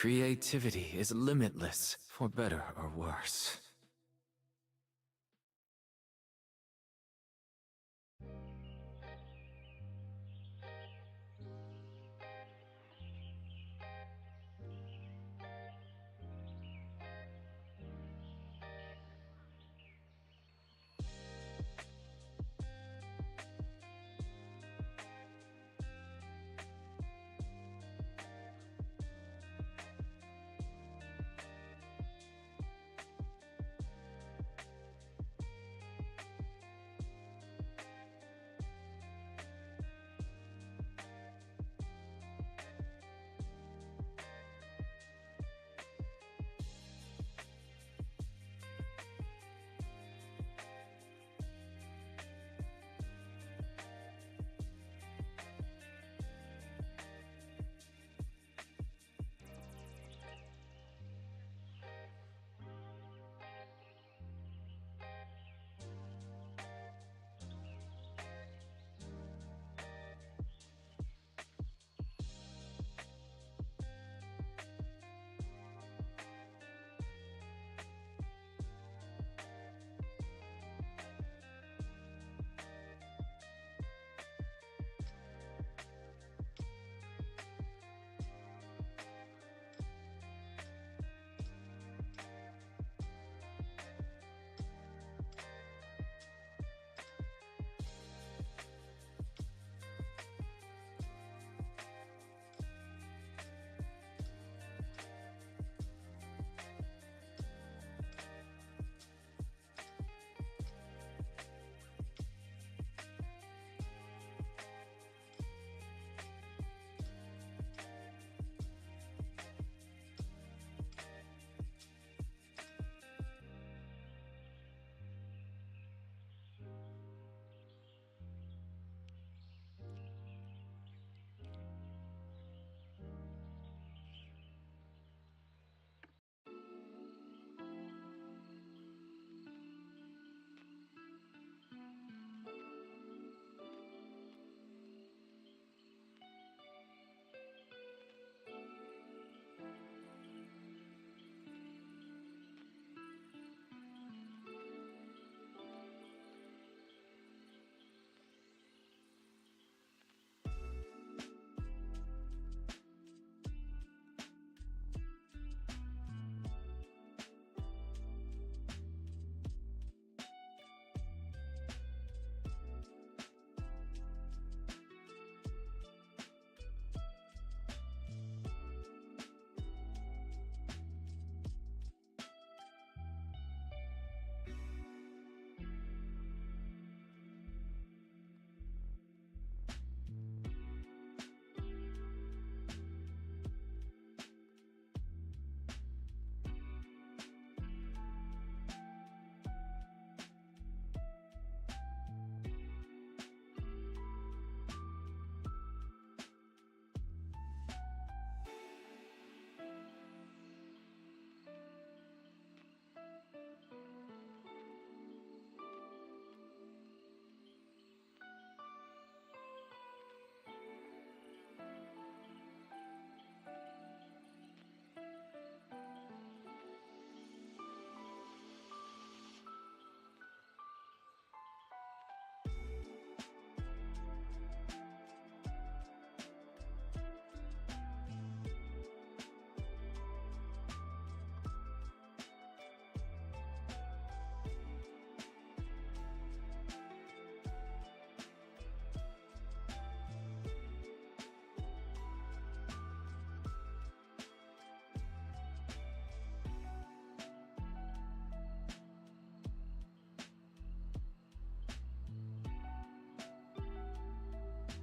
Creativity is limitless, for better or worse.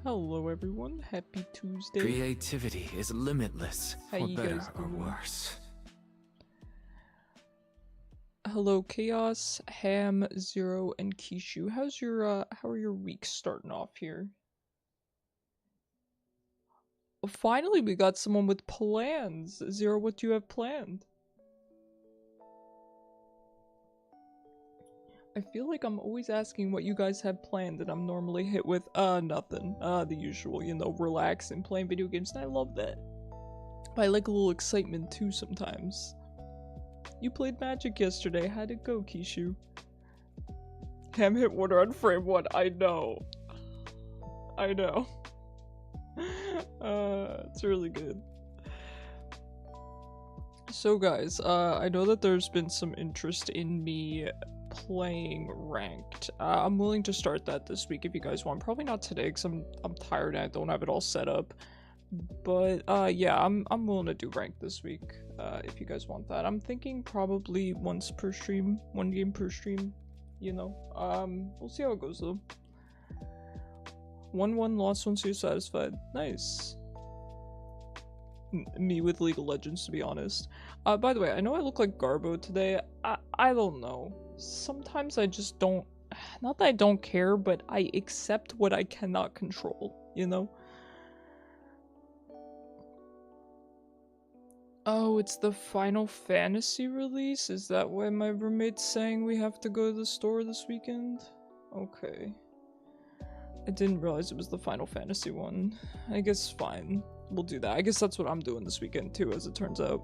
Hello everyone, happy Tuesday. Creativity is limitless, How for you better guys or doing? worse. Hello, Chaos, Ham, Zero, and Kishu. How are your weeks starting off here? Well, finally, we got someone with plans. Zero, what do you have planned? I feel like I'm always asking what you guys have planned, and I'm normally hit with, nothing. The usual, you know, relax and playing video games, and I love that. But I like a little excitement too sometimes. You played Magic yesterday. How'd it go, Kishu? Ham hit water on frame 1. I know. I know. It's really good. So guys, I know that there's been some interest in me playing ranked. I'm willing to start that this week if you guys want. Probably not today because I'm tired and I don't have it all set up. But yeah, I'm willing to do ranked this week if you guys want that. I'm thinking probably once per stream, 1 game per stream, you know. We'll see how it goes though. 1-1 lost once you're satisfied. Nice. Me with League of Legends, to be honest. By the way, I know I look like Garbo today. I don't know. Sometimes I just don't... Not that I don't care, but I accept what I cannot control, you know? Oh, it's the Final Fantasy release? Is that why my roommate's saying we have to go to the store this weekend? Okay. I didn't realize it was the Final Fantasy one. I guess fine. We'll do that. I guess that's what I'm doing this weekend too, as it turns out.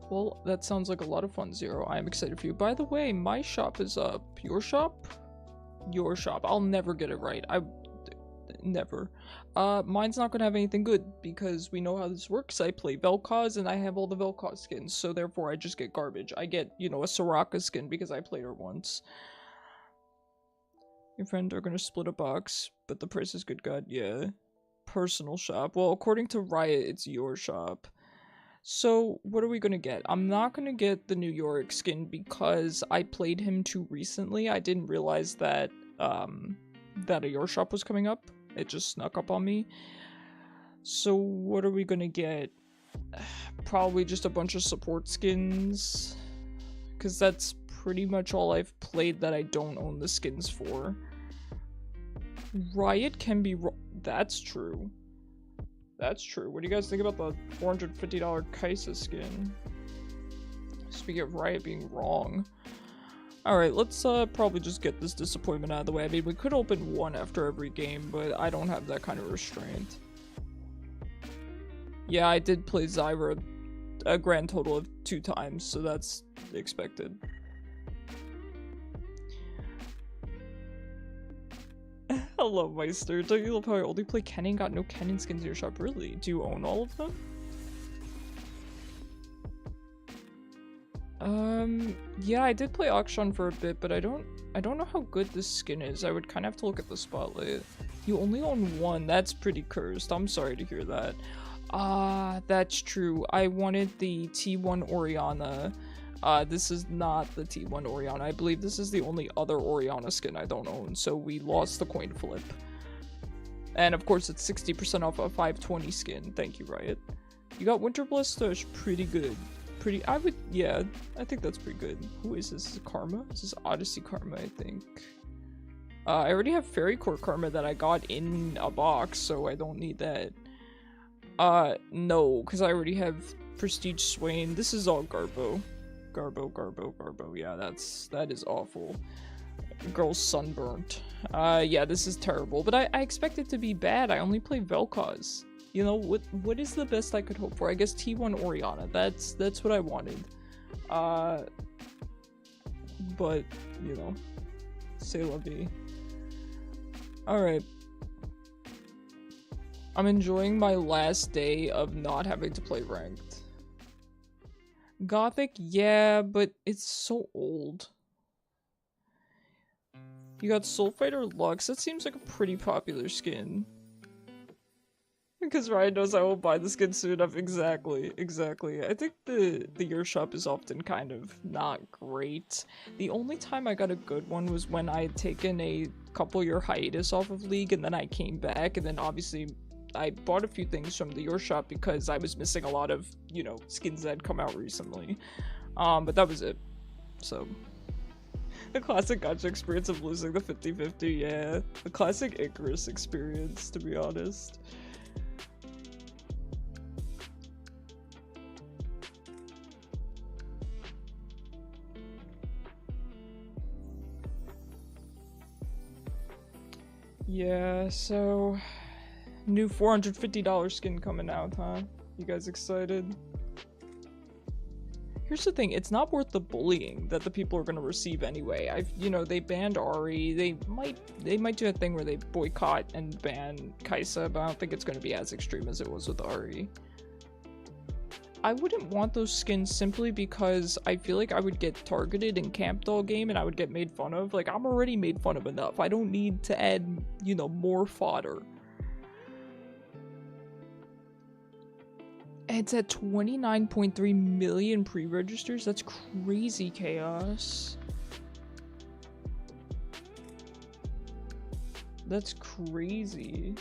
Well, that sounds like a lot of fun, Zero. I am excited for you. By the way, my shop is up. Your shop? Your shop. I'll never get it right. Never. Mine's not gonna have anything good because we know how this works. I play Vel'koz and I have all the Vel'koz skins, so therefore I just get garbage. I get, you know, a Soraka skin because I played her once. Your friend are gonna split a box, but the price is good, God. Yeah. Personal shop. Well, according to Riot, it's your shop. So, what are we gonna get? I'm not gonna get the New York skin because I played him too recently. I didn't realize that, that a your shop was coming up. It just snuck up on me. So, what are we gonna get? Probably just a bunch of support skins. Because that's pretty much all I've played that I don't own the skins for. Riot can be that's true. That's true. What do you guys think about the $450 Kaisa skin? Speaking of Riot being wrong. Alright, let's probably just get this disappointment out of the way. I mean, we could open one after every game, but I don't have that kind of restraint. Yeah, I did play Zyra a grand total of 2 times, so that's expected. Hello, Meister. Don't you love how I only play Kennen and got no Kennen skins in your shop? Really? Do you own all of them? Yeah, I did play Akshan for a bit, but I don't know how good this skin is. I would kind of have to look at the spotlight. You only own 1. That's pretty cursed. I'm sorry to hear that. That's true. I wanted the T1 Oriana. This is not the T1 Oriana. I believe this is the only other Oriana skin I don't own, so we lost the coin flip. And of course, it's 60% off a 520 skin. Thank you, Riot. You got Winter Blessed, pretty good. Yeah, I think that's pretty good. Who is this? Is it Karma? This is Odyssey Karma, I think. I already have Fairy Core Karma that I got in a box, so I don't need that. No, because I already have Prestige Swain. This is all Garbo. Garbo. Yeah, that is awful. Girl's sunburnt. Yeah, this is terrible. But I expect it to be bad. I only play Vel'koz. You know, what is the best I could hope for? I guess T1 Oriana. That's what I wanted. But, you know, c'est la vie. Alright. I'm enjoying my last day of not having to play ranked. Gothic, yeah, but it's so old. You got Soulfighter Lux. That seems like a pretty popular skin. Because Ryan knows I will buy the skin soon enough. Exactly. I think the year shop is often kind of not great. The only time I got a good one was when I had taken a couple year hiatus off of League and then I came back, and then obviously I bought a few things from the Your Shop because I was missing a lot of, you know, skins that had come out recently. But that was it. So, the classic gacha experience of losing the 50-50, yeah. The classic Icarus experience, to be honest. Yeah, so new $450 skin coming out, huh? You guys excited? Here's the thing, it's not worth the bullying that the people are gonna receive anyway. You know, they banned Ari, they might do a thing where they boycott and ban Kaisa, but I don't think it's gonna be as extreme as it was with Ari. I wouldn't want those skins simply because I feel like I would get targeted in Camp Doll game and I would get made fun of. Like, I'm already made fun of enough. I don't need to add, you know, more fodder. It's at 29.3 million pre-registers. That's crazy chaos. That's crazy.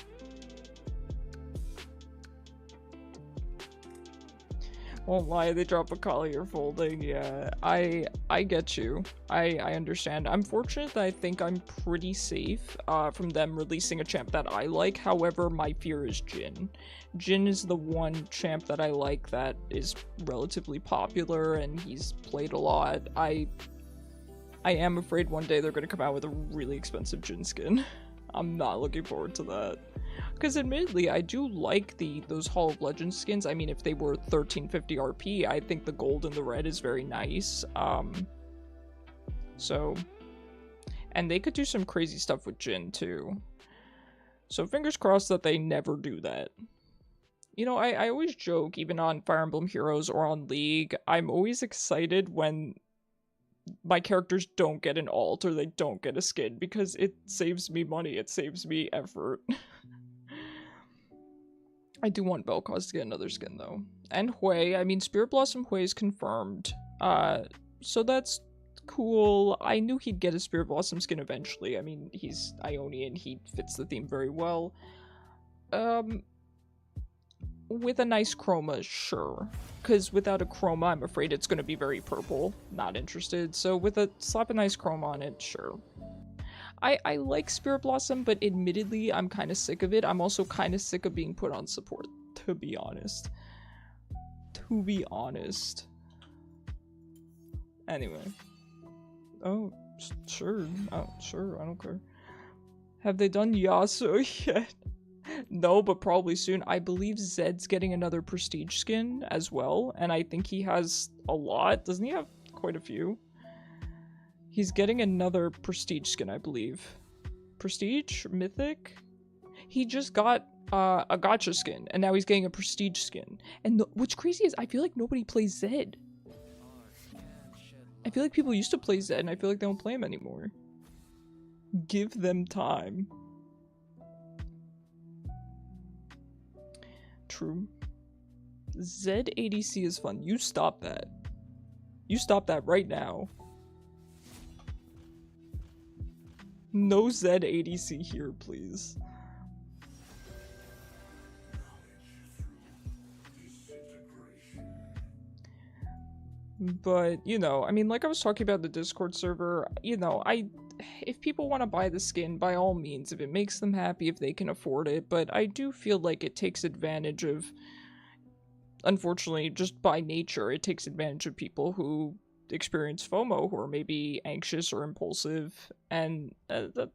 Won't lie, they drop a Collier folding. Yeah, I get you. I understand. I'm fortunate that I think I'm pretty safe from them releasing a champ that I like. However, my fear is Jin. Jin is the one champ that I like that is relatively popular and he's played a lot. I am afraid one day they're going to come out with a really expensive Jin skin. I'm not looking forward to that. Because admittedly, I do like those Hall of Legends skins. I mean, if they were 1350 RP, I think the gold and the red is very nice. So, and they could do some crazy stuff with Jin too. So fingers crossed that they never do that. You know, I always joke, even on Fire Emblem Heroes or on League, I'm always excited when my characters don't get an alt or they don't get a skin because it saves me money, it saves me effort. I do want Vel'koz to get another skin though. And Hwei, I mean Spirit Blossom Hwei is confirmed. So that's cool. I knew he'd get a Spirit Blossom skin eventually. I mean, he's Ionian, he fits the theme very well. With a nice chroma, sure. Because without a chroma, I'm afraid it's going to be very purple. Not interested. So with a slap a nice chroma on it, sure. I like Spirit Blossom, but admittedly, I'm kind of sick of it. I'm also kind of sick of being put on support, to be honest. To be honest. Anyway. Oh, sure. Oh, sure, I don't care. Have they done Yasuo yet? No, but probably soon. I believe Zed's getting another prestige skin as well, and I think he has a lot. Doesn't he have quite a few? He's getting another prestige skin, I believe. Prestige? Mythic? He just got a gacha skin, and now he's getting a prestige skin. And what's crazy is I feel like nobody plays Zed. I feel like people used to play Zed, and I feel like they don't play him anymore. Give them time. True. Zed ADC is fun. You stop that. You stop that right now. No Zed ADC here, please. But, you know, I mean, like I was talking about the Discord server, you know, if people want to buy the skin, by all means, if it makes them happy, if they can afford it, but I do feel like it takes advantage of, unfortunately, just by nature, it takes advantage of people who experience FOMO, who are maybe anxious or impulsive, and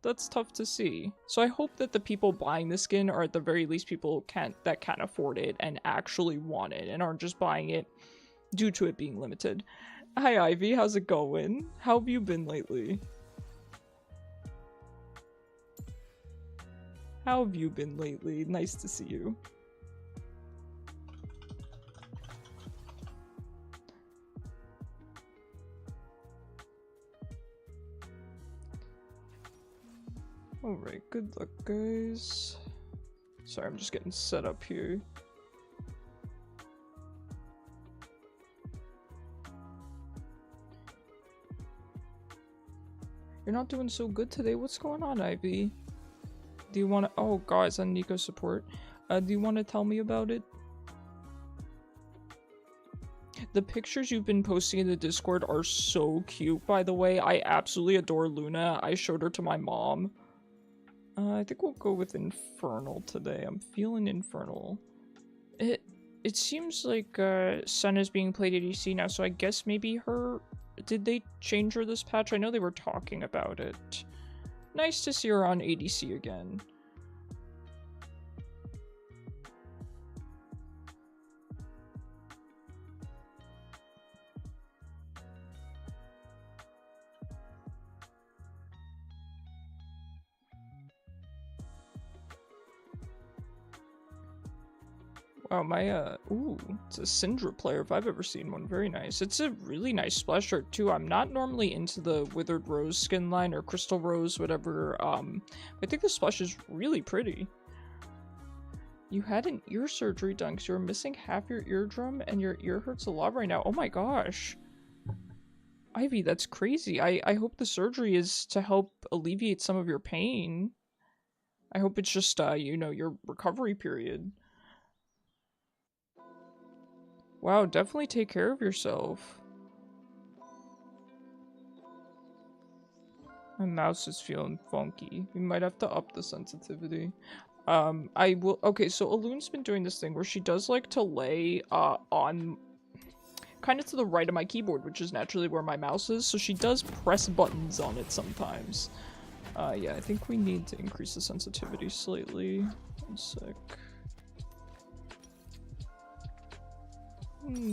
that's tough to see. So I hope that the people buying the skin are at the very least people that can afford it and actually want it, and aren't just buying it due to it being limited. Hi Ivy, how's it going? How have you been lately? How have you been lately? Nice to see you. Alright, good luck guys. Sorry, I'm just getting set up here. You're not doing so good today. What's going on, Ivy? Do you want to? Oh, guys, on Neeko support. Do you want to tell me about it? The pictures you've been posting in the Discord are so cute, by the way. I absolutely adore Luna. I showed her to my mom. I think we'll go with Infernal today. I'm feeling Infernal. It seems like Sun is being played ADC now, so I guess maybe her... Did they change her this patch? I know they were talking about it. Nice to see her on ADC again. Wow, my, ooh, it's a Syndra player if I've ever seen one. Very nice. It's a really nice splash art, too. I'm not normally into the Withered Rose skin line or Crystal Rose, whatever. I think the splash is really pretty. You had an ear surgery done because you're missing half your eardrum and your ear hurts a lot right now. Oh my gosh. Ivy, that's crazy. I hope the surgery is to help alleviate some of your pain. I hope it's just, you know, your recovery period. Wow, definitely take care of yourself. My mouse is feeling funky. We might have to up the sensitivity. I will- okay, so Alun's been doing this thing where she does like to lay, on kind of to the right of my keyboard, which is naturally where my mouse is, so she does press buttons on it sometimes. Yeah, I think we need to increase the sensitivity slightly. 1 sec.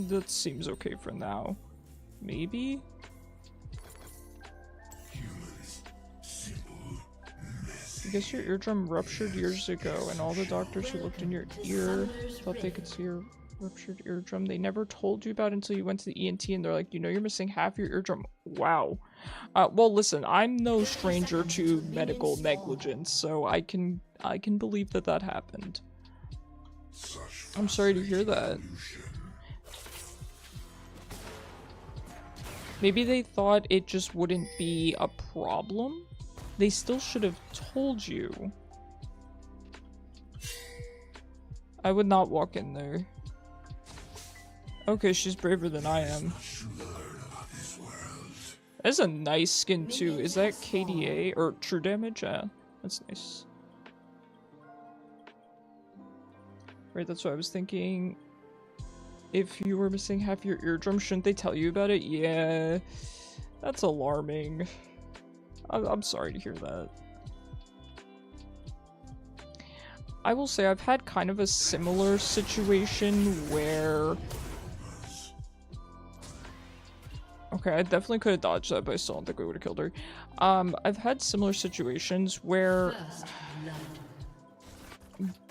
That seems okay for now. Maybe? I guess your eardrum ruptured years ago, and all the doctors who looked in your ear thought they could see your ruptured eardrum. They never told you about it until you went to the ENT, and they're like, you know, you're missing half your eardrum. Wow. Well, listen, I'm no stranger to medical negligence, so I can believe that that happened. I'm sorry to hear that. Maybe they thought it just wouldn't be a problem? They still should have told you. I would not walk in there. Okay, she's braver than I am. That's a nice skin too. Is that KDA or true damage? Yeah, that's nice. Right, that's what I was thinking. If you were missing half your eardrum, shouldn't they tell you about it? Yeah, that's alarming. I'm sorry to hear that. I will say I've had kind of a similar situation where... Okay, I definitely could have dodged that, but I still don't think we would have killed her. I've had similar situations where...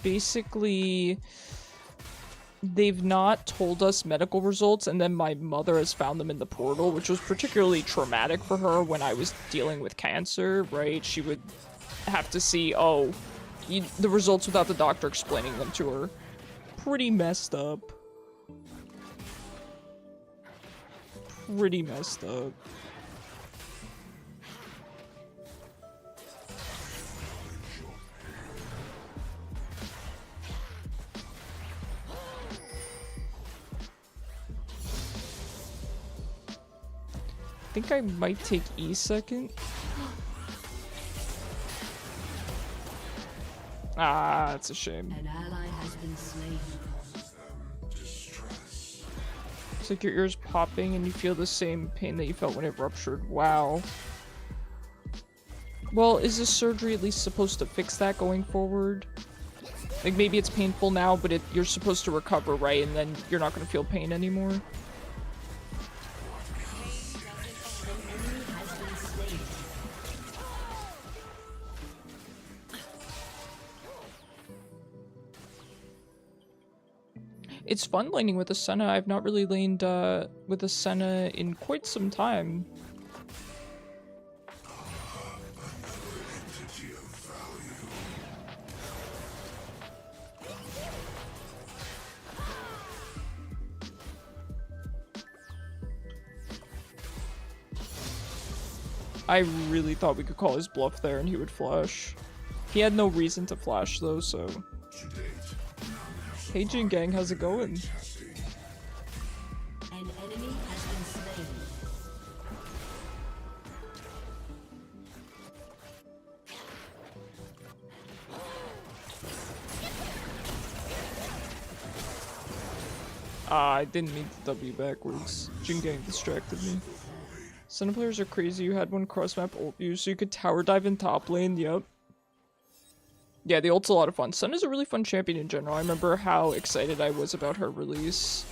basically... they've not told us medical results, and then my mother has found them in the portal, which was particularly traumatic for her when I was dealing with cancer, right? She would have to see, oh, the results without the doctor explaining them to her. Pretty messed up. Pretty messed up. I think I might take E second. Ah, that's a shame. An ally has been slain. It's like your ears popping and you feel the same pain that you felt when it ruptured. Wow. Well, is this surgery at least supposed to fix that going forward? Like, maybe it's painful now, but you're supposed to recover, right? And then you're not going to feel pain anymore? It's fun laning with a Senna. I've not really laned with a Senna in quite some time. I really thought we could call his bluff there and he would flash. He had no reason to flash though, so... Hey Jin Gang, how's it going? An enemy has been slain. I didn't mean to W backwards. Jin Gang distracted me. Some players are crazy. You had one cross map ult use, so you could tower dive in top lane. Yep. Yeah, the ult's a lot of fun. Sun is a really fun champion in general. I remember how excited I was about her release.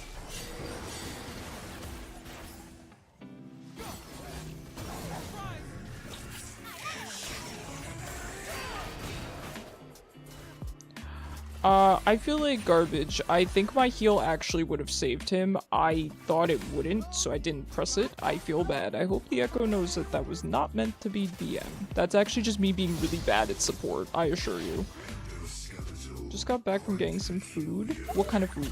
I feel like garbage. I think my heal actually would have saved him. I thought it wouldn't, so I didn't press it. I feel bad. I hope the Echo knows that that was not meant to be DM. That's actually just me being really bad at support, I assure you. Just got back from getting some food. What kind of food?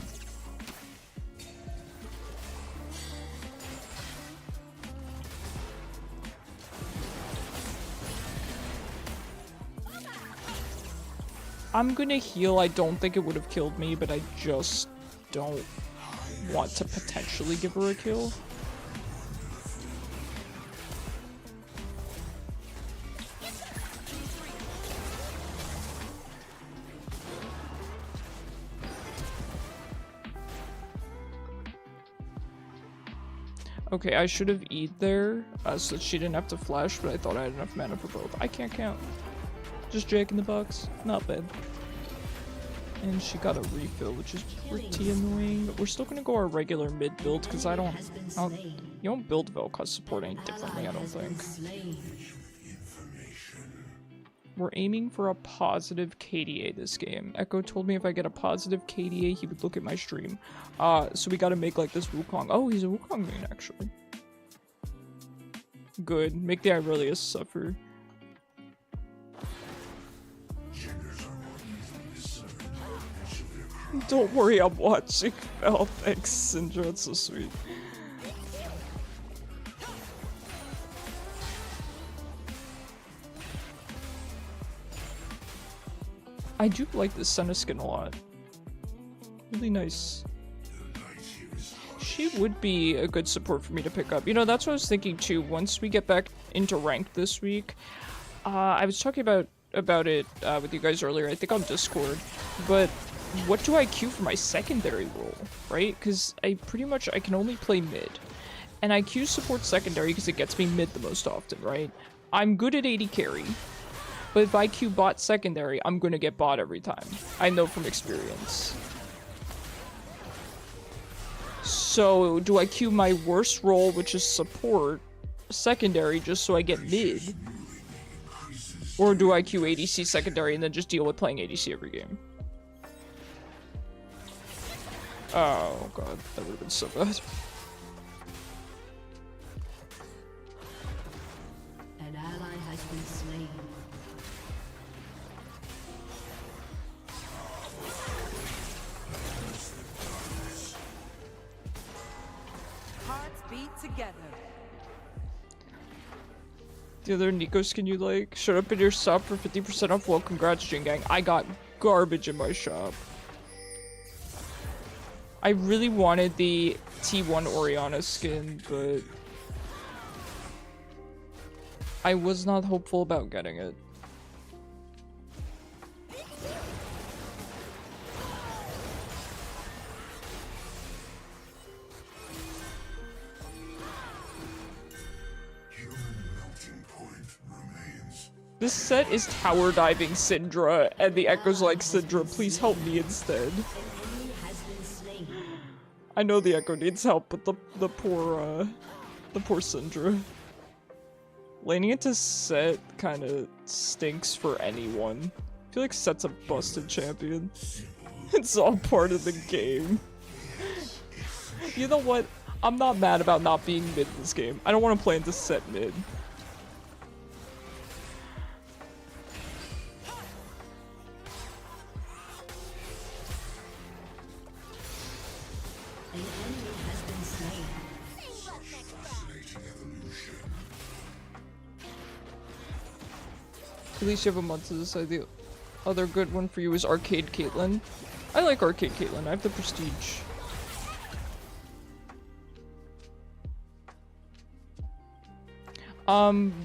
I'm gonna heal. I don't think it would have killed me, but I just don't want to potentially give her a kill. Okay, I should have E'd there, so that she didn't have to flash, but I thought I had enough mana for both. I can't count. Just Jack in the box. Not bad. And she got a refill, which is pretty annoying. We're still gonna go our regular mid build, because you don't build Vel'koz support any differently, I don't think. We're aiming for a positive KDA this game. Echo told me if I get a positive KDA, he would look at my stream. So we gotta make like this Wukong. Oh, he's a Wukong main, actually. Good. Make the Irelia suffer. Don't worry, I'm watching. Oh, thanks, Syndra. That's so sweet. I do like this Senna skin a lot. Really nice. She would be a good support for me to pick up. You know, that's what I was thinking too. Once we get back into ranked this week, I was talking about it with you guys earlier, I think on Discord, but what do I queue for my secondary role, right? Because I can only play mid. And I queue support secondary because it gets me mid the most often, right? I'm good at AD carry. But if I queue bot secondary, I'm gonna get bot every time. I know from experience. So, do I queue my worst role, which is support, secondary, just so I get mid? Or do I queue ADC secondary and then just deal with playing ADC every game? Oh god, that would have been so bad. An ally has been slain. Hearts beat together. The other Neeko skin you like? Showed up in your shop for 50% off. Well, congrats, Jin Gang. I got garbage in my shop. I really wanted the T1 Orianna skin, but I was not hopeful about getting it. This set is tower diving Syndra, and the Echo's like, Syndra, please help me instead. I know the Echo needs help, but the poor Syndra. Laning into Set kind of stinks for anyone. I feel like Set's a busted champion. It's all part of the game. You know what? I'm not mad about not being mid this game. I don't want to play into Set mid. At least you have a month to decide the Other good one for you is Arcade Caitlyn. I like Arcade Caitlyn. I have the prestige.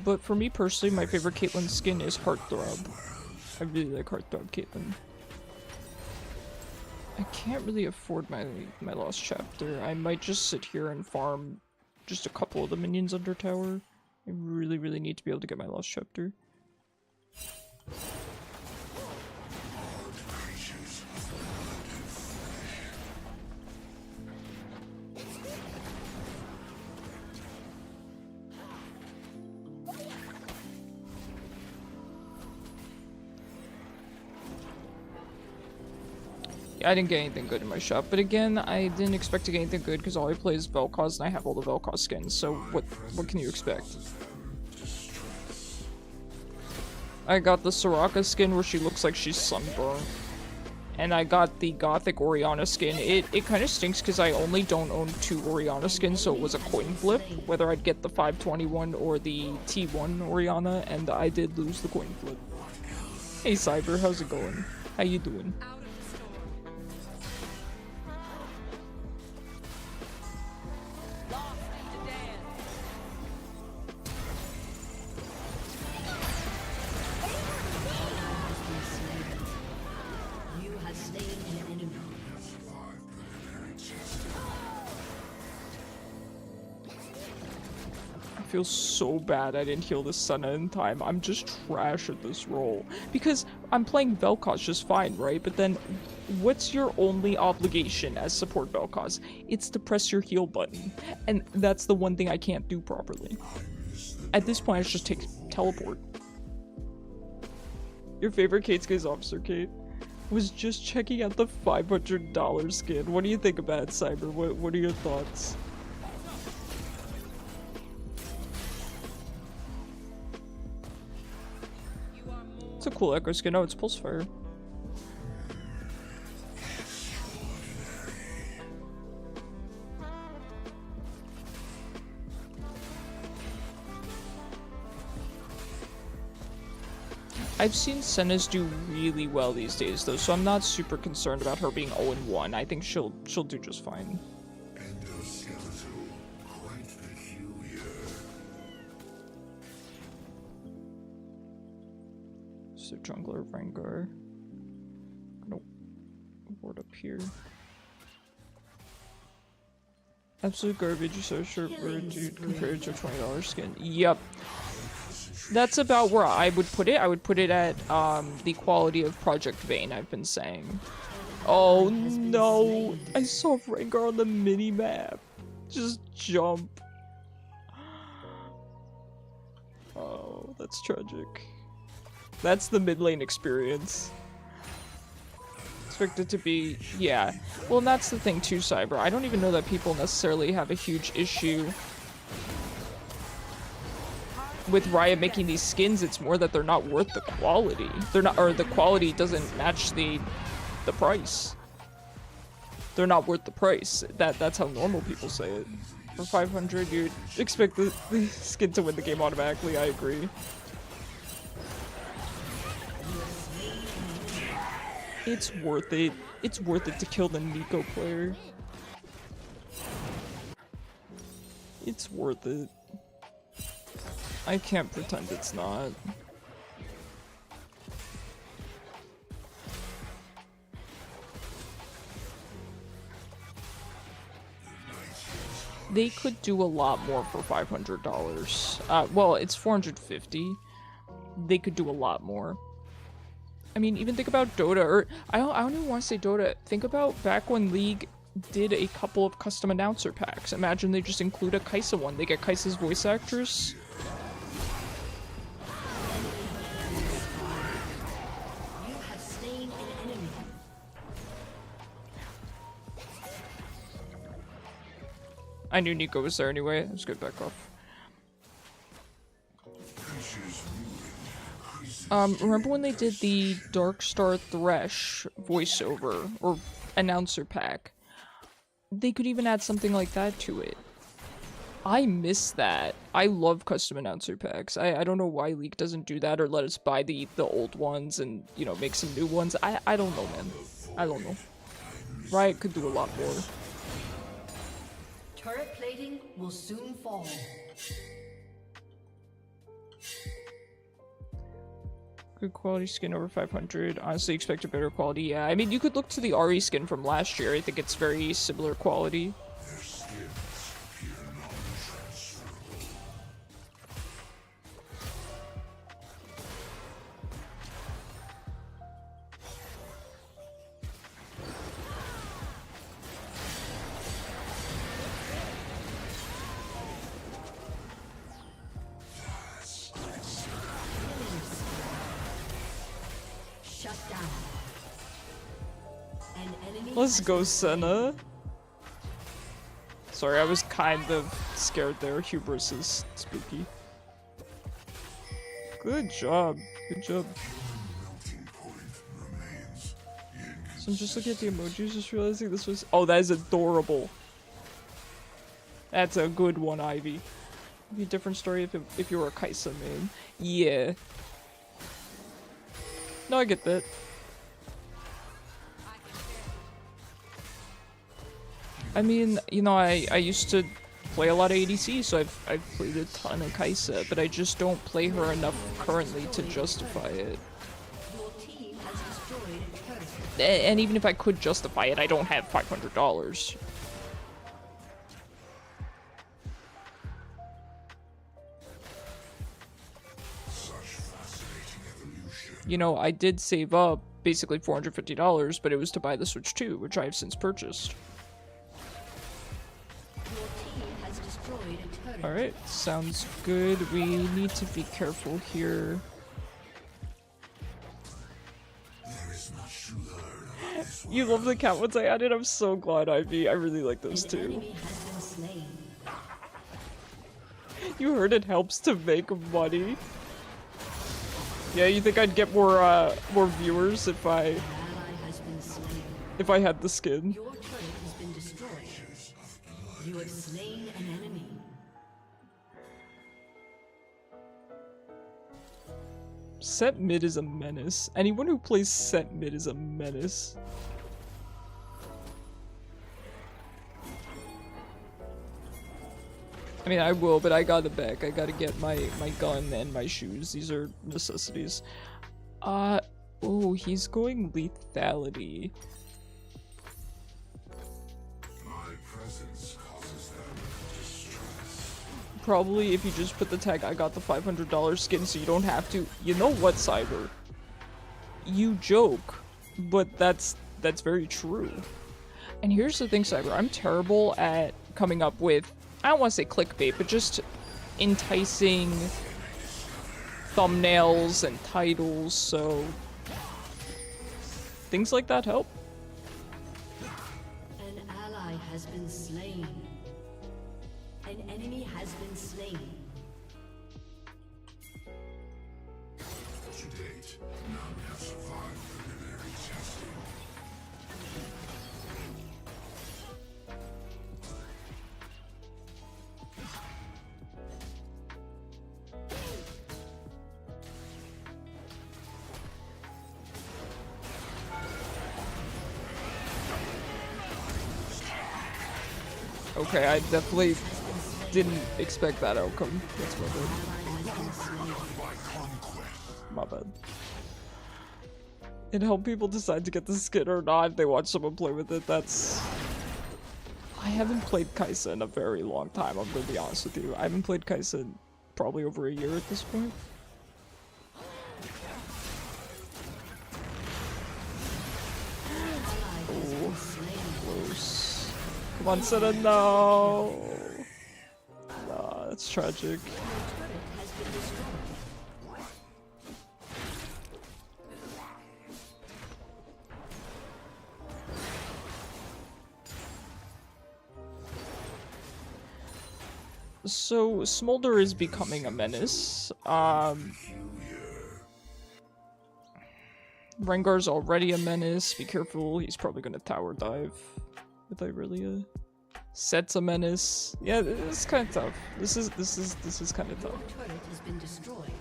But for me personally, my favorite Caitlyn skin is Heartthrob. I really like Heartthrob Caitlyn. I can't really afford my Lost Chapter. I might just sit here and farm just a couple of the minions under tower. I really, really need to be able to get my Lost Chapter. I didn't get anything good in my shop, but again, I didn't expect to get anything good because all I play is Vel'koz and I have all the Vel'koz skins, so what can you expect? I got the Soraka skin where she looks like she's sunburned. And I got the Gothic Orianna skin. It kind of stinks because I only don't own 2 Orianna skins, so it was a coin flip, whether I'd get the 521 or the T1 Orianna, and I did lose the coin flip. Hey Cyber, how's it going? How you doing? I feel so bad I didn't heal this Senna in time. I'm just trash at this role. Because I'm playing Vel'koz just fine, right? But then, what's your only obligation as support Vel'koz? It's to press your heal button. And that's the one thing I can't do properly. At this point, I should just take teleport. Your favorite Kate skin is Officer Kate? Was just checking out the $500 skin. What do you think about it, Cyber? What are your thoughts? It's a cool Echo skin. Oh, it's Pulsefire. I've seen Senna's do really well these days, though, so I'm not super concerned about her being 0-1. I think she'll do just fine. So jungler Rengar. Gonna ward up here. Absolute garbage. You're so short word, dude, compared to a $20 skin. Yep. That's about where I would put it. I would put it at the quality of Project Vayne, I've been saying. Oh no! I saw Rengar on the mini-map. Just jump. Oh, that's tragic. That's the mid lane experience. Expect it to be, yeah. Well, and that's the thing too, Cyber. I don't even know that people necessarily have a huge issue with Riot making these skins. It's more that they're not worth the quality. They're not, or the quality doesn't match the price. They're not worth the price. That's how normal people say it. For 500, you'd expect the skin to win the game automatically. I agree. It's worth it. It's worth it to kill the Neeko player. It's worth it. I can't pretend it's not. They could do a lot more for $500. Well, it's $450. They could do a lot more. I mean, even think about Dota, or I don't even want to say Dota. Think about back when League did a couple of custom announcer packs. Imagine they just include a Kaisa one. They get Kaisa's voice actress. You have slain an enemy. I knew Neeko was there anyway. Let's get back off. Remember when they did the Darkstar Thresh voiceover or announcer pack? They could even add something like that to it. I miss that. I love custom announcer packs. I don't know why League doesn't do that or let us buy the old ones and, you know, make some new ones. I don't know, man. I don't know. Riot could do a lot more. Turret plating will soon fall. Good quality skin over 500. Honestly, expect a better quality. Yeah, I mean, you could look to the Ari skin from last year. I think it's very similar quality. Let's go, Senna. Sorry, I was kind of scared there. Hubris is spooky. Good job. Good job. So I'm just looking at the emojis, just realizing this was— oh, that is adorable. That's a good one, Ivy. It'd be a different story if you were a Kaisa main. Yeah. No, I get that. I mean, you know, I used to play a lot of ADC, so I've played a ton of Kaisa, but I just don't play her enough currently to justify it. And even if I could justify it, I don't have $500. You know, I did save up basically $450, but it was to buy the Switch 2, which I have since purchased. Alright, sounds good. We need to be careful here. You love the cat ones I added? I'm so glad, Ivy. I really like those too. You heard it helps to make money. Yeah, you think I'd get more viewers if I had the skin? Your turret has been destroyed. You have slain an enemy. Set mid is a menace. Anyone who plays set mid is a menace. I mean, I will, but I got it back. I gotta get my gun and my shoes. These are necessities. Oh, he's going lethality. My presence causes them distress. Probably if you just put the tag, I got the $500 skin, so you don't have to. You know what, Cyber? You joke, but that's very true. And here's the thing, Cyber. I'm terrible at coming up with— I don't want to say clickbait, but just enticing thumbnails and titles, so things like that help. An ally has been slain. An enemy has been slain. To date, none have survived preliminary testing. Okay, I definitely didn't expect that outcome. That's my bad. My bad. It helped people decide to get the skin or not if they watch someone play with it. That's— I haven't played Kaisa in a very long time, I'm gonna be honest with you. I haven't played Kaisa in probably over a year at this point. Oh, close. Come on, Senna, no! Nah, that's tragic. So, Smolder is becoming a menace. Rengar's already a menace. Be careful, he's probably gonna tower dive with Irelia. Sets a menace. Yeah, this is kind of tough. This is kind of tough. Your turret has been destroyed.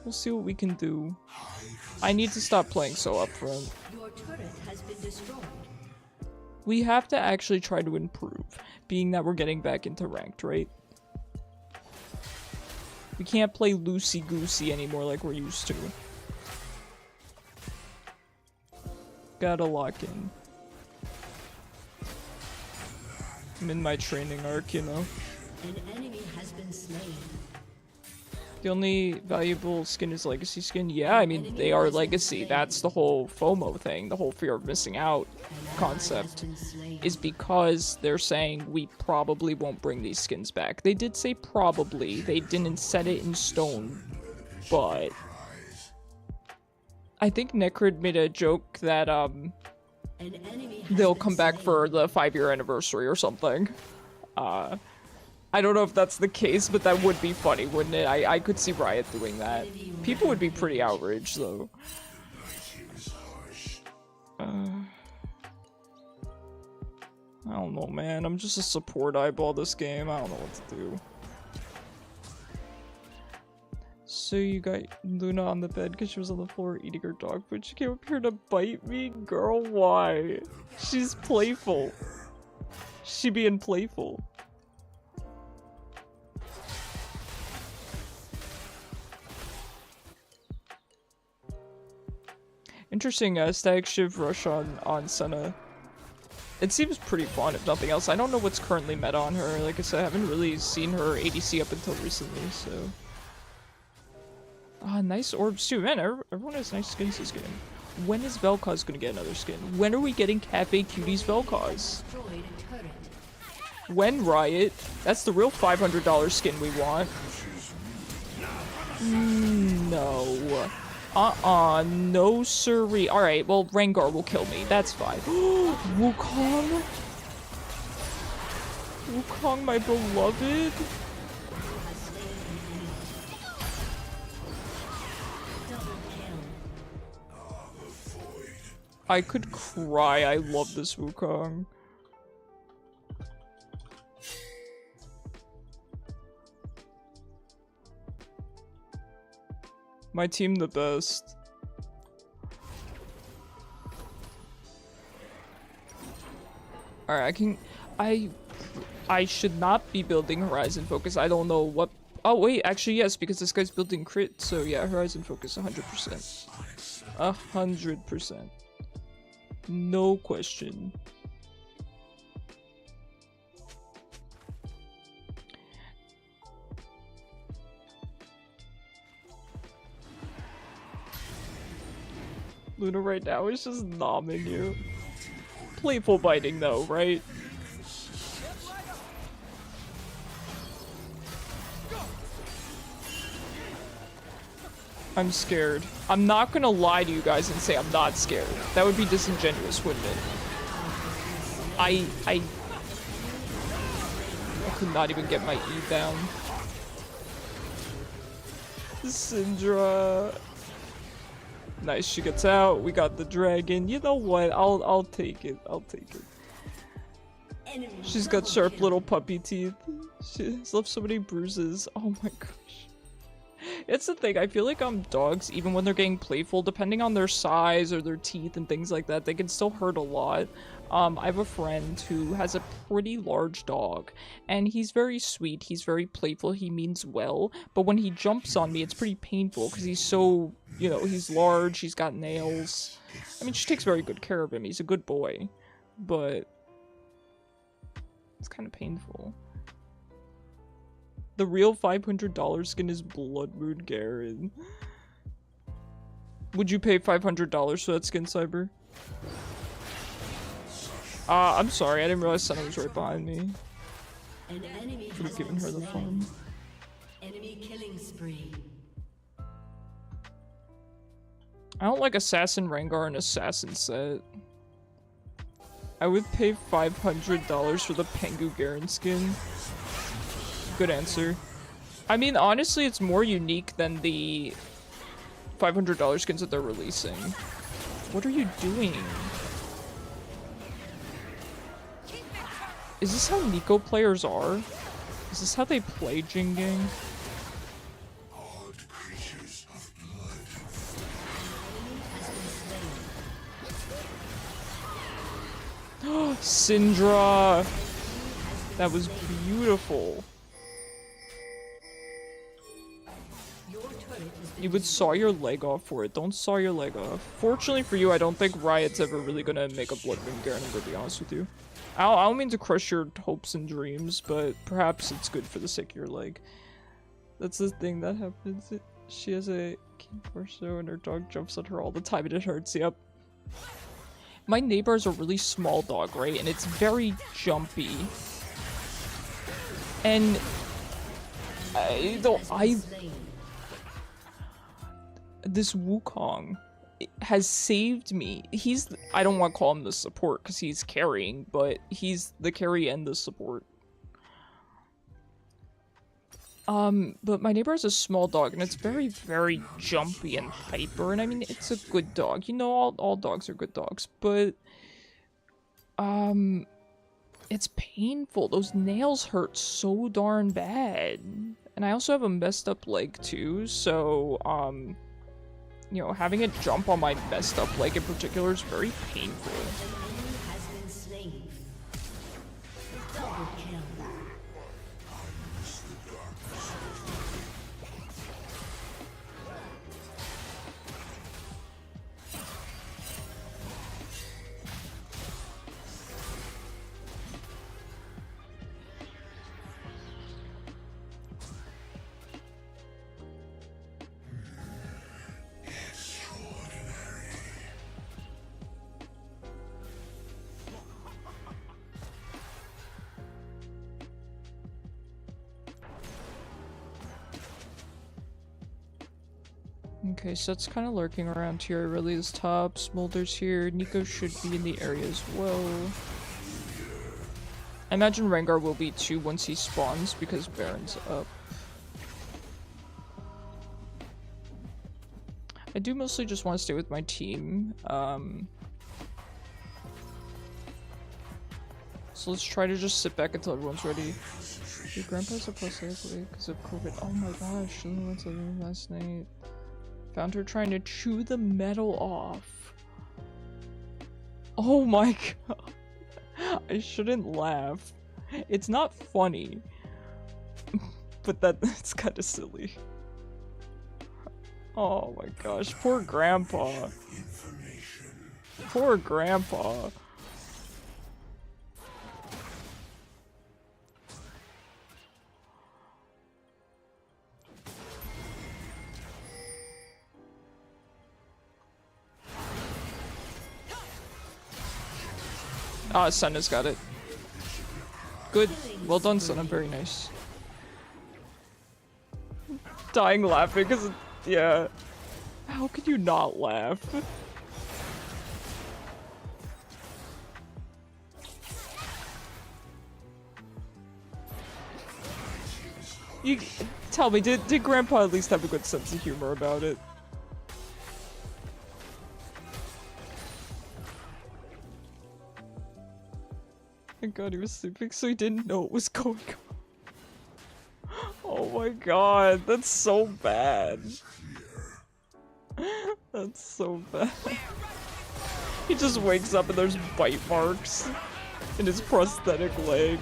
We'll see what we can do. I need to stop playing so upfront. Your turret has been destroyed. We have to actually try to improve, being that we're getting back into ranked, right? We can't play loosey-goosey anymore like we're used to. Gotta lock in. I'm in my training arc, you know. An enemy has been slain. The only valuable skin is legacy skin. Yeah, I mean, they are legacy. That's the whole FOMO thing, the whole fear of missing out concept, is because they're saying we probably won't bring these skins back. They did say probably. They didn't set it in stone, but I think Necrid made a joke that they'll come back for the 5-year anniversary or something. I don't know if that's the case, but that would be funny, wouldn't it? I could see Riot doing that. People would be pretty outraged, though. I don't know, man. I'm just a support eyeball this game. I don't know what to do. So you got Luna on the bed because she was on the floor eating her dog food. She came up here to bite me? Girl, why? She's playful. She being playful. Interesting static shiv rush on Senna. It seems pretty fun, if nothing else. I don't know what's currently meta on her. Like I said, I haven't really seen her ADC up until recently, so... Ah, nice orbs too. Man, everyone has nice skins this game. When is Vel'koz gonna get another skin? When are we getting Cafe Cuties Vel'koz? When, Riot? That's the real $500 skin we want. No. No siree. Alright, well, Rengar will kill me. That's fine. Wukong? Wukong, my beloved? I could cry. I love this Wukong. My team the best. Alright, I should not be building Horizon Focus. I don't know what... Oh wait, actually yes, because this guy's building crit, so yeah, Horizon Focus 100%. 100%. No question. Luna right now is just nomming you. Playful biting though, right? I'm scared. I'm not gonna lie to you guys and say I'm not scared. That would be disingenuous, wouldn't it? I could not even get my E down. Syndra. Nice, she gets out. We got the dragon. You know what? I'll take it. I'll take it. She's got sharp little puppy teeth. She's left so many bruises. Oh my gosh. It's the thing, I feel like dogs, even when they're getting playful, depending on their size or their teeth and things like that, they can still hurt a lot. I have a friend who has a pretty large dog, and he's very sweet, he's very playful, he means well, but when he jumps on me, it's pretty painful, because he's so, you know, he's large, he's got nails. I mean, she takes very good care of him, he's a good boy, but it's kind of painful. The real $500 skin is Blood Moon Garen. Would you pay $500 for that skin, Cyber? I'm sorry, I didn't realize Senna was right behind me. Could have given her the fun. Enemy killing spree. I don't like Assassin Rengar and Assassin set. I would pay $500 for the Pengu Garen skin. Good answer. I mean, honestly, it's more unique than the $500 skins that they're releasing. What are you doing? Is this how Neeko players are? Is this how they play Jing Gang? Odd creatures of blood. Syndra! That was beautiful. You would saw your leg off for it. Don't saw your leg off. Fortunately for you, I don't think Riot's ever really gonna make a Bloodwind Garen, I'm gonna be honest with you. I don't mean to crush your hopes and dreams, but perhaps it's good for the sake of your leg. That's the thing that happens. She has a king torso and her dog jumps at her all the time and it hurts. Yep. My neighbor is a really small dog, right? And it's very jumpy. And this Wukong has saved me. I don't want to call him the support because he's carrying, but he's the carry and the support. But my neighbor has a small dog and it's very, very jumpy and hyper, and I mean, it's a good dog. You know, all dogs are good dogs, but, it's painful. Those nails hurt so darn bad. And I also have a messed up leg too, so, you know, having it jump on my messed up leg in particular is very painful. Has been slain. Double kill. Okay, so it's kind of lurking around here. Really is top. Smolder's here. Neeko should be in the area as well. I imagine Rengar will be too once he spawns because Baron's up. I do mostly just want to stay with my team. So let's try to just sit back until everyone's ready. Your grandpa's a plus because of COVID. Oh my gosh, I went to the room last night. Found her trying to chew the metal off. Oh my god. I shouldn't laugh. It's not funny. But that's kind of silly. Oh my gosh, poor grandpa. Poor grandpa. Ah, Senna's got it. Good. Well done, Senna. Very nice. Dying laughing because, yeah. How could you not laugh? You tell me, did Grandpa at least have a good sense of humor about it? Thank god he was sleeping, so he didn't know what was going on. Oh my god, that's so bad. That's so bad. He just wakes up and there's bite marks in his prosthetic leg.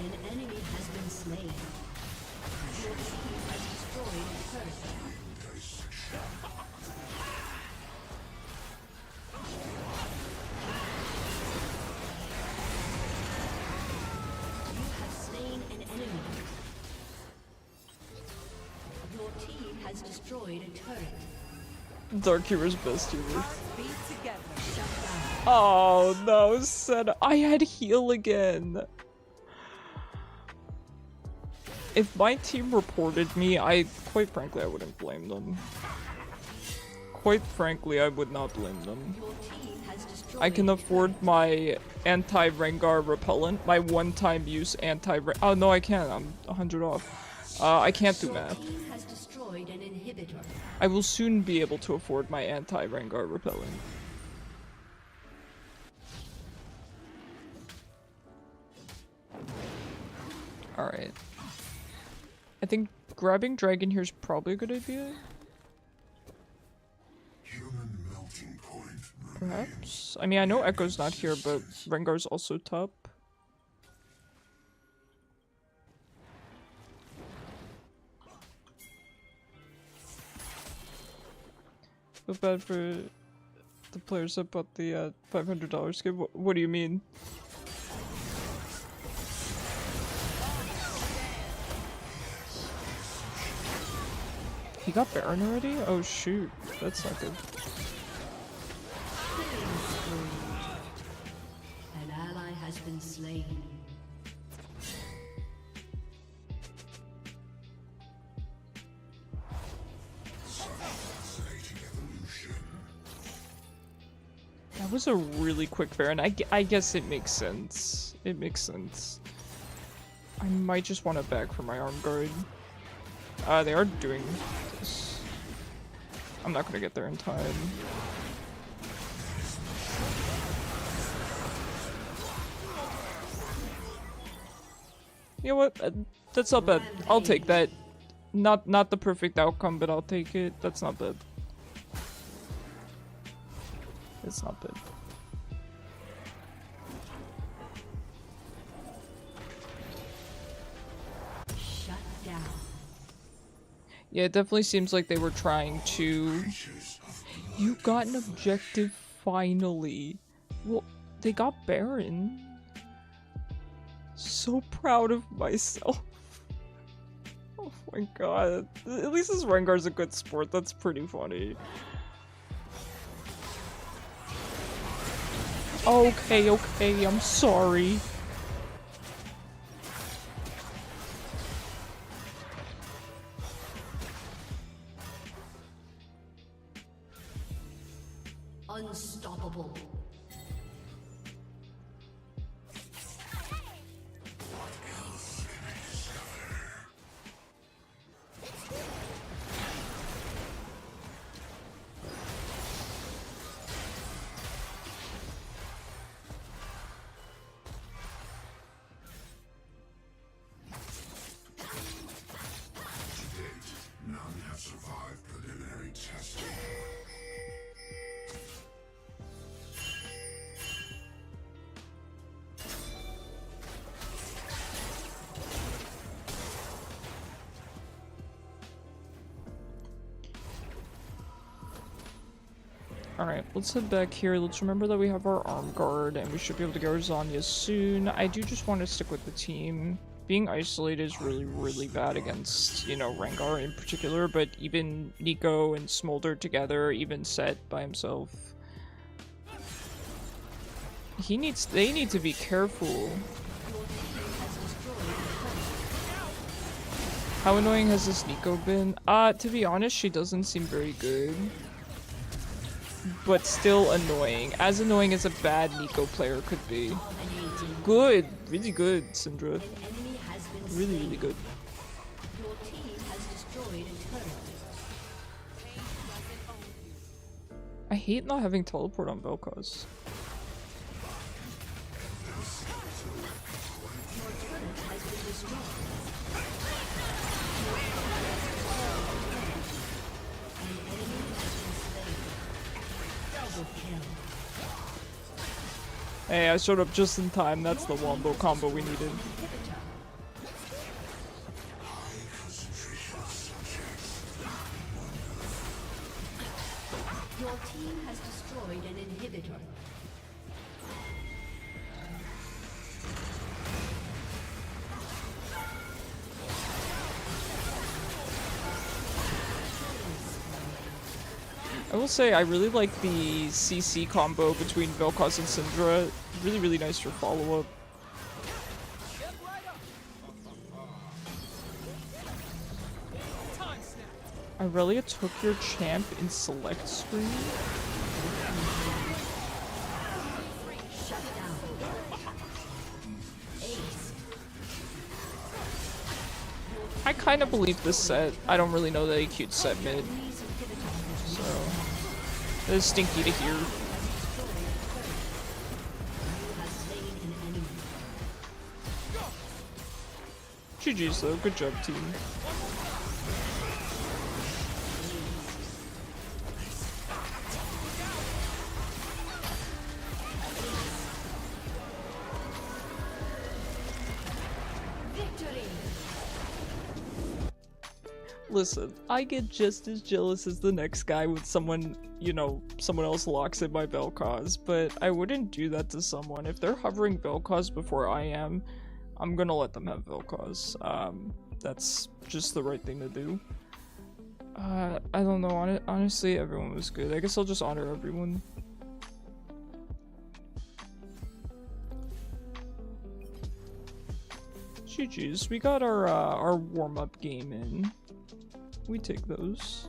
An enemy has been slain. Your team has destroyed a turret. Has destroyed a turret. Dark Humor's best humor. Oh no, Senna. I had heal again. If my team reported me, quite frankly, I wouldn't blame them. Quite frankly, I would not blame them. I can afford my anti-Rengar repellent, my one-time use anti-Rengar. Oh no, I can't. I'm 100 off. I can't do math. An inhibitor. I will soon be able to afford my anti-Rengar repellent. I think grabbing dragon here is probably a good idea. Human melting point. Perhaps? I mean, I know Echo's not here, but Rengar's also top. Feel bad for the players that bought the $500 skin. What do you mean? He got Baron already? Oh shoot, that's not good. An ally has been slain. Fascinating evolution. That was a really quick Baron. I guess it makes sense. It makes sense. I might just want it back for my arm guard. They are doing this. I'm not gonna get there in time. You know what? That's not bad. I'll take that. Not the perfect outcome, but I'll take it. That's not bad. It's not bad. Shut down. Yeah, it definitely seems like they were trying to... You got an objective finally. Well, they got Baron. So proud of myself. Oh my god. At least this Rengar's a good sport. That's pretty funny. Okay, okay, I'm sorry. Unstoppable. None have survived preliminary testing. Alright, let's head back here. Let's remember that we have our arm guard and we should be able to get our Zanya soon. I do just want to stick with the team. Being isolated is really, really bad against, you know, Rengar in particular, but even Neeko and Smolder together, even Set by himself. They need to be careful. How annoying has this Neeko been? To be honest, she doesn't seem very good. But still annoying. As annoying as a bad Neeko player could be. Good! Really good, Syndra. Really, really good. Your team has destroyed a turret. I hate not having teleport on Vel'koz. Hey, I showed up just in time. That's the wombo combo we needed. Your team has destroyed an inhibitor. I will say I really like the CC combo between Vel'koz and Syndra. Really, really nice for follow-up. Irelia took your champ in select screen? I kind of believe this set. I don't really know the acute set mid. So, that is stinky to hear. GG's though, good job team. Listen, I get just as jealous as the next guy when someone, you know, someone else locks in my Vel'koz, but I wouldn't do that to someone. If they're hovering Vel'koz before I am, I'm gonna let them have Vel'koz. That's just the right thing to do. I don't know, honestly, everyone was good. I guess I'll just honor everyone. GG's, we got our warm-up game in. We take those.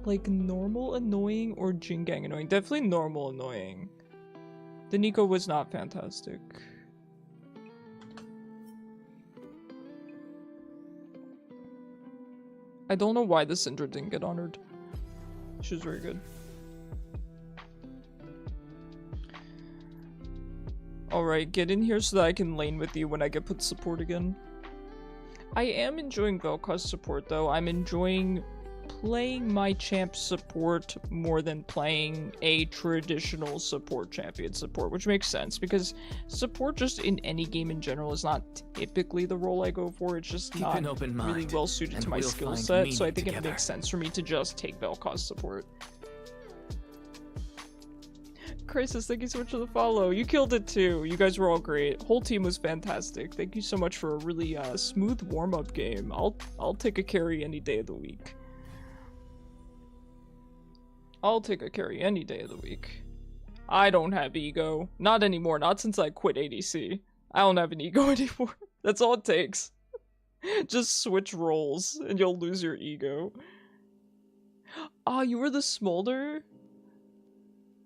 Like normal annoying or Jingang annoying? Definitely normal annoying. The Neeko was not fantastic. I don't know why the Syndra didn't get honored. She was very good. Alright, get in here so that I can lane with you when I get put support again. I am enjoying Vel'koz support though. I'm enjoying playing my champ support more than playing a traditional support champion support, which makes sense because support just in any game in general is not typically the role I go for. It's just not really well suited to my skill set, so I think it makes sense for me to just take Vel'koz support. Crisis, thank you so much for the follow. You killed it too. You guys were all great. Whole team was fantastic. Thank you so much for a really smooth warm-up game. I'll take a carry any day of the week. I'll take a carry any day of the week. I don't have ego. Not anymore. Not since I quit ADC. I don't have an ego anymore. That's all it takes. Just switch roles and you'll lose your ego. Ah, you were the Smolder?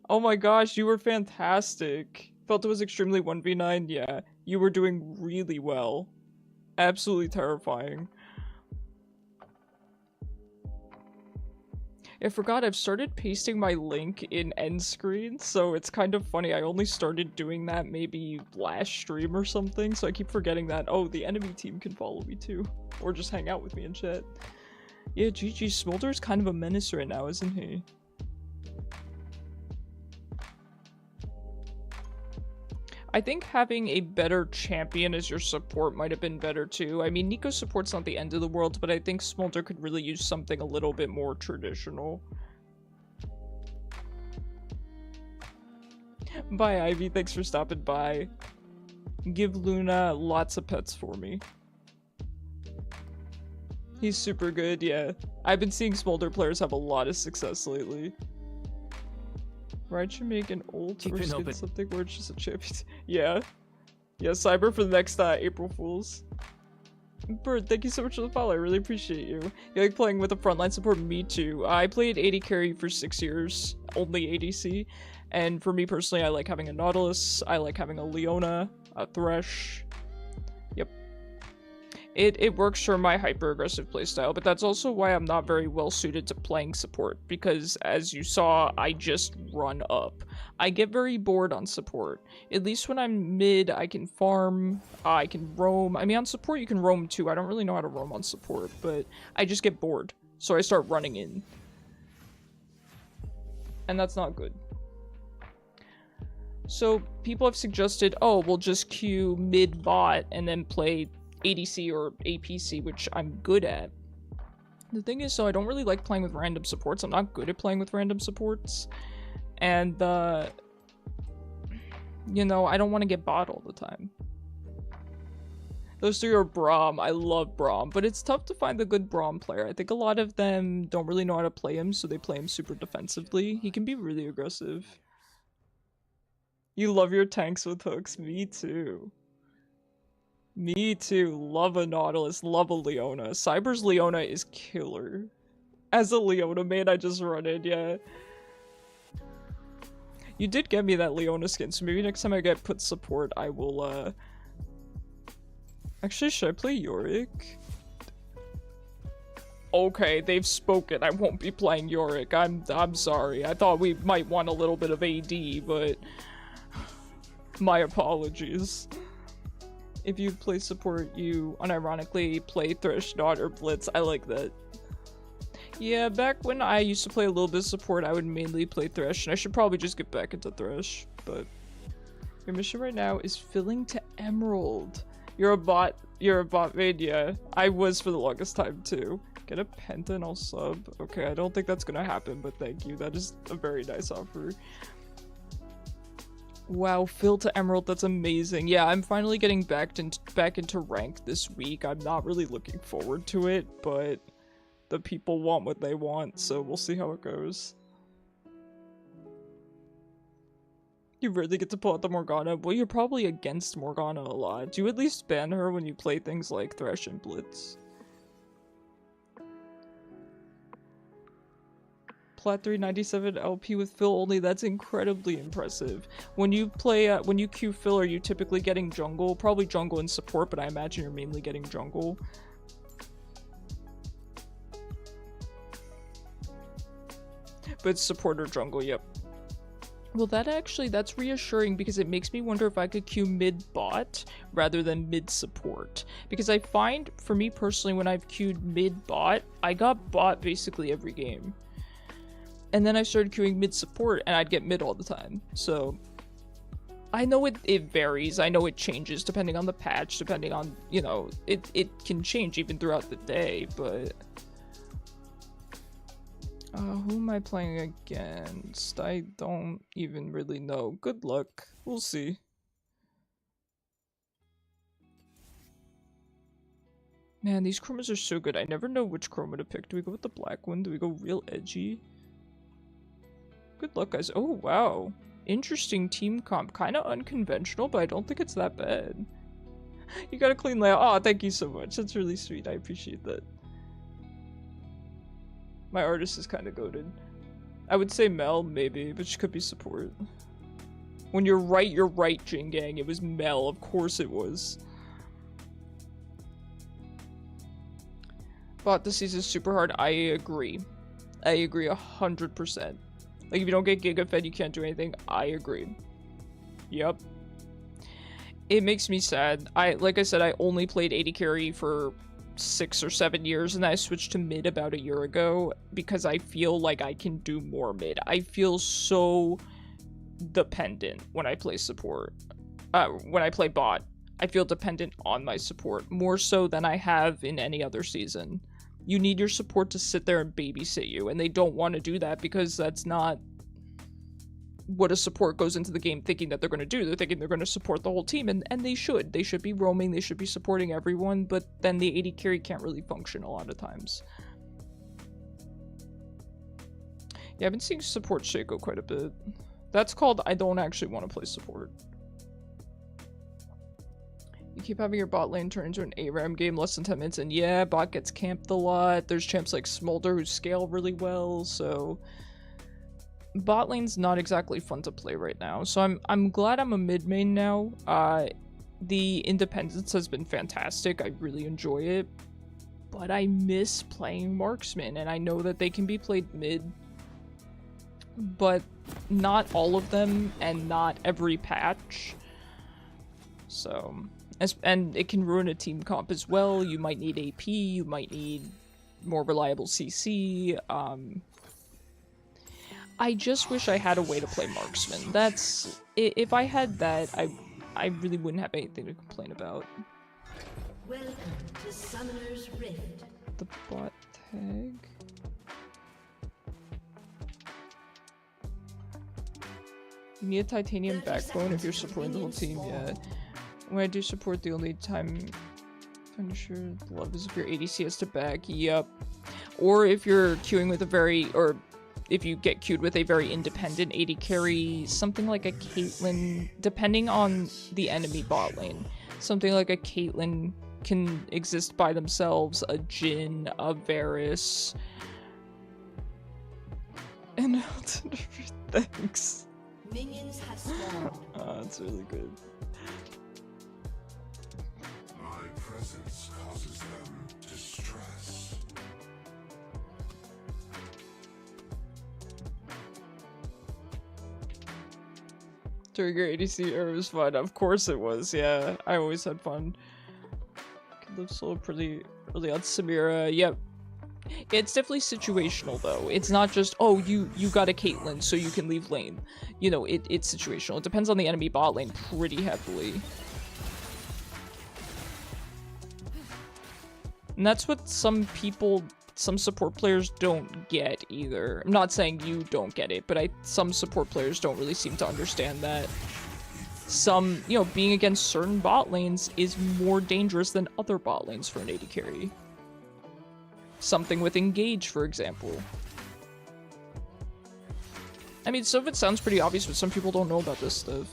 Oh my gosh, you were fantastic. Felt it was extremely 1v9. Yeah, you were doing really well. Absolutely terrifying. I forgot I've started pasting my link in end screen, so it's kind of funny. I only started doing that maybe last stream or something, so I keep forgetting that, oh, the enemy team can follow me too. Or just hang out with me in chat. Yeah, GG, Smolder's kind of a menace right now, isn't he? I think having a better champion as your support might have been better too. I mean, Neeko support's not the end of the world, but I think Smolder could really use something a little bit more traditional. Bye, Ivy. Thanks for stopping by. Give Luna lots of pets for me. He's super good, yeah. I've been seeing Smolder players have a lot of success lately. Right, should make an ult or skin something where it's just a champion. Yeah. Yeah, Cyber for the next April Fools. Bird, thank you so much for the follow. I really appreciate you. You like playing with a frontline support? Me too. I played AD carry for 6 years, only ADC. And for me personally, I like having a Nautilus. I like having a Leona, a Thresh. Yep. It works for my hyper-aggressive playstyle, but that's also why I'm not very well suited to playing support, because as you saw, I just run up. I get very bored on support. At least when I'm mid, I can farm, I can roam. I mean, on support you can roam too. I don't really know how to roam on support, but I just get bored, so I start running in. And that's not good. So people have suggested, oh, we'll just queue mid-bot and then play ADC or APC, which I'm good at. The thing is, so I don't really like playing with random supports. I'm not good at playing with random supports. And, you know, I don't want to get bot all the time. Those three are Braum. I love Braum, but it's tough to find the good Braum player. I think a lot of them don't really know how to play him, so they play him super defensively. He can be really aggressive. You love your tanks with hooks. Me too. Me too. Love a Nautilus, love a Leona. Cyber's Leona is killer. As a Leona main, I just run in, yeah. You did get me that Leona skin, so maybe next time I get put support, I will, Actually, should I play Yorick? Okay, they've spoken. I won't be playing Yorick. I'm sorry. I thought we might want a little bit of AD, but... my apologies. If you play support, you unironically play Thresh, Dot, or Blitz. I like that. Yeah, back when I used to play a little bit of support, I would mainly play Thresh, and I should probably just get back into Thresh, but Your mission right now is filling to emerald. You're a bot main, yeah. I was for the longest time too. Get a penta and I'll sub. Okay, I don't think that's gonna happen, but thank you. That is a very nice offer. Wow, fill to emerald, that's amazing. Yeah, I'm finally getting back into rank this week. I'm not really looking forward to it, but the people want what they want, so we'll see how it goes. You rarely get to pull out the Morgana. Well, you're probably against Morgana a lot. Do you at least ban her when you play things like Thresh and Blitz? Plat 397 LP with Phil only, that's incredibly impressive. When you play, when you queue Phil, are you typically getting jungle? Probably jungle and support, but I imagine you're mainly getting jungle. But support or jungle, yep. Well, that's reassuring because it makes me wonder if I could queue mid-bot rather than mid-support. Because I find, for me personally, when I've queued mid-bot, I got bot basically every game. And then I started queuing mid-support and I'd get mid all the time. So, I know it varies. I know it changes depending on the patch, depending on, you know, it can change even throughout the day, but... who am I playing against? I don't even really know. Good luck. We'll see. Man, these chromas are so good. I never know which chroma to pick. Do we go with the black one? Do we go real edgy? Good luck, guys. Oh, wow. Interesting team comp. Kind of unconventional, but I don't think it's that bad. You got a clean layout. Oh, thank you so much. That's really sweet. I appreciate that. My artist is kind of goated. I would say Mel, maybe, but she could be support. When you're right, Jing Gang. It was Mel. Of course it was. Bot this season is super hard. I agree. I agree 100%. Like, if you don't get Giga Fed, you can't do anything. I agree. Yep. It makes me sad. Like I said, I only played AD carry for 6 or 7 years, and I switched to mid about a year ago because I feel like I can do more mid. I feel so dependent when I play support. When I play bot, I feel dependent on my support more so than I have in any other season. You need your support to sit there and babysit you, and they don't want to do that because that's not what a support goes into the game thinking that they're going to do. They're thinking they're going to support the whole team, and they should. They should be roaming, they should be supporting everyone, but then the AD carry can't really function a lot of times. Yeah, I've been seeing support Shaco quite a bit. That's called I don't actually want to play support. You keep having your bot lane turn into an ARAM game less than 10 minutes, and yeah, bot gets camped a lot. There's champs like Smolder who scale really well, so... Bot lane's not exactly fun to play right now, so I'm glad I'm a mid main now. The independence has been fantastic. I really enjoy it, but I miss playing marksman, and I know that they can be played mid, but not all of them and not every patch. So, and it can ruin a team comp as well. You might need AP, you might need more reliable CC. I just wish I had a way to play marksman. That's, if I had that, I really wouldn't have anything to complain about. Welcome to Summoner's Rift. The bot tag. You need a titanium backbone if you're supporting the whole team, yeah. When I do support, the only time finisher love is if your ADC has to back, yep. Or if you're queuing with a very, or if you get queued with a very independent AD carry, something like a Caitlyn, depending on the enemy bot lane, something like a Caitlyn can exist by themselves, a Jhin, a Varus, and thanks. Minions have spawned. That's really good. My presence causes them distress. During your ADC era was fun. Of course it was, yeah. I always had fun. Could live solo pretty early on Samira, yep. It's definitely situational though. It's not just, oh, you got a Caitlyn so you can leave lane. You know, it's situational. It depends on the enemy bot lane pretty heavily. And that's what some support players don't get either. I'm not saying you don't get it, but some support players don't really seem to understand that. Some, you know, being against certain bot lanes is more dangerous than other bot lanes for an AD carry. Something with engage, for example. I mean, some of it sounds pretty obvious, but some people don't know about this stuff.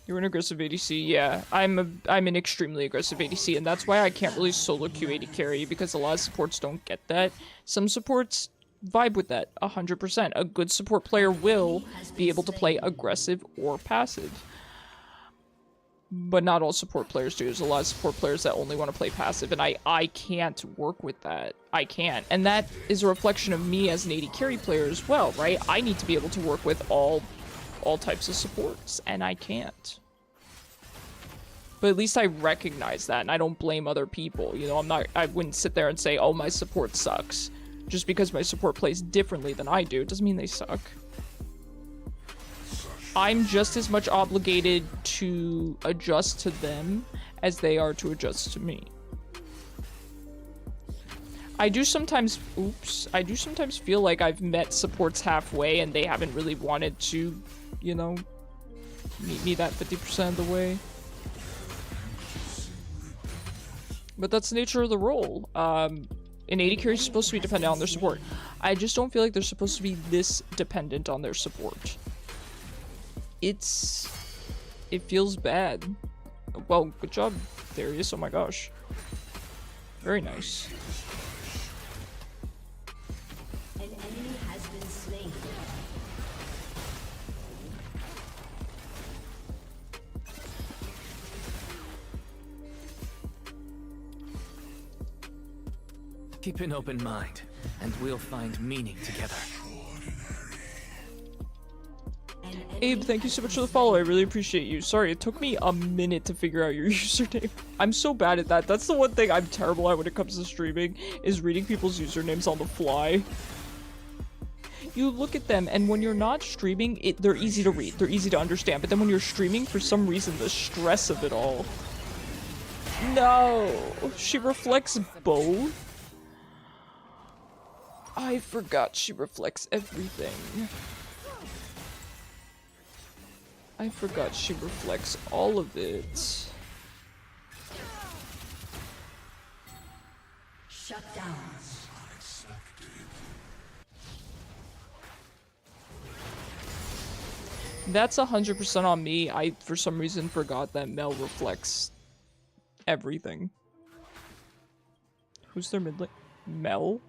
You're an aggressive ADC, yeah. I'm an extremely aggressive ADC, and that's why I can't really solo queue AD carry, because a lot of supports don't get that. Some supports vibe with that, 100%. A good support player will be able to play aggressive or passive. But not all support players do. There's a lot of support players that only want to play passive, and I can't work with that. I can't. And that is a reflection of me as an AD carry player as well, right? I need to be able to work with all types of supports, and I can't. But at least I recognize that, and I don't blame other people. You know, I wouldn't sit there and say, oh, my support sucks. Just because my support plays differently than I do, doesn't mean they suck. I'm just as much obligated to adjust to them as they are to adjust to me. I do sometimes feel like I've met supports halfway and they haven't really wanted to, you know, meet me that 50% of the way. But that's the nature of the role. An AD carry is supposed to be dependent on their support. I just don't feel like they're supposed to be this dependent on their support. It feels bad. Well, good job, Darius. Oh my gosh. Very nice. An enemy has been slain. Keep an open mind, and we'll find meaning together. Abe, thank you so much for the follow. I really appreciate you. Sorry, it took me a minute to figure out your username. I'm so bad at that. That's the one thing I'm terrible at when it comes to streaming, is reading people's usernames on the fly. You look at them, and when you're not streaming, they're easy to read. They're easy to understand. But then when you're streaming, for some reason, the stress of it all. No! She reflects both? I forgot she reflects everything. I forgot she reflects all of it. Shut down. That's 100% on me. I, for some reason, forgot that Mel reflects everything. Who's their mid lane? Mel?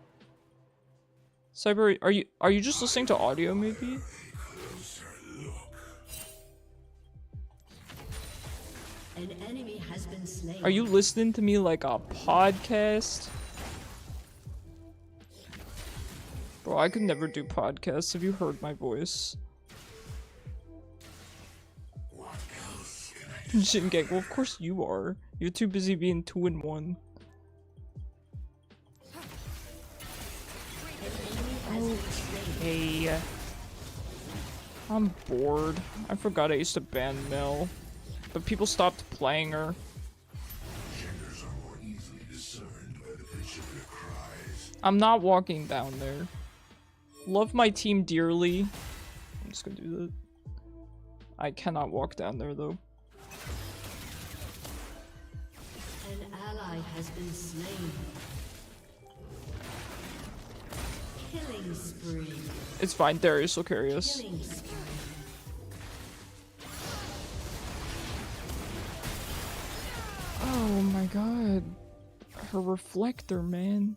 Cyber, are you just listening to audio, maybe? An enemy has been slain. Are you listening to me like a podcast? Bro, I could never do podcasts. Have you heard my voice? Shingek, well, of course you are. You're too busy being 2 and 1. Okay. I'm bored. I forgot I used to ban Mel. But people stopped playing her. I'm not walking down there. Love my team dearly. I'm just gonna do that. I cannot walk down there though. An ally has been slain. Killing spree. It's fine, Darius will carry us. Killing spree. Oh my god. Her reflector, man.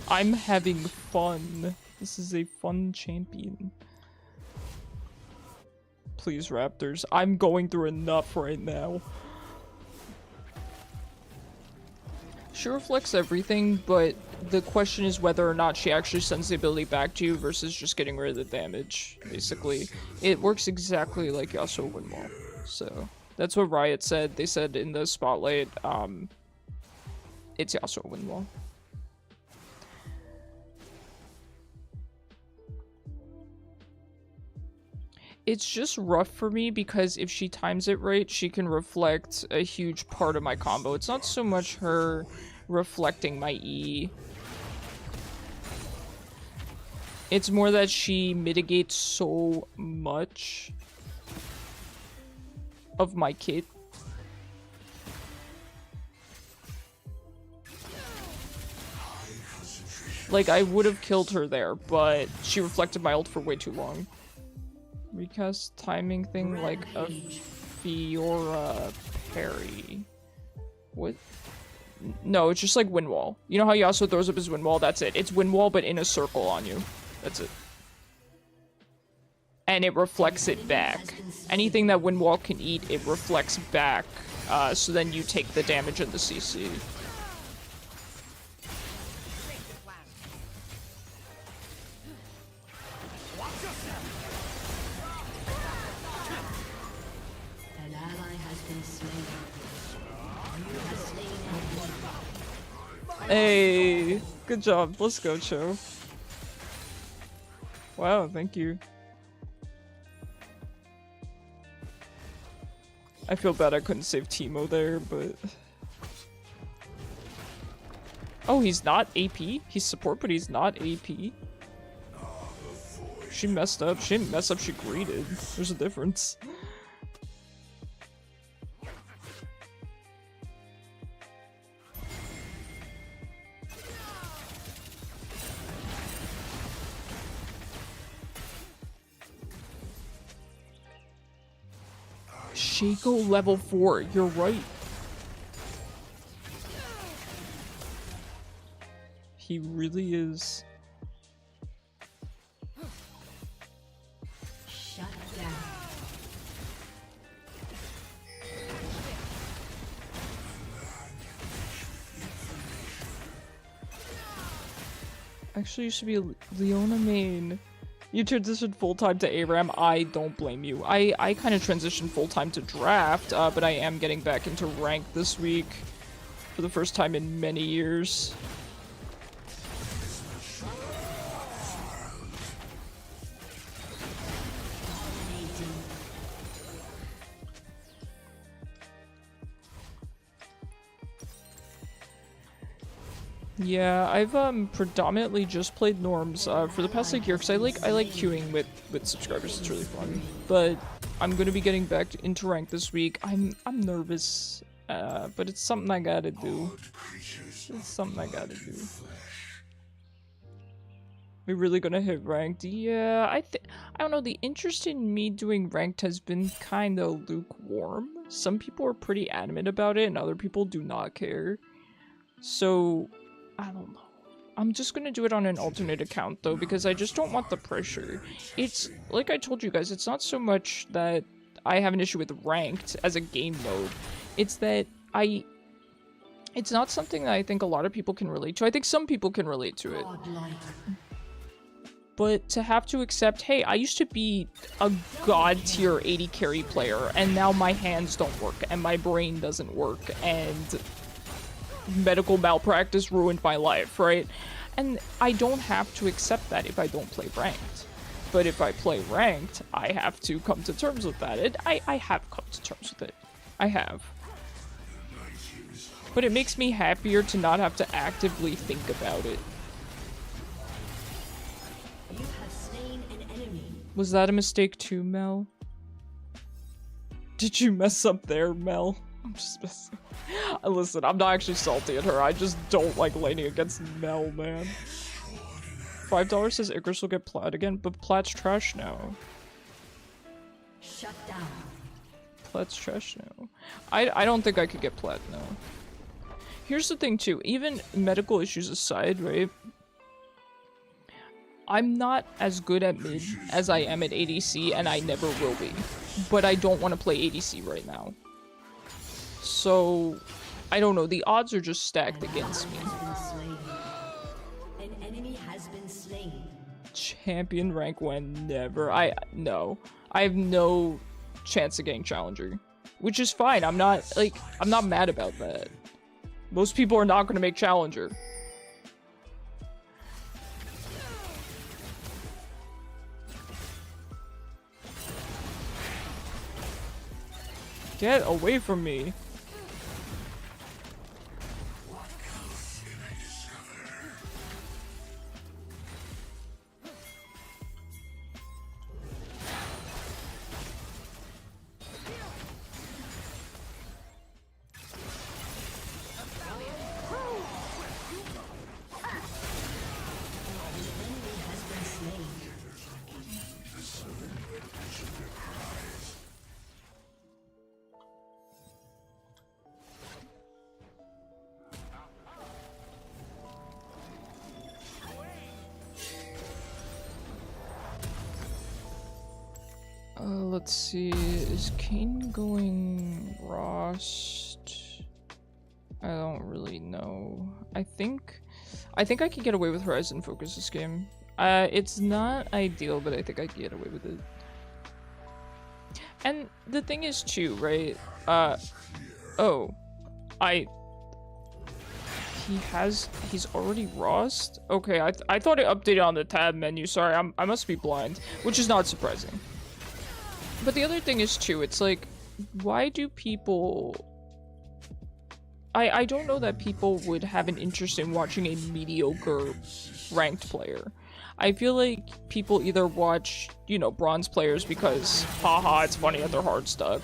I'm having fun. This is a fun champion. Please, Raptors. I'm going through enough right now. She reflects everything, but the question is whether or not she actually sends the ability back to you versus just getting rid of the damage, basically. It works exactly like Yasuo Windwall. So, that's what Riot said. They said in the spotlight, it's Yasuo Windwall. It's just rough for me because if she times it right, she can reflect a huge part of my combo. It's not so much her reflecting my E. It's more that she mitigates so much of my kit. Like, I would have killed her there, but she reflected my ult for way too long. Recast timing thing like a Fiora parry. What? No, it's just like wind wall. You know how Yasuo throws up his wind wall? That's it. It's wind wall, but in a circle on you. That's it. And it reflects it back. Anything that wind wall can eat, it reflects back. So then you take the damage and the CC. Hey, good job. Let's go, Cho. Wow, thank you. I feel bad I couldn't save Teemo there, but... Oh, he's not AP? He's support, but he's not AP? She messed up. She didn't mess up, she greeted. There's a difference. Shaco level 4, you're right. He really is. Shut down. Actually, you should be Leona main. You transitioned full-time to ARAM, I don't blame you. I kind of transitioned full-time to draft, but I am getting back into rank this week for the first time in many years. Yeah, I've predominantly just played norms for the past like year because I like queuing with subscribers. It's really fun. But I'm gonna be getting back into rank this week. I'm nervous, but it's something I gotta do. It's something I gotta do. We're really gonna hit ranked. Yeah, I don't know. The interest in me doing ranked has been kind of lukewarm. Some people are pretty adamant about it, and other people do not care. So. I don't know. I'm just gonna do it on an alternate account though because I just don't want the pressure. It's like I told you guys, it's not so much that I have an issue with ranked as a game mode. It's that it's not something that I think a lot of people can relate to. I think some people can relate to it. But to have to accept, hey, I used to be a god tier 80 carry player and now my hands don't work and my brain doesn't work and medical malpractice ruined my life, right? And I don't have to accept that if I don't play ranked. But if I play ranked, I have to come to terms with that. I have come to terms with it. I have. But it makes me happier to not have to actively think about it. You have slain an enemy. Was that a mistake too, Mel? Did you mess up there, Mel? I'm just messing. Listen, I'm not actually salty at her. I just don't like laning against Mel, man. $5 says Icarus will get plat again, but plat's trash now. Shut down. Plat's trash now. I don't think I could get plat now. Here's the thing too, even medical issues aside, right? I'm not as good at mid as I am at ADC, and I never will be. but I don't want to play ADC right now. So, I don't know. The odds are just stacked against me. An enemy has been slain. Champion rank 1, never. No. I have no chance of getting challenger, which is fine. I'm not mad about that. Most people are not going to make challenger. Get away from me. Let's see, is Kane going Rost? I don't really know. I think I can get away with Horizon Focus this game. It's not ideal, but I think I can get away with it. And the thing is too, right? He's already Rost? Okay, I thought it updated on the tab menu. Sorry, I must be blind, which is not surprising. But the other thing is too, it's like, why do people... I don't know that people would have an interest in watching a mediocre ranked player. I feel like people either watch, you know, bronze players because, haha, it's funny that they're hard stuck.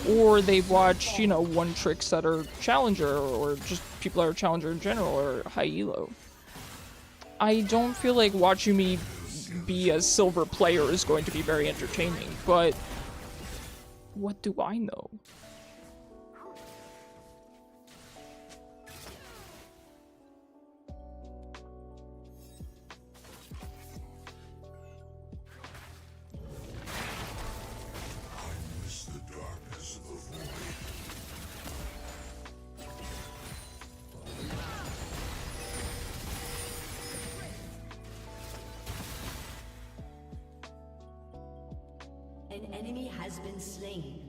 Or they watch, you know, one tricks that are challenger, or just people that are challenger in general, or high elo. I don't feel like watching me be a silver player is going to be very entertaining, but what do I know? I miss the darkness of the void. An enemy has been slain.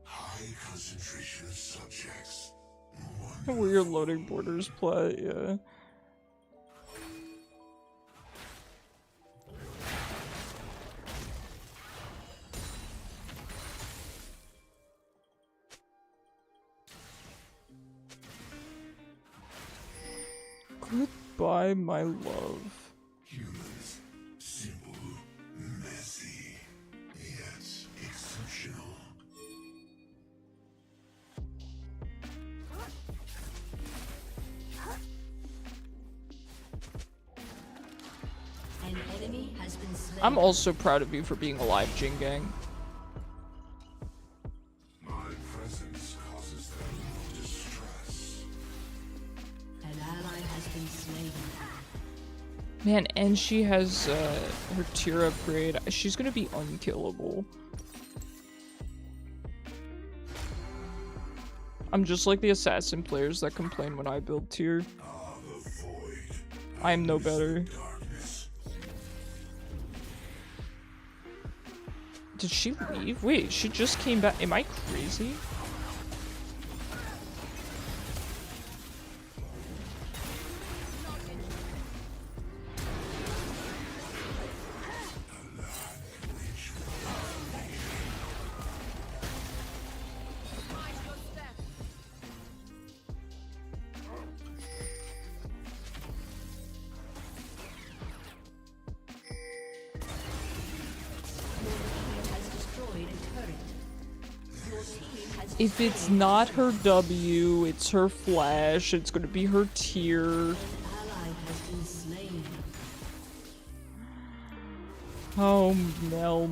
High concentration of subjects. Weird loading borders play, yeah. Goodbye, my love. Humans, simple, messy, yet exceptional. An enemy has been slain. I'm also proud of you for being alive, Jin Gang. My presence causes them distress. An ally has been slain. Man, and she has her tier upgrade. She's gonna be unkillable. I'm just like the assassin players that complain when I build tier. Ah, the void. I am no better. Darkness. Did she leave? Wait, she just came back. Am I crazy? If it's not her W, it's her flash. It's gonna be her tier. Ally has been slain. Oh, Mel.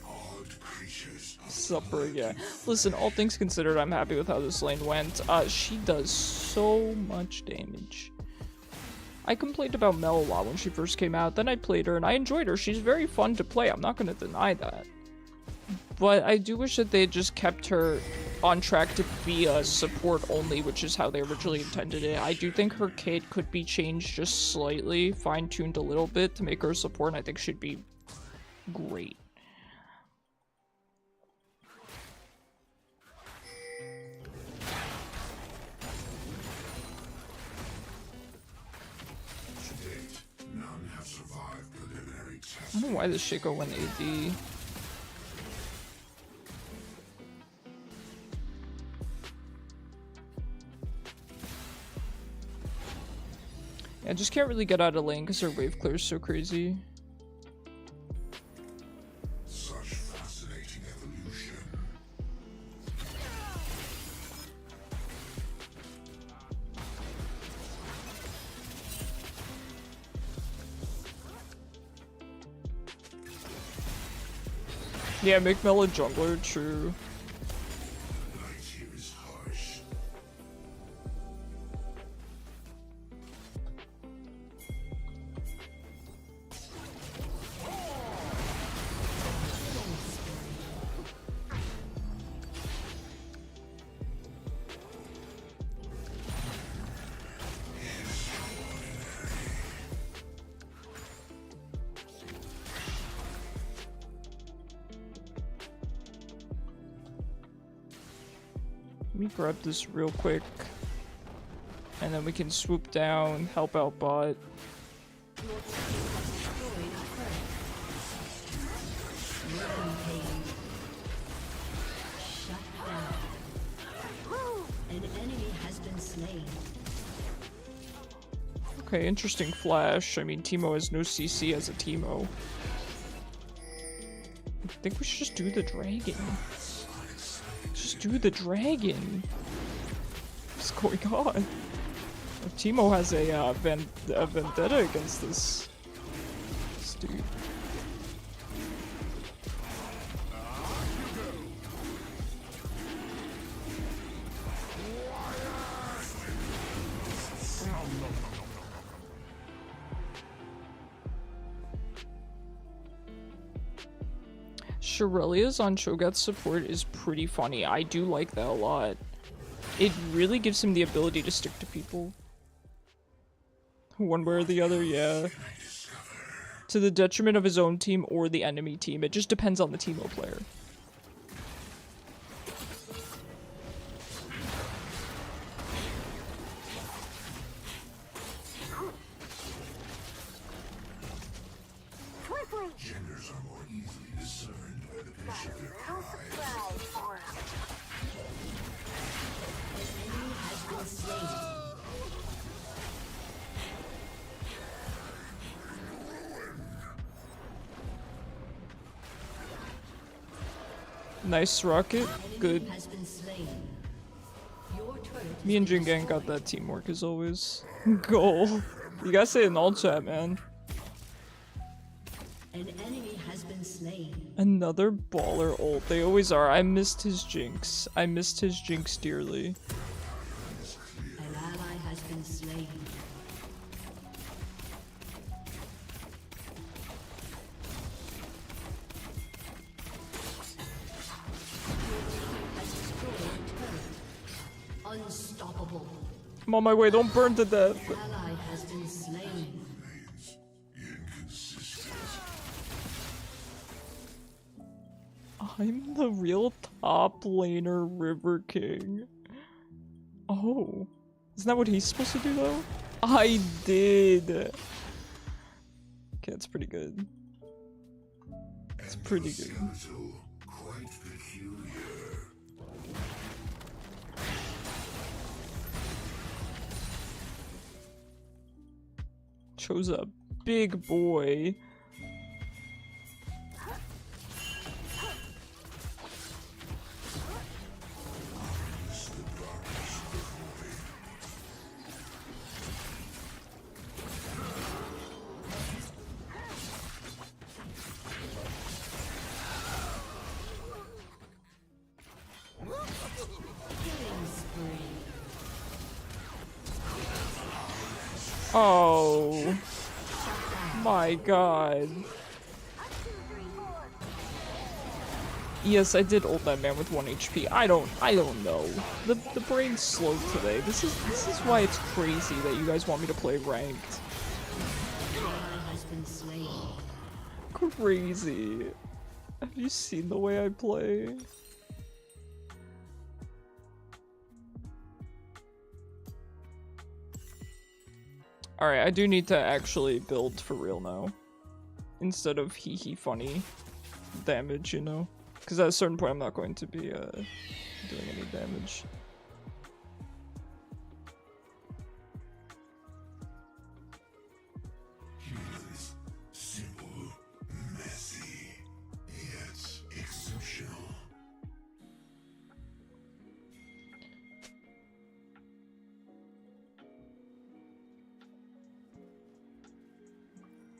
Odd creatures. Supper, yeah. Listen, all things considered, I'm happy with how this lane went. She does so much damage. I complained about Mel a lot when she first came out, then I played her and I enjoyed her. She's very fun to play, I'm not gonna deny that. But I do wish that they had just kept her on track to be a support only, which is how they originally intended it. I do think her kit could be changed just slightly, fine-tuned a little bit to make her a support, and I think she'd be great. I don't know why this Shaco went AD. Yeah, I just can't really get out of lane because her wave clear is so crazy. Such fascinating evolution. Yeah, make Mel a jungler, true. Night here is harsh. Let me grab this real quick. And then we can swoop down, help out bot. Shut down. An enemy has been slain. Okay, interesting flash. I mean, Teemo has no CC as a Teemo. I think we should just do the dragon. Just do the dragon. What's going on? Teemo has a vendetta against this dude. Shirelia's on Cho'Gath's support is pretty funny. I do like that a lot. It really gives him the ability to stick to people. One way or the other, yeah. To the detriment of his own team or the enemy team. It just depends on the Teemo player. Genders are more easily discerned by the pitch of their cries. An enemy has been slain. Nice rocket. Good. Enemy has been slain. Your turret Me and Jingang got that teamwork as always. Goal. You gotta say it in all chat, man. An enemy has been slain. Another baller ult. They always are. I missed his Jinx. I missed his Jinx dearly. An ally has been slain. Has destroyed a turret. Unstoppable. I'm on my way. Don't burn to death. Ally has been slain. Inconsistent. I'm the real top laner River King. Oh. Isn't that what he's supposed to do though? I did. Okay, that's pretty good. It's pretty good. Skeletal, quite peculiar. Chose a big boy. Oh. My god. Yes, I did ult that man with 1 HP. I don't know. The brain's slow today. This is why it's crazy that you guys want me to play ranked. Crazy. Have you seen the way I play? Alright, I do need to actually build for real now. Instead of hee funny damage, you know? Because at a certain point I'm not going to be doing any damage. Humans, simple, messy, yet exceptional.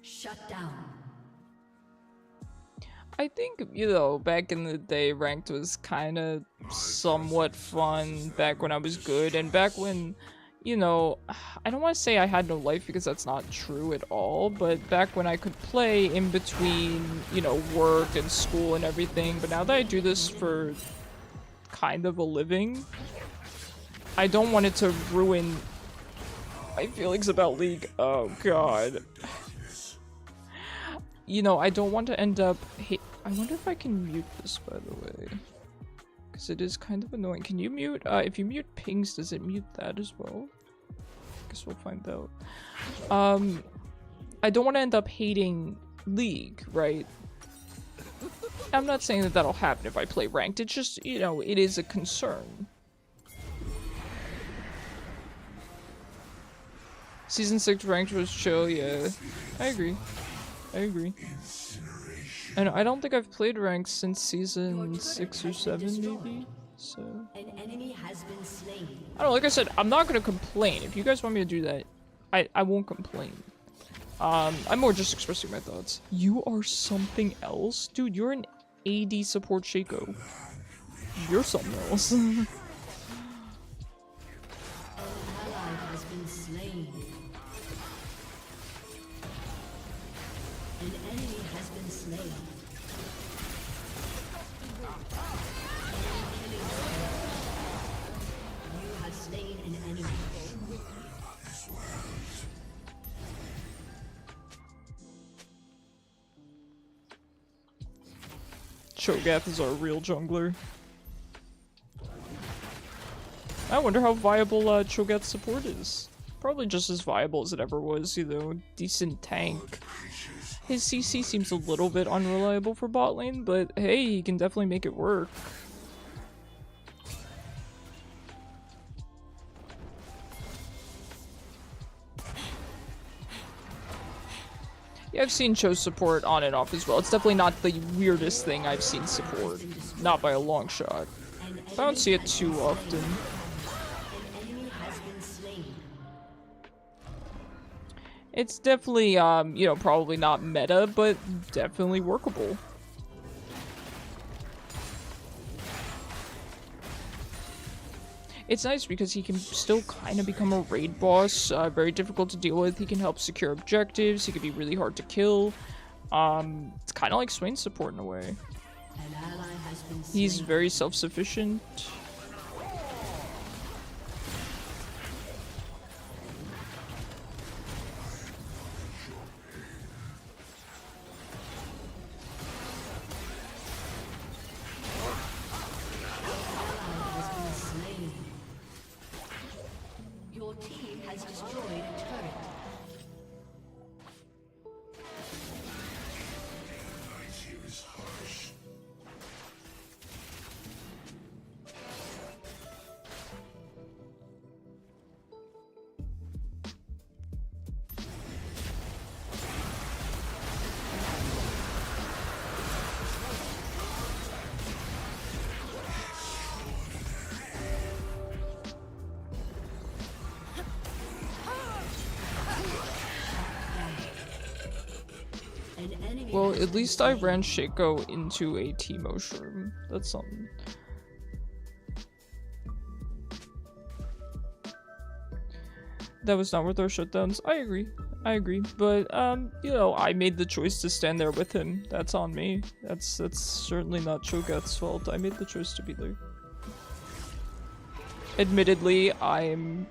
Shut down. I think, you know, back in the day, ranked was kind of somewhat fun back when I was good, and back when, you know, I don't want to say I had no life because that's not true at all, but back when I could play in between, you know, work and school and everything, but now that I do this for kind of a living, I don't want it to ruin my feelings about League. Oh god. You know, I don't want to end up I wonder if I can mute this, by the way. Because it is kind of annoying. Can you mute? If you mute pings, does it mute that as well? Guess we'll find out. I don't want to end up hating League, right? I'm not saying that that'll happen if I play ranked. It's just, you know, it is a concern. Season 6 ranked was chill, yeah. I agree. I agree. And I don't think I've played ranked since season 6 or 7, maybe. So An enemy has been slain. I don't know, like I said, I'm not gonna complain. If you guys want me to do that, I won't complain. I'm more just expressing my thoughts. You are something else? Dude, you're an AD support Shaco. You're something else. An ally has been slain. An enemy has been slain. You have slain an enemy. Cho'Gath is our real jungler. I wonder how viable Cho'Gath's support is. Probably just as viable as it ever was, you know, decent tank. His CC seems a little bit unreliable for bot lane, but hey, he can definitely make it work. Yeah, I've seen Cho's support on and off as well. It's definitely not the weirdest thing I've seen support. Not by a long shot. I don't see it too often. An enemy has been slain. It's definitely, you know, probably not meta, but definitely workable. It's nice because he can still kind of become a raid boss, very difficult to deal with. He can help secure objectives, he can be really hard to kill. It's kind of like Swain's support in a way. An ally has been slain. He's very self-sufficient. Has been slain. Your team has destroyed a turret. Night here is harsh. An enemy Well, has at been least I slain. ran Shaco into a Teemo shroom. That's something. That was not worth our shutdowns. I agree. I agree. But, you know, I made the choice to stand there with him. That's on me. That's certainly not Cho'Gath's fault. I made the choice to be there. Admittedly, I'm...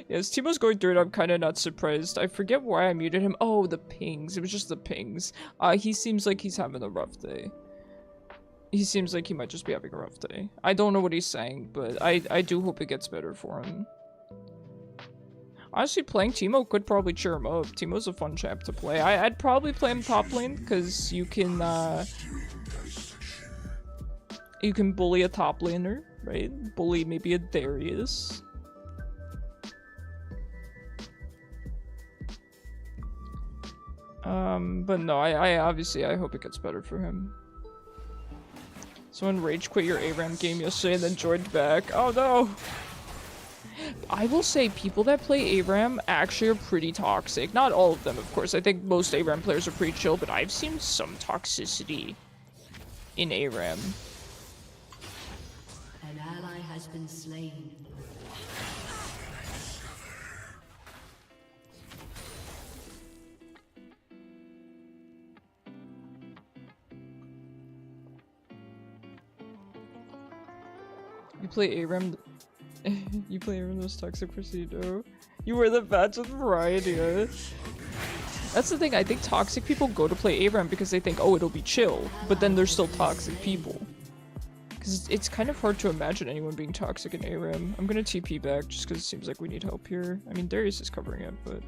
Yes, Timo's going through it. I'm kind of not surprised. I forget why I muted him. Oh, the pings. It was just the pings. He seems like he's having a rough day. He seems like he might just be having a rough day. I don't know what he's saying, but I do hope it gets better for him. Honestly, playing Teemo could probably cheer him up. Teemo's a fun champ to play. I'd probably play him top lane, because you can bully a top laner, right? Bully maybe a Darius. But no, I obviously, I hope it gets better for him. Someone rage quit your ARAM game yesterday and then joined back. Oh no! I will say people that play ARAM actually are pretty toxic. Not all of them, of course. I think most ARAM players are pretty chill, but I've seen some toxicity in ARAM. An ally has been slain. You play ARAM. You play ARAM those toxic Presido. You wear the badge with variety. That's the thing, I think toxic people go to play ARAM because they think, oh, it'll be chill. But then they're still toxic people. Because it's kind of hard to imagine anyone being toxic in ARAM. I'm gonna TP back just because it seems like we need help here. I mean, Darius is covering it, but...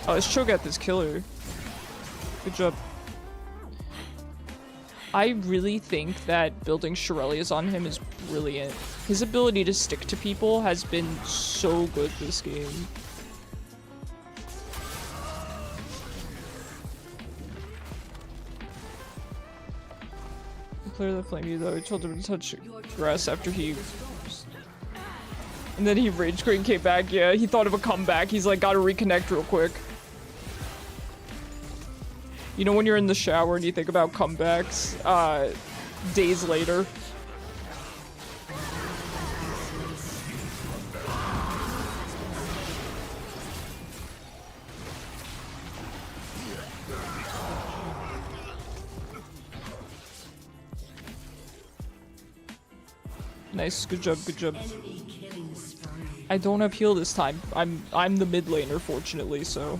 Oh, this Cho'Gath is killer. Good job. I really think that building Shirelias on him is brilliant. His ability to stick to people has been so good this game. The player that flamed you though, I told him to touch grass after he... And then he rage quit and came back. Yeah, he thought of a comeback. He's like, gotta reconnect real quick. You know when you're in the shower and you think about comebacks, days later? Nice, good job, good job. I don't have heal this time. I'm the mid laner, fortunately, so...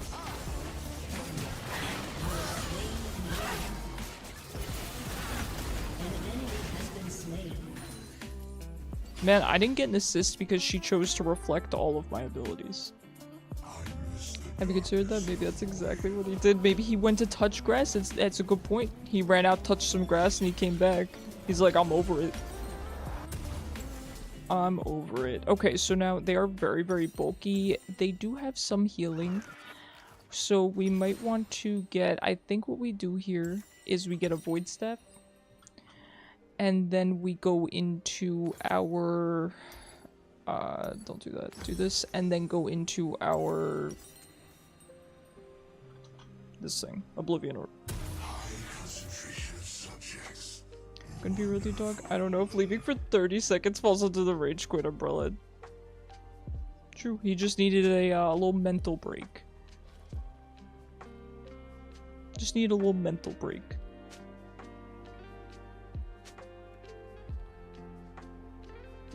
Man, I didn't get an assist because she chose to reflect all of my abilities. Have you considered that? Maybe that's exactly what he did. Maybe he went to touch grass. That's a good point. He ran out, touched some grass, and he came back. He's like, I'm over it. I'm over it. Okay, so now they are very, very bulky. They do have some healing. So we might want to get... I think what we do here is we get a Void Staff. And then we go into our... don't do that. Do this. And then go into our... This thing. Oblivion Orb. Gonna be really dog. I don't know if leaving for 30 seconds falls into the rage quit umbrella. True. He just needed a little mental break. Just need a little mental break.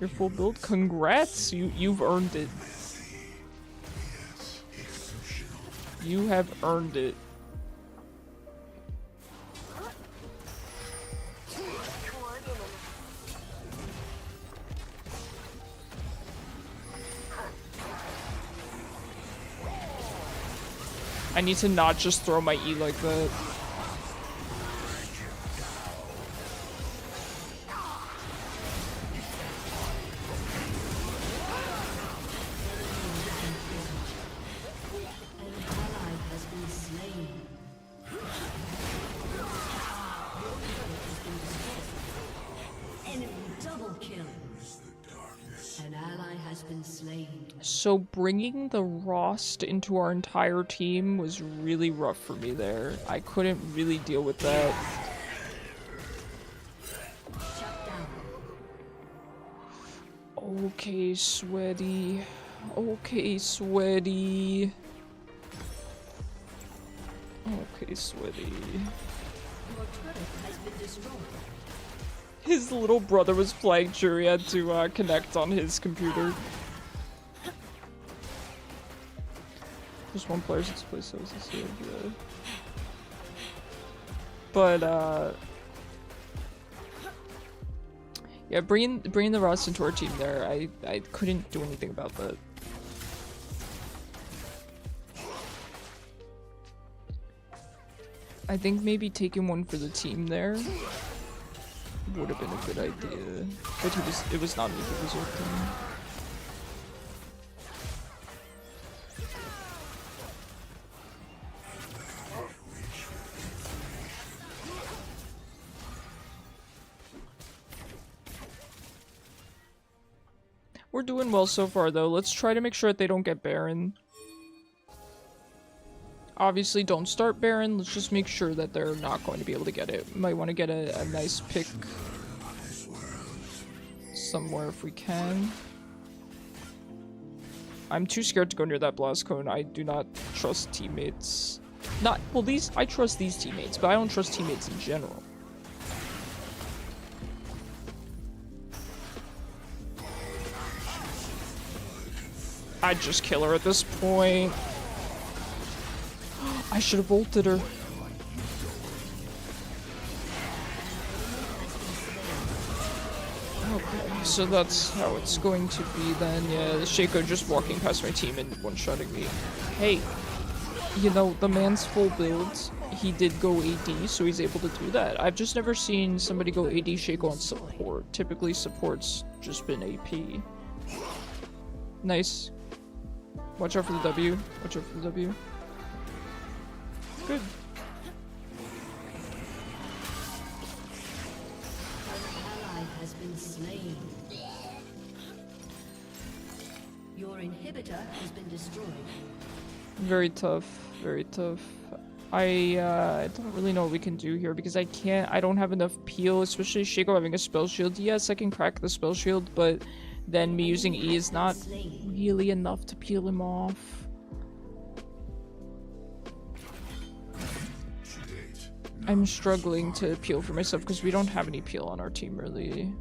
Your full build? Congrats! You've earned it. You have earned it. I need to not just throw my E like that. has been slain. So bringing the Rost into our entire team was really rough for me there. I couldn't really deal with that. Shut down. Okay, sweaty. Okay, sweaty. Okay, sweaty. Your turret has been destroyed. His little brother was playing Jury, had to connect on his computer. Just one player since play so this year, yeah. But yeah, bringing the Ross into our team there, I couldn't do anything about that. I think maybe taking one for the team there would have been a good idea, but it was not me who was with him. We're doing well so far though. Let's try to make sure that they don't get Baron. Obviously don't start Baron, let's just make sure that they're not going to be able to get it. Might want to get a nice pick somewhere if we can. I'm too scared to go near that blast cone. I do not trust teammates. Well, I trust these teammates, but I don't trust teammates in general. I'd just kill her at this point. I should have ulted her. Okay, so that's how it's going to be then. Yeah, Shaco just walking past my team and one-shotting me. Hey, you know, the man's full build. He did go AD, so he's able to do that. I've just never seen somebody go AD Shaco on support. Typically, support's just been AP. Nice. Watch out for the W. Watch out for the W. Good. An ally has been slain. Your inhibitor has been destroyed. Very tough. Very tough. I don't really know what we can do here because I don't have enough peel, especially Shaco having a spell shield. Yes, I can crack the spell shield, but then me using E is not really enough to peel him off. I'm struggling to peel for myself because we don't have any peel on our team really.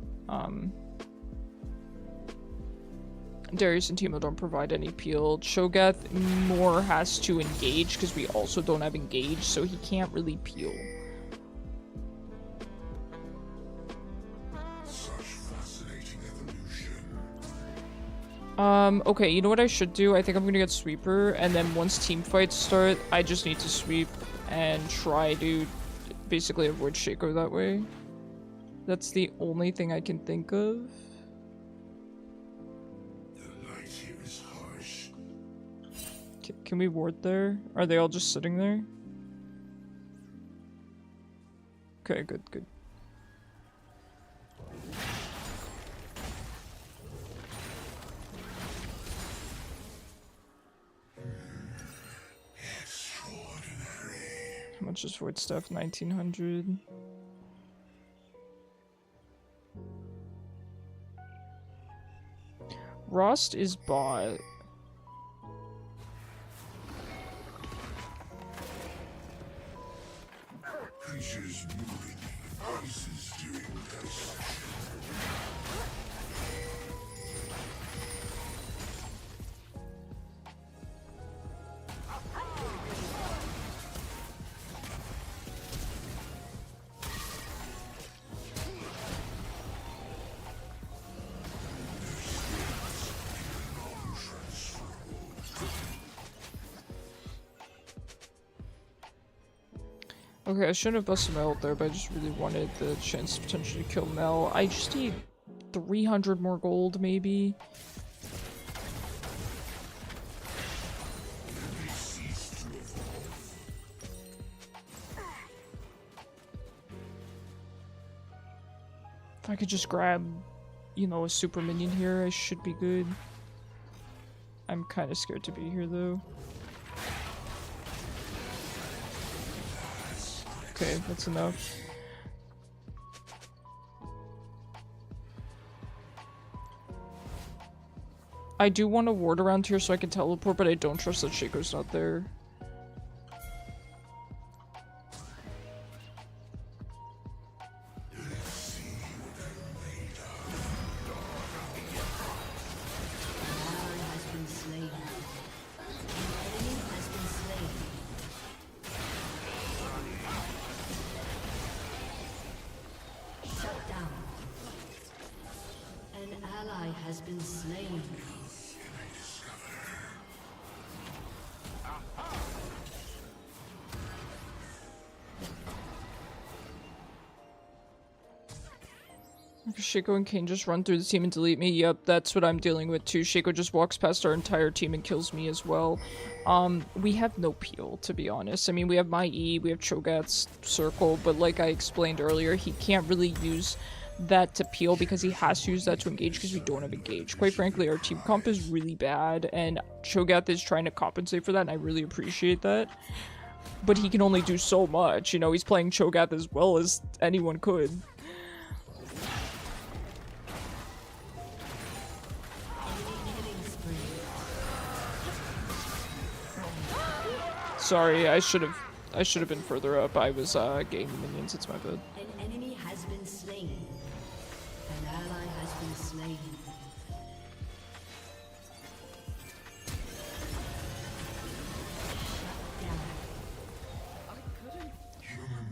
Darius and Timo don't provide any peel. Cho'Gath more has to engage because we also don't have engage, so he can't really peel. Okay, you know what I should do? I think I'm gonna get Sweeper, and then once team fights start, I just need to sweep and try to basically avoid Shaco that way. That's the only thing I can think of. The light here is harsh. Can we ward there? Are they all just sitting there? Okay, good, good. How much is Void Staff? 1900. Rost is bought. Creatures moving in pieces during dissection. Okay, I shouldn't have busted my ult there, but I just really wanted the chance to potentially kill Mel. I just need 300 more gold, maybe. If I could just grab, you know, a super minion here, I should be good. I'm kind of scared to be here though. Okay, that's enough. I do want to ward around here so I can teleport, but I don't trust that Shaco's not there. Shaco and Kane just run through the team and delete me. Yep, that's what I'm dealing with too. Shaco just walks past our entire team and kills me as well. We have no peel, to be honest. I mean, we have my E, we have Cho'Gath's circle, but like I explained earlier, he can't really use that to peel because he has to use that to engage because we don't have engage. Quite frankly, our team comp is really bad, and Cho'Gath is trying to compensate for that, and I really appreciate that. But he can only do so much, you know, he's playing Cho'Gath as well as anyone could. Sorry, I should have been further up. I was gaining minions. It's my bad. An enemy has been slain. An ally has been slain.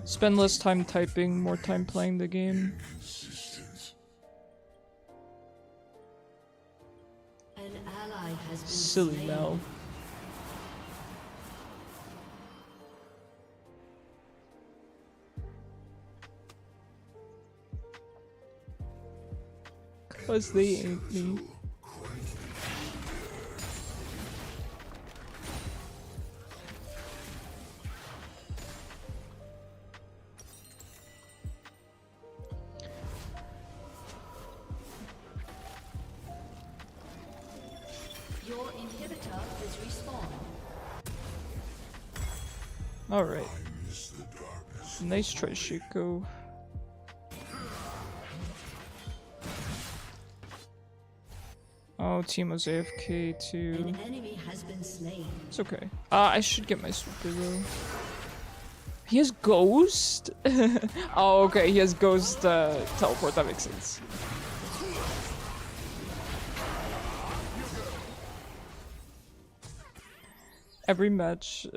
Spend less time typing, more time playing the game. An ally has been Silly slain. Mel. Cause they ain't me. Your inhibitor is respawned. Alright. I miss the darkness. Nice try, Shaco. Oh, Timo's AFK too. An enemy has been slain. It's okay. I should get my super though. He has Ghost? Oh, okay, he has Ghost teleport, that makes sense. Every match,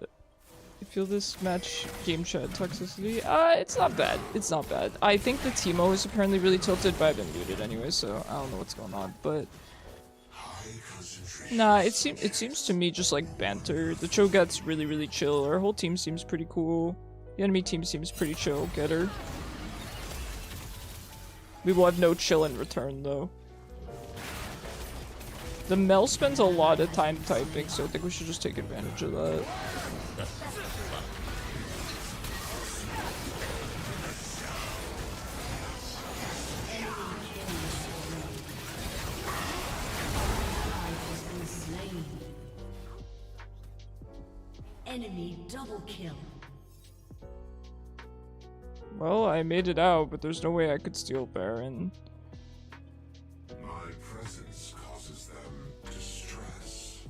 I feel this match game chat toxicity. It's not bad. It's not bad. I think the Timo is apparently really tilted, but I've been muted anyway, so I don't know what's going on, but nah, it seems to me just like banter. The Cho'Gath's really chill. Our whole team seems pretty cool. The enemy team seems pretty chill. Get her. We will have no chill in return though. The Mel spends a lot of time typing, so I think we should just take advantage of that. Enemy double kill. Well, I made it out, but there's no way I could steal Baron. My presence causes them distress.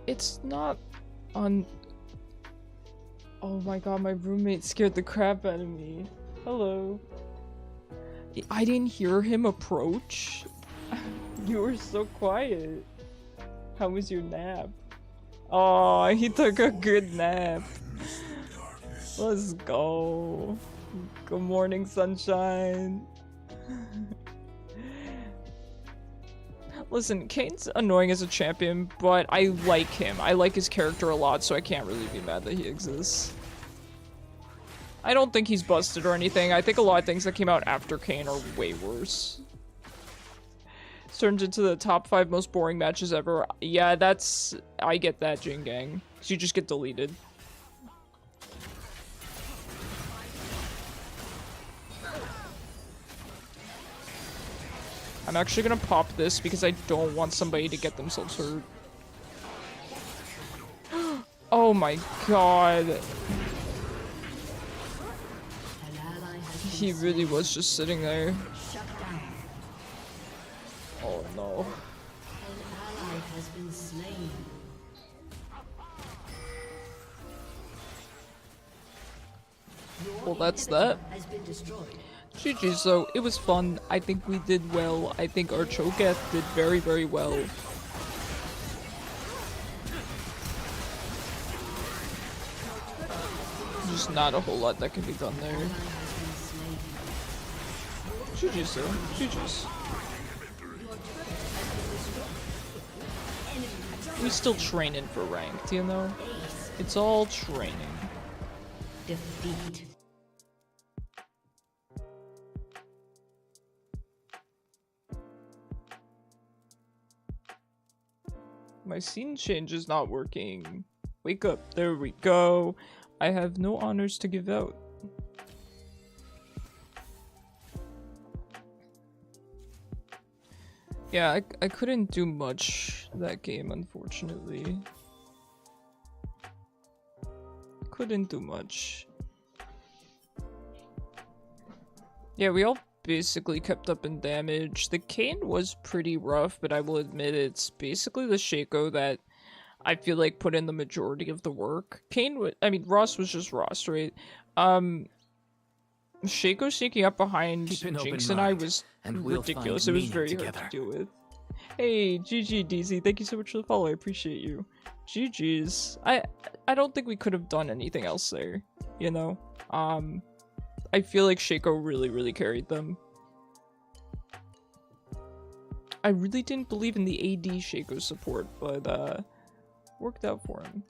It's not on... Oh my god, my roommate scared the crap out of me. Hello. I didn't hear him approach. You were so quiet. How was your nap? Oh, he took a good nap. Let's go. Good morning, sunshine. Listen, Kane's annoying as a champion, but I like him. I like his character a lot, so I can't really be mad that he exists. I don't think he's busted or anything. I think a lot of things that came out after Kane are way worse. It's turned into the top 5 most boring matches ever. Yeah, that's... I get that, Jing Gang. 'Cause you just get deleted. I'm actually gonna pop this because I don't want somebody to get themselves hurt. Oh my god. He really was just sitting there. Oh no. Has been slain. Well, that's that. Has been destroyed. GG's though, it was fun. I think we did well. I think our Cho'Gath did very, very well. Just not a whole lot that can be done there. GG's though. GG's. We still training for ranked, you know? It's all training. Defeat. My scene change is not working. Wake up. There we go. I have no honors to give out. Yeah, I couldn't do much that game, unfortunately. Couldn't do much. Yeah, we all basically kept up in damage. The Kayn was pretty rough, but I will admit it's basically the Shaco that I feel like put in the majority of the work. I mean, Ross was just Ross, right? Shaco sneaking up behind Jinx and I was ridiculous. It was very hard to deal with. Hey, GG DZ, thank you so much for the follow. I appreciate you. GG's. I don't think we could have done anything else there, you know? I feel like Shaco really carried them. I really didn't believe in the AD Shaco support, but worked out for him.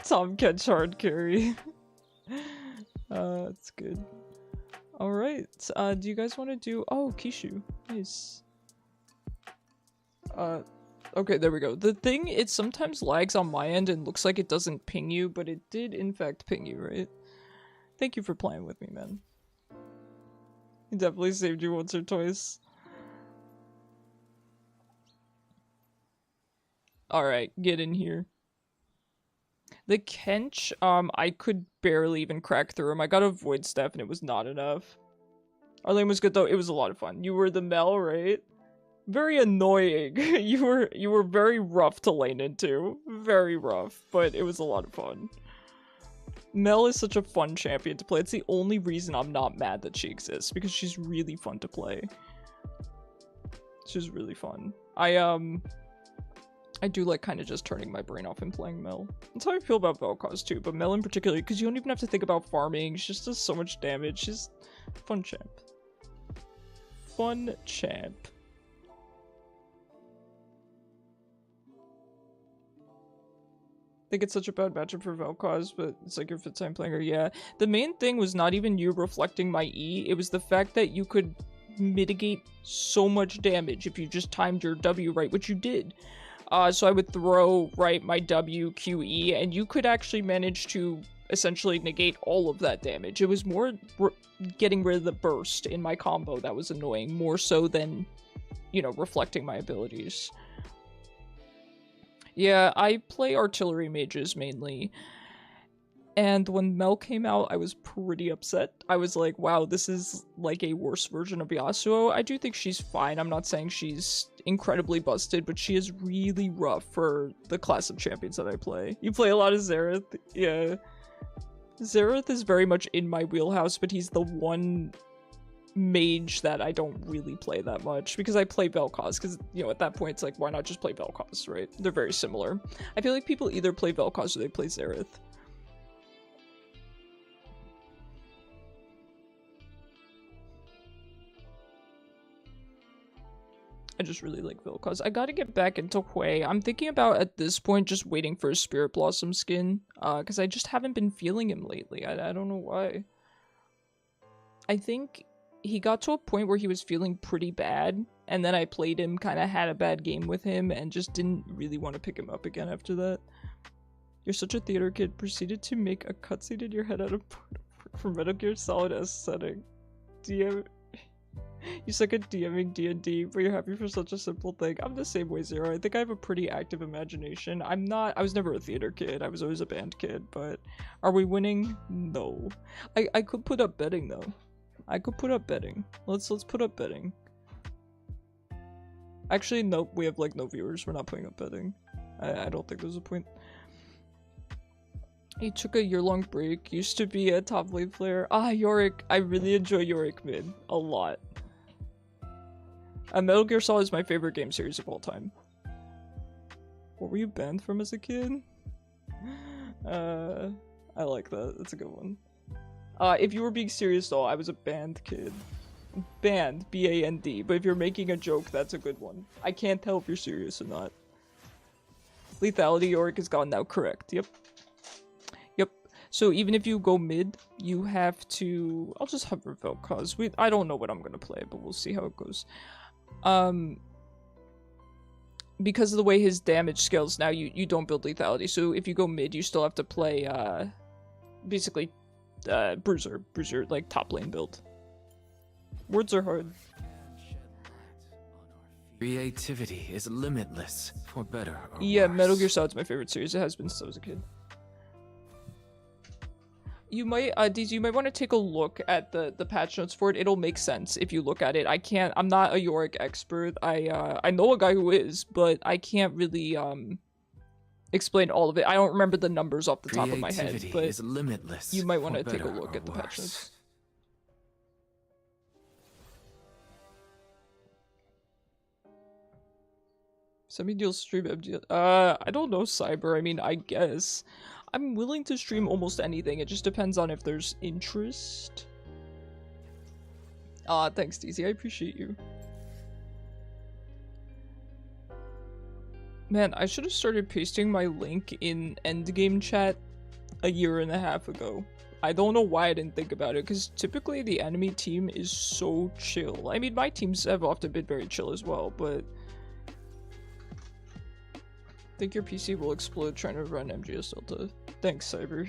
Tom catch hard carry. That's good. Alright, do you guys want to do— oh, Kishu. Nice. Okay, there we go. The thing, it sometimes lags on my end and looks like it doesn't ping you, but it did in fact ping you, right? Thank you for playing with me, man. He definitely saved you once or twice. Alright, get in here. The Kench, I could barely even crack through him. I got a Void Staff and it was not enough. Our lane was good though. It was a lot of fun. You were the Mel, right? Very annoying. You were very rough to lane into. Very rough, but it was a lot of fun. Mel is such a fun champion to play. It's the only reason I'm not mad that she exists, because she's really fun to play. She's really fun. I do like kind of just turning my brain off and playing Mel. That's how I feel about Vel'koz too, but Mel in particular, because you don't even have to think about farming. She just does so much damage. She's fun champ. Fun champ. I think it's such a bad matchup for Vel'koz, but it's like your fifth time playing her. Yeah, the main thing was not even you reflecting my E, it was the fact that you could mitigate so much damage if you just timed your W right, which you did. So I would throw, right, my W, Q, E, and you could actually manage to essentially negate all of that damage. It was more getting rid of the burst in my combo that was annoying, more so than, you know, reflecting my abilities. Yeah, I play artillery mages mainly. And when Mel came out, I was pretty upset. I was like, wow, this is like a worse version of Yasuo. I do think she's fine. I'm not saying she's incredibly busted, but she is really rough for the class of champions that I play. You play a lot of Xerath? Yeah. Xerath is very much in my wheelhouse, but he's the one mage that I don't really play that much, because I play Vel'koz, because, you know, at that point it's like, why not just play Vel'koz, right? They're very similar. I feel like people either play Vel'koz or they play Xerath. I just really like Vel'koz. I gotta get back into Hwei. I'm thinking about, at this point, just waiting for a Spirit Blossom skin, because I just haven't been feeling him lately. I don't know why. I think he got to a point where he was feeling pretty bad, and then I played him, kind of had a bad game with him, and just didn't really want to pick him up again after that. You're such a theater kid. Proceeded to make a cutscene in your head out of from Metal Gear Solid S setting. Do you You suck at DMing D&D, but you're happy for such a simple thing. I'm the same way, Zero. I think I have a pretty active imagination. I was never a theater kid. I was always a band kid, but are we winning? No. I could put up betting though. I could put up betting. Let's put up betting. Actually, nope, we have like no viewers. We're not putting up betting. I don't think there's a point. He took a year-long break. Used to be a top lane player. Ah, Yorick. I really enjoy Yorick mid. A lot. Metal Gear Solid is my favorite game series of all time. What were you banned from as a kid? I like that. That's a good one. If you were being serious though, I was a banned kid. Banned. B-A-N-D. But if you're making a joke, that's a good one. I can't tell if you're serious or not. Lethality, Yorick is gone now. Correct. Yep. Yep. So even if you go mid, you have to... I'll just hover Vel'koz. I don't know what I'm gonna play, but we'll see how it goes. Because of the way his damage scales now, you don't build lethality. So if you go mid, you still have to play, basically, Bruiser, like, top lane build. Words are hard. Creativity is limitless, for better or Yeah, worse. Metal Gear Solid's my favorite series. It has been since I was a kid. You might, DZ, you might want to take a look at the patch notes for it. It'll make sense if you look at it. I'm not a Yorick expert. I know a guy who is, but I can't really, explain all of it. I don't remember the numbers off the top of my head, but is limitless, you might want to for take a better look or at the patch worse. notes. Semi-deal stream MGS. I don't know, Cyber. I mean, I guess. I'm willing to stream almost anything. It just depends on if there's interest. Thanks, DZ. I appreciate you. Man, I should have started pasting my link in endgame chat a year and a half ago. I don't know why I didn't think about it, because typically the enemy team is so chill. I mean, my teams have often been very chill as well, but... I think your PC will explode trying to run MGS Delta. Thanks, Cyber.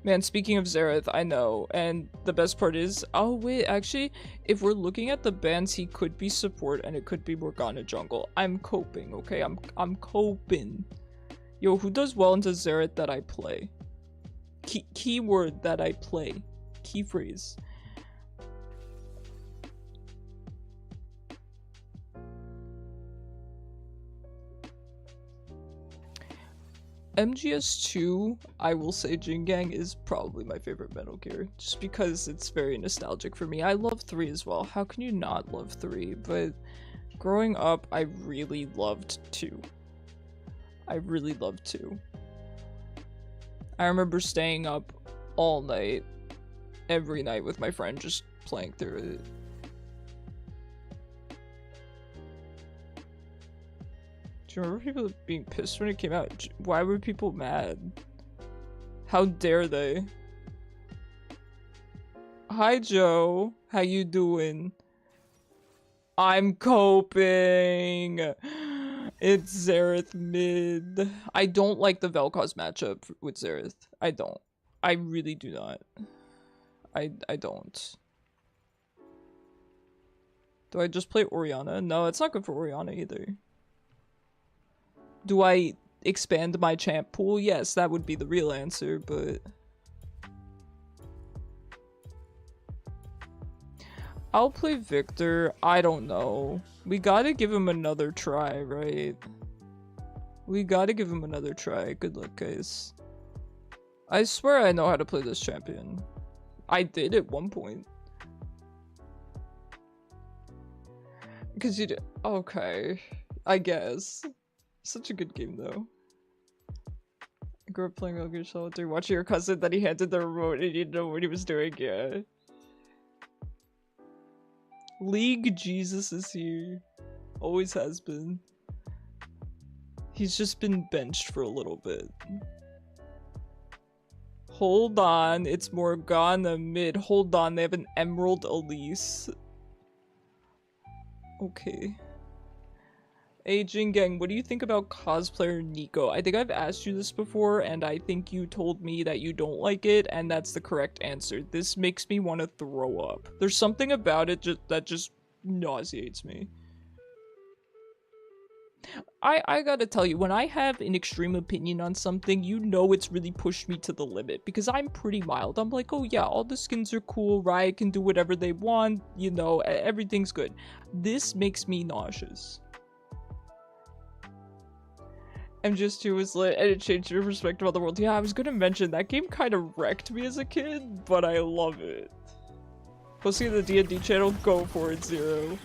Man, speaking of Xerath, I know, and the best part is... Oh, wait, actually, if we're looking at the bans, he could be support, and it could be Morgana jungle. I'm coping, okay? I'm coping. Yo, who does well into Xerath that I play? Keyword that I play. Key phrase. MGS2, I will say Jingang is probably my favorite Metal Gear, just because it's very nostalgic for me. I love 3 as well. How can you not love 3? But growing up, I really loved 2. I really loved 2. I remember staying up all night, every night with my friend, just playing through it. Do you remember people being pissed when it came out? Why were people mad? How dare they? Hi, Joe. How you doing? I'm coping. It's Xerath mid. I don't like the Vel'koz matchup with Xerath. I don't. I really do not. I don't. Do I just play Orianna? No, it's not good for Orianna either. Do I expand my champ pool? Yes, that would be the real answer, but... I'll play Viktor. I don't know. We gotta give him another try, right? We gotta give him another try. Good luck, guys. I swear I know how to play this champion. I did at one point. Because you did. Okay. I guess. Such a good game, though. I grew up playing Metal Gear Solid 3, watching your cousin that he handed the remote and he didn't know what he was doing, yeah. League Jesus is here. Always has been. He's just been benched for a little bit. Hold on, it's Morgana mid. Hold on, they have an Emerald Elise. Okay. Hey Jingang, what do you think about cosplayer Neeko? I think I've asked you this before, and I think you told me that you don't like it, and that's the correct answer. This makes me want to throw up. There's something about it that just nauseates me. I gotta tell you, when I have an extreme opinion on something, you know it's really pushed me to the limit, because I'm pretty mild. I'm like, oh yeah, all the skins are cool, Riot can do whatever they want, you know, everything's good. This makes me nauseous. MGS2 was lit and it changed your perspective on the world. Yeah, I was gonna mention, that game kind of wrecked me as a kid, but I love it. Posting the D&D channel, go for it, Zero.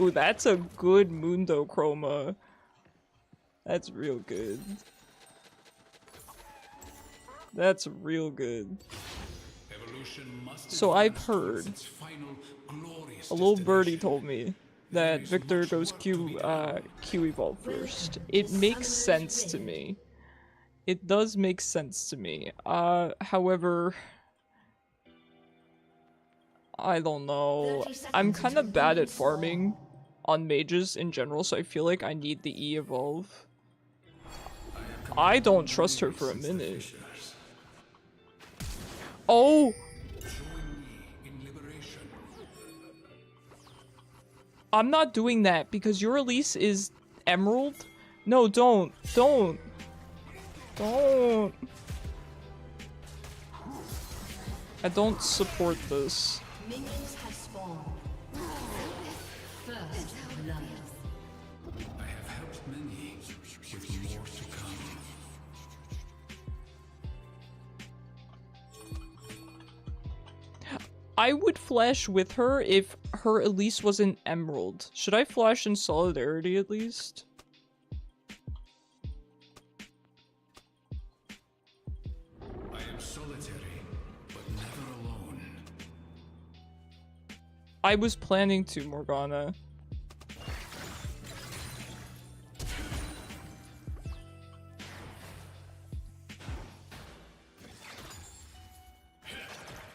Ooh, that's a good Mundo Chroma. That's real good. That's real good. So I've heard, a little birdie told me that Viktor goes Q evolve first. It makes sense to me. It does make sense to me. However, I don't know. I'm kind of bad at farming on mages in general, so I feel like I need the E evolve. I don't trust her for a minute. Oh! I'm not doing that because your release is Emerald. No, don't. Don't. Don't. I don't support this. Minions have spawned. First blood. I have helped many, with more to come. I would flash with her if her Elise was an Emerald. Should I flash in solidarity at least? I am solitary, but never alone. I was planning to, Morgana.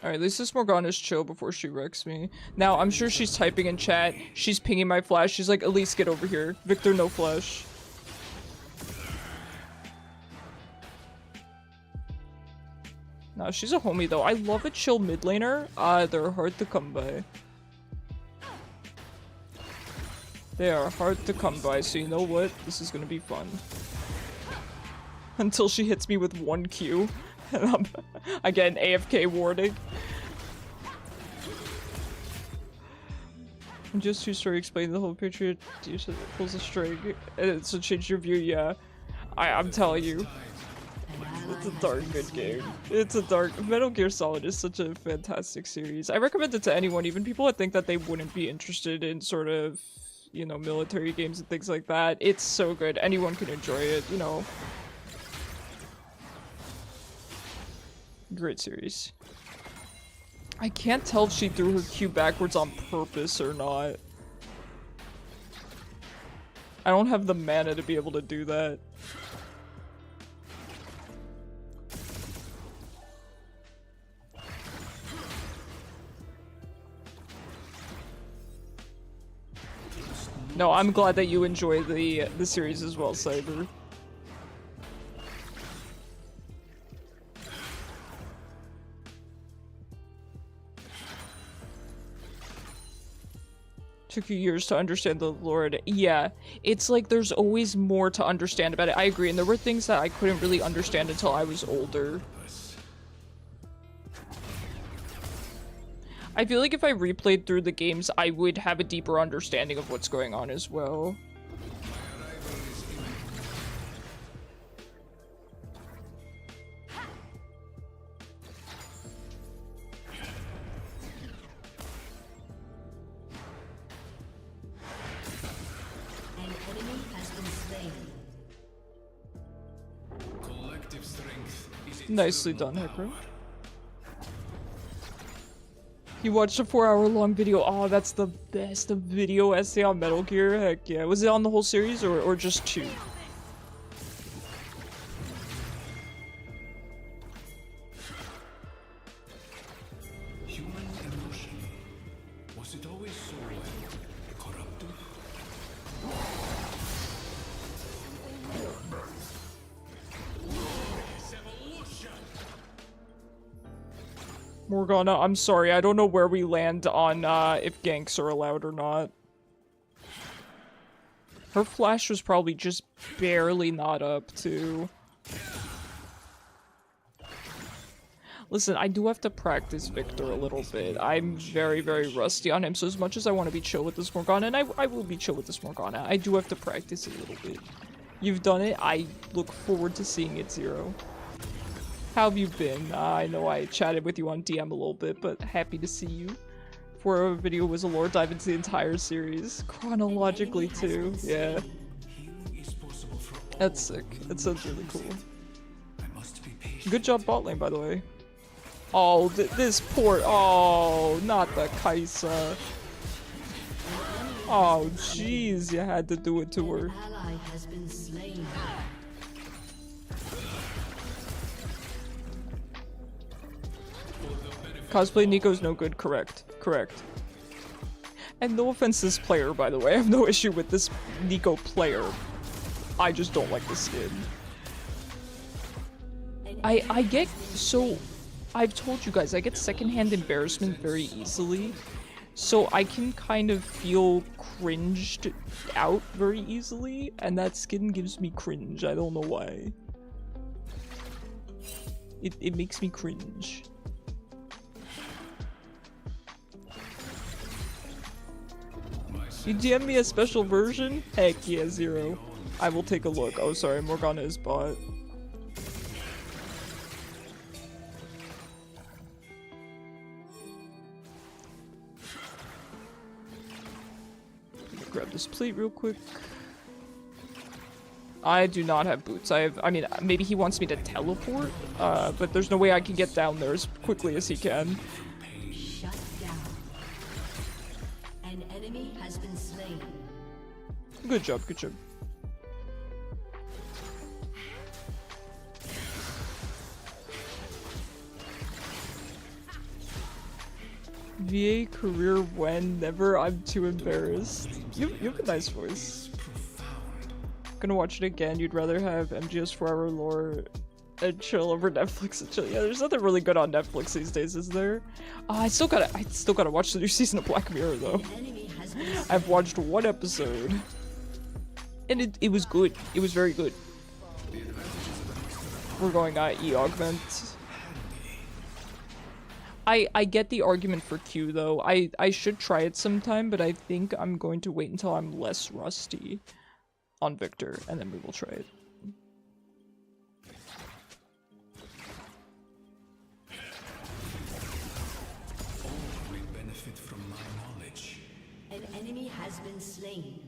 Alright, at least this Morgana's chill before she wrecks me. Now, I'm sure she's typing in chat. She's pinging my flash. She's like, Elise, get over here. Viktor, no flash. Nah, she's a homie though. I love a chill mid laner. They're hard to come by. They are hard to come by, so you know what? This is gonna be fun. Until she hits me with 1 Q. And I'm again AFK warning. I'm just too sorry explaining the whole picture. You said it pulls a string. And it's to change your view, yeah. I'm telling you. It's a darn good game. It's a dark... Metal Gear Solid is such a fantastic series. I recommend it to anyone, even people that think that they wouldn't be interested in sort of, you know, military games and things like that. It's so good. Anyone can enjoy it, you know. Great series. I can't tell if she threw her Q backwards on purpose or not. I don't have the mana to be able to do that. No, I'm glad that you enjoy the series as well, Cyber. Took you years to understand the Lord. Yeah, it's like there's always more to understand about it. I agree, and there were things that I couldn't really understand until I was older. I feel like if I replayed through the games, I would have a deeper understanding of what's going on as well. Nicely done, Hecro. You watched a 4-hour-long video. Oh, that's the best video essay on Metal Gear. Heck yeah. Was it on the whole series or just 2? Human emotion. Was it always so corrupted? Morgana, I'm sorry, I don't know where we land on if ganks are allowed or not. Her flash was probably just barely not up, too. Listen, I do have to practice Viktor a little bit. I'm very, very rusty on him, so as much as I want to be chill with this Morgana, and I will be chill with this Morgana, I do have to practice it a little bit. You've done it. I look forward to seeing it, Zero. How have you been? I know I chatted with you on DM a little bit, but happy to see you. For a video was a lore dive into the entire series. Chronologically, too. Yeah. That's sick. That sounds really cool. Good job bot lane, by the way. Oh, this poor... Oh, not the Kaisa. Oh, jeez, you had to do it to her. Ally has been slain. Cosplay Neeko's no good, correct. Correct. And no offense to this player, by the way. I have no issue with this Neeko player. I just don't like the skin. I get... So, I've told you guys, I get secondhand embarrassment very easily. So I can kind of feel cringed out very easily, and that skin gives me cringe. I don't know why. It makes me cringe. You DM me a special version? Heck yeah, Zero. I will take a look. Oh, sorry, Morgana is bot. Grab this plate real quick. I do not have boots. I mean, maybe he wants me to teleport, but there's no way I can get down there as quickly as he can. Shut down. An enemy has been slain. Good job, good job. VA career when? Never. I'm too embarrassed. You have a nice voice. Gonna watch it again. You'd rather have MGS 4-hour lore and chill over Netflix and chill. Yeah, there's nothing really good on Netflix these days, is there? I still gotta watch the new season of Black Mirror though. I've watched one episode. And it was good. It was very good. We're going E augment. I get the argument for Q though. I should try it sometime, but I think I'm going to wait until I'm less rusty on Viktor, and then we will try it. We benefit from my knowledge. An enemy has been slain.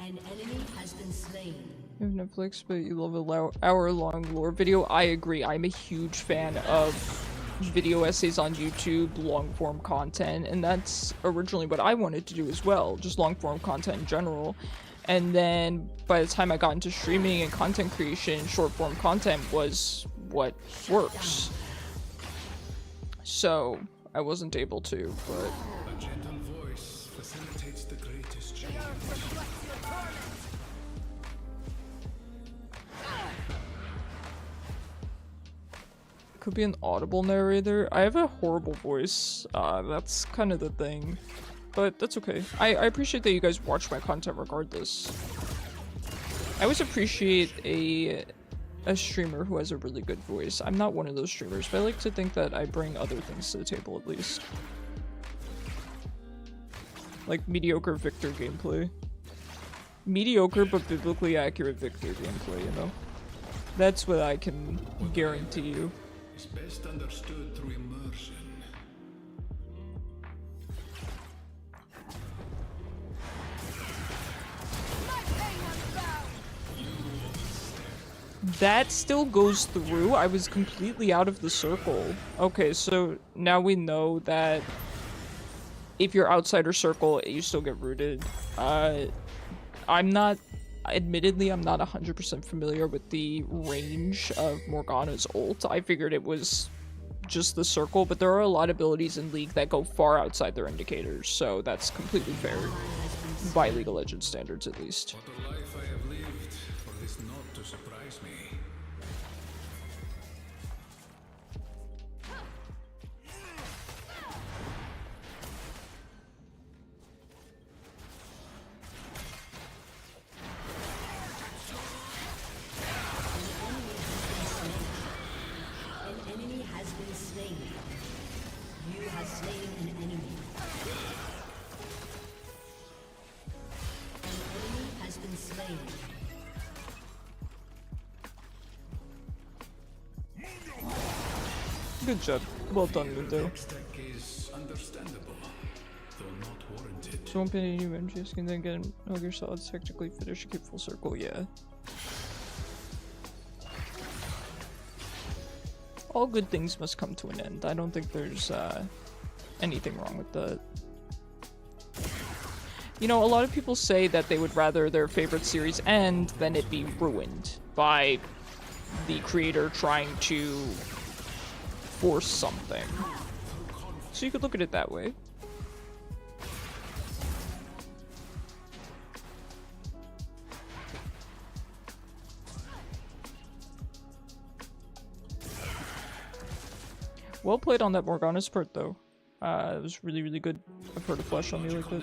An enemy has been slain. You have Netflix, but you love a hour-long lore video. I agree. I'm a huge fan of video essays on YouTube, long-form content, and that's originally what I wanted to do as well, just long-form content in general. And then by the time I got into streaming and content creation, short-form content was what works. So I wasn't able to, but... A gentle voice facilitates the greatest change. Could be an audible narrator. I have a horrible voice. That's kind of the thing. But that's okay. I appreciate that you guys watch my content regardless. I always appreciate a streamer who has a really good voice. I'm not one of those streamers, but I like to think that I bring other things to the table at least. Like mediocre Viktor gameplay. Mediocre but biblically accurate Viktor gameplay, you know? That's what I can guarantee you. Is best understood through immersion. That still goes through? I was completely out of the circle. Okay, so now we know that if you're outside our circle, you still get rooted. Admittedly, I'm not 100% familiar with the range of Morgana's ult. I figured it was just the circle, but there are a lot of abilities in League that go far outside their indicators, so that's completely fair. by League of Legends standards at least. What a life I have lived for this not to surprise me. An enemy has been slain. You have slain an enemy. An enemy has been slain. Good job. Well done, Milio. Tech is understandable, though not warranted. So won't pay any MGS can then get an Ogre Solids technically finish and keep full circle, yeah. All good things must come to an end. I don't think there's anything wrong with that. You know, a lot of people say that they would rather their favorite series end than it be ruined by the creator trying to force something. So you could look at it that way. Well played on that Morgana's part, though. It was really, really good. I've heard a flash on me like that.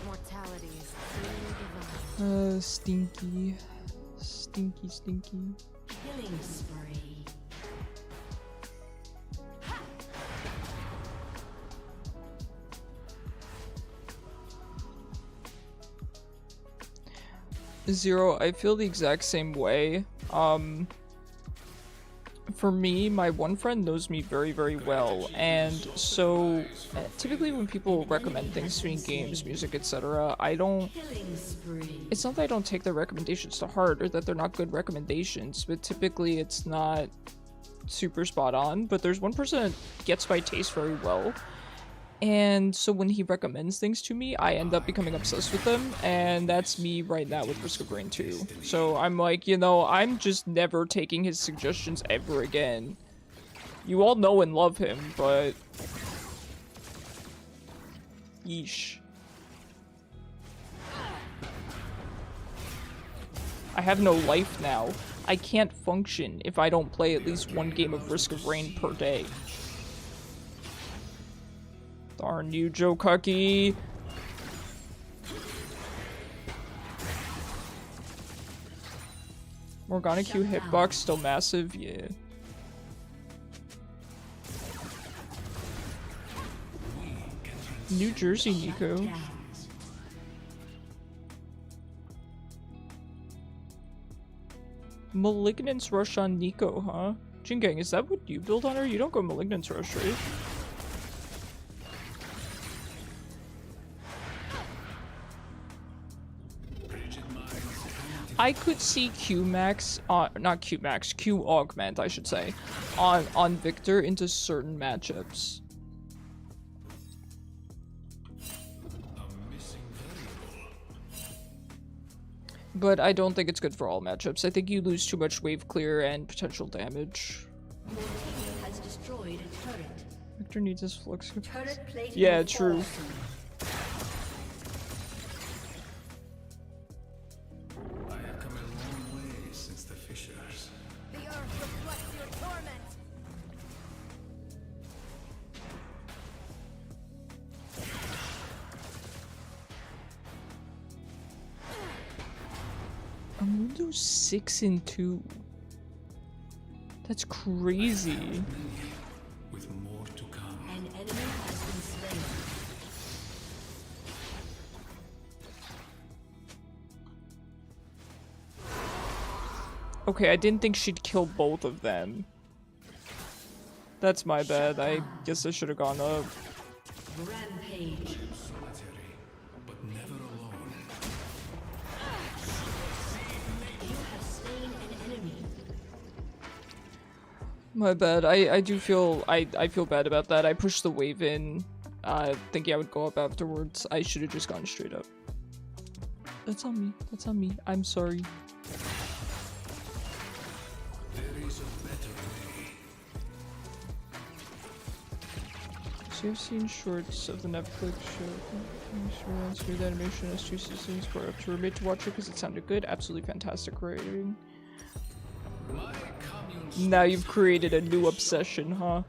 Mortality is truly divine. Stinky. Stinky, stinky. Killing spree. Zero, I feel the exact same way. For me, my one friend knows me very, very well, and so typically when people recommend things to me, games, music, etc., I don't... Killing spree. It's not that I don't take their recommendations to heart or that they're not good recommendations, but typically it's not super spot on. But there's one person that gets my taste very well, and so when he recommends things to me, I end up becoming obsessed with them, and that's me right now with Risk of Rain 2. So I'm like, you know, I'm just never taking his suggestions ever again. You all know and love him, but... yeesh. I have no life now. I can't function if I don't play at least one game of Risk of Rain per day. Darn you, Joe Cucky. Morgana Q hitbox still massive, yeah. New Jersey, Neeko. Malignance Rush on Neeko, huh? Jingang, is that what you build on her? You don't go Malignance Rush, right? I could see Q max, not Q max, Q augment, I should say, on Viktor into certain matchups. But I don't think it's good for all matchups. I think you lose too much wave clear and potential damage. Your team has destroyed a turret. Viktor needs his flux. Turret plating Yeah, will true. fall soon. I have come a long way since the fissures. The earth reflects your torment. I'm gonna do 6 and 2. That's crazy. With more to come. An enemy has been slain. Okay, I didn't think she'd kill both of them. That's my bad. I guess I should have gone up. Rampage. Solitary, but never alone. You have slain an enemy. My bad. I do feel I feel bad about that. I pushed the wave in thinking I would go up afterwards. I should have just gone straight up. That's on me. That's on me. I'm sorry. There is a better way. So I've seen shorts of the Netflix show. Smooth Animation has 2 seasons. Brought up to roommate to watch it because it sounded good. Absolutely fantastic writing. Now you've created a new obsession, huh?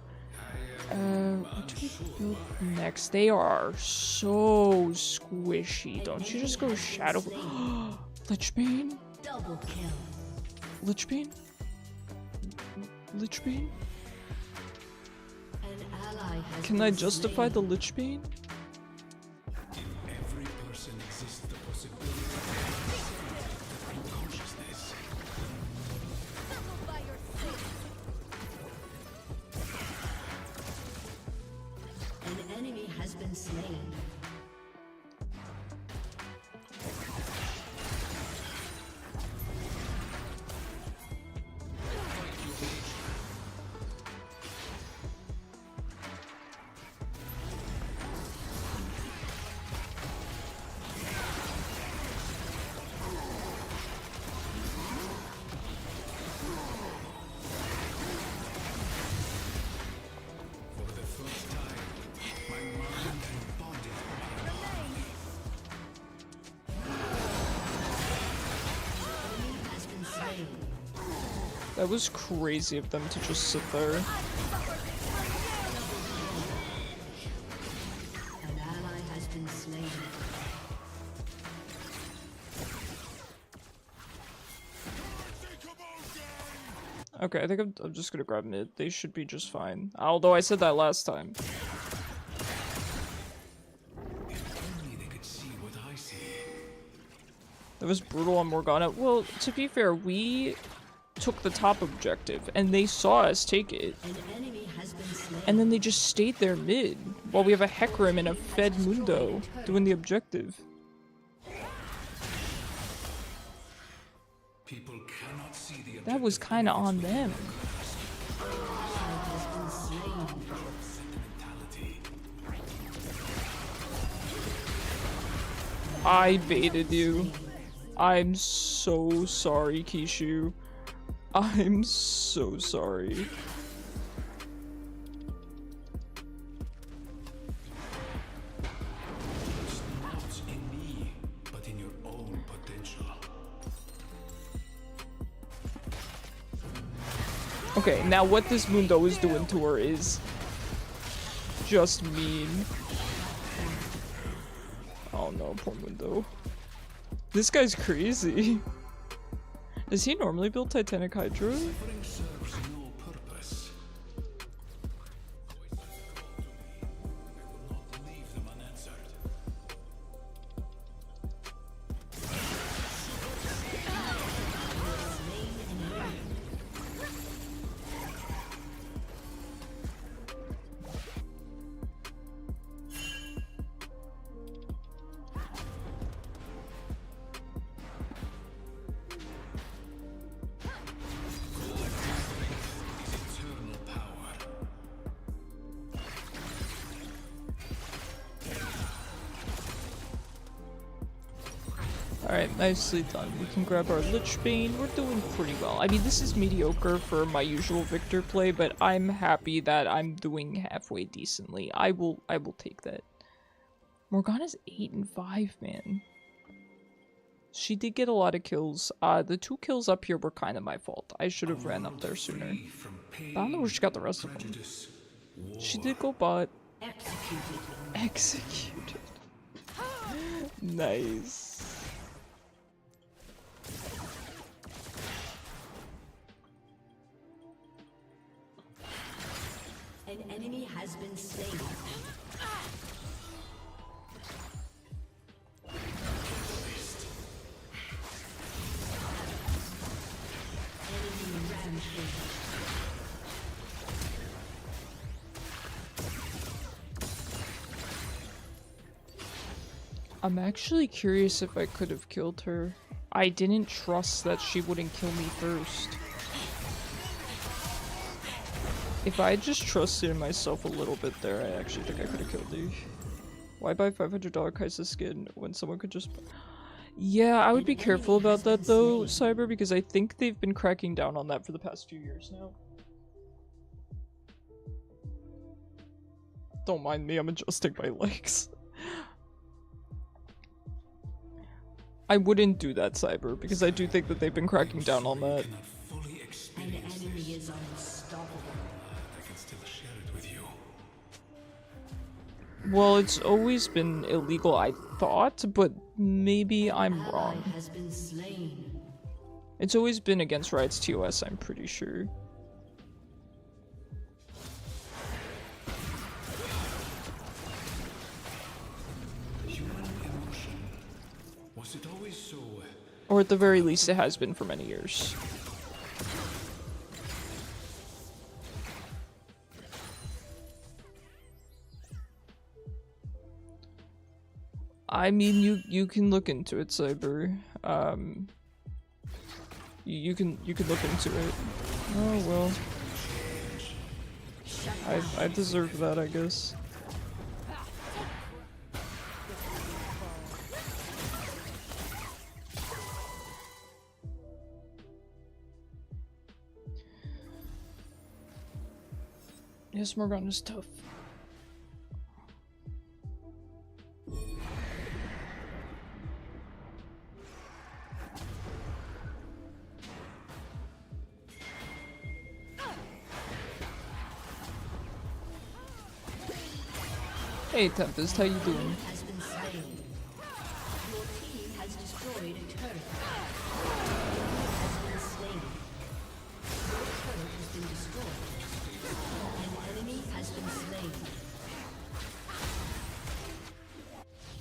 What do we build next? They are so squishy. Don't you just go Shadow? Lichbane? Double kill. Lichbane? Lichbane? An ally has Can I been justify slain. the Lichbane? In every person exists the possibility of consciousness. By your side. An enemy has been slain. For the first time, my mind and body Enemy has been slain. That was crazy of them to just sit there. An ally has been slain. Okay, I think I'm just gonna grab mid. They should be just fine. Although I said that last time. only they could see what I see. That was brutal on Morgana. Well, to be fair, we took the top objective, and they saw us take it. An enemy has been slain. And then they just stayed there mid, while we have a Hecarim and a Fed Mundo doing the objective. People cannot see the That was kinda on them. Has been slain. sentimentality. I baited you. I'm so sorry, Kishu. I'm so sorry. It's not in me, but in your own potential. Okay, now what this Mundo is doing to her is just mean. Oh no, poor Mundo. This guy's crazy. Does he normally build Titanic Hydra? Suffering serves no purpose. Voices call to me. I will not leave them unanswered. Eternal power. Alright, nicely done. We can grab our Lichbane. We're doing pretty well. I mean, this is mediocre for my usual Viktor play, but I'm happy that I'm doing halfway decently. I will take that. Morgana's 8 and 5, man. She did get a lot of kills. The 2 kills up here were kind of my fault. I should have ran up there sooner. Free from pain, But I don't know where she got the rest of them. prejudice, She did go bot. Executed. Executed. Nice. An enemy has been slain. Enemy rampage. I'm actually curious if I could have killed her. I didn't trust that she wouldn't kill me first. If I just trusted in myself a little bit there, I actually think I could have killed you. Why buy $500 Kaisa skin when someone could just... Yeah, I would be careful about that though, Cyber, because I think they've been cracking down on that for the past few years now. Don't mind me, I'm adjusting my legs. I wouldn't do that, Cyber, because I do think that they've been cracking down on that. An enemy is unstoppable. I can still share it with you. Well, it's always been illegal, I thought, but maybe I'm Ally wrong. has been slain. It's always been against Riot's TOS, I'm pretty sure. Human emotion. Was it always so? Or at the very least, it has been for many years. I mean, you can look into it, Cyber. You can look into it. Oh well. I deserve that, I guess. Yes, Morgana's tough. Hey Tempest, how you doing? Has been slain. Your team has destroyed a turret. Has been slain. Your turret has been destroyed. An enemy has been slain.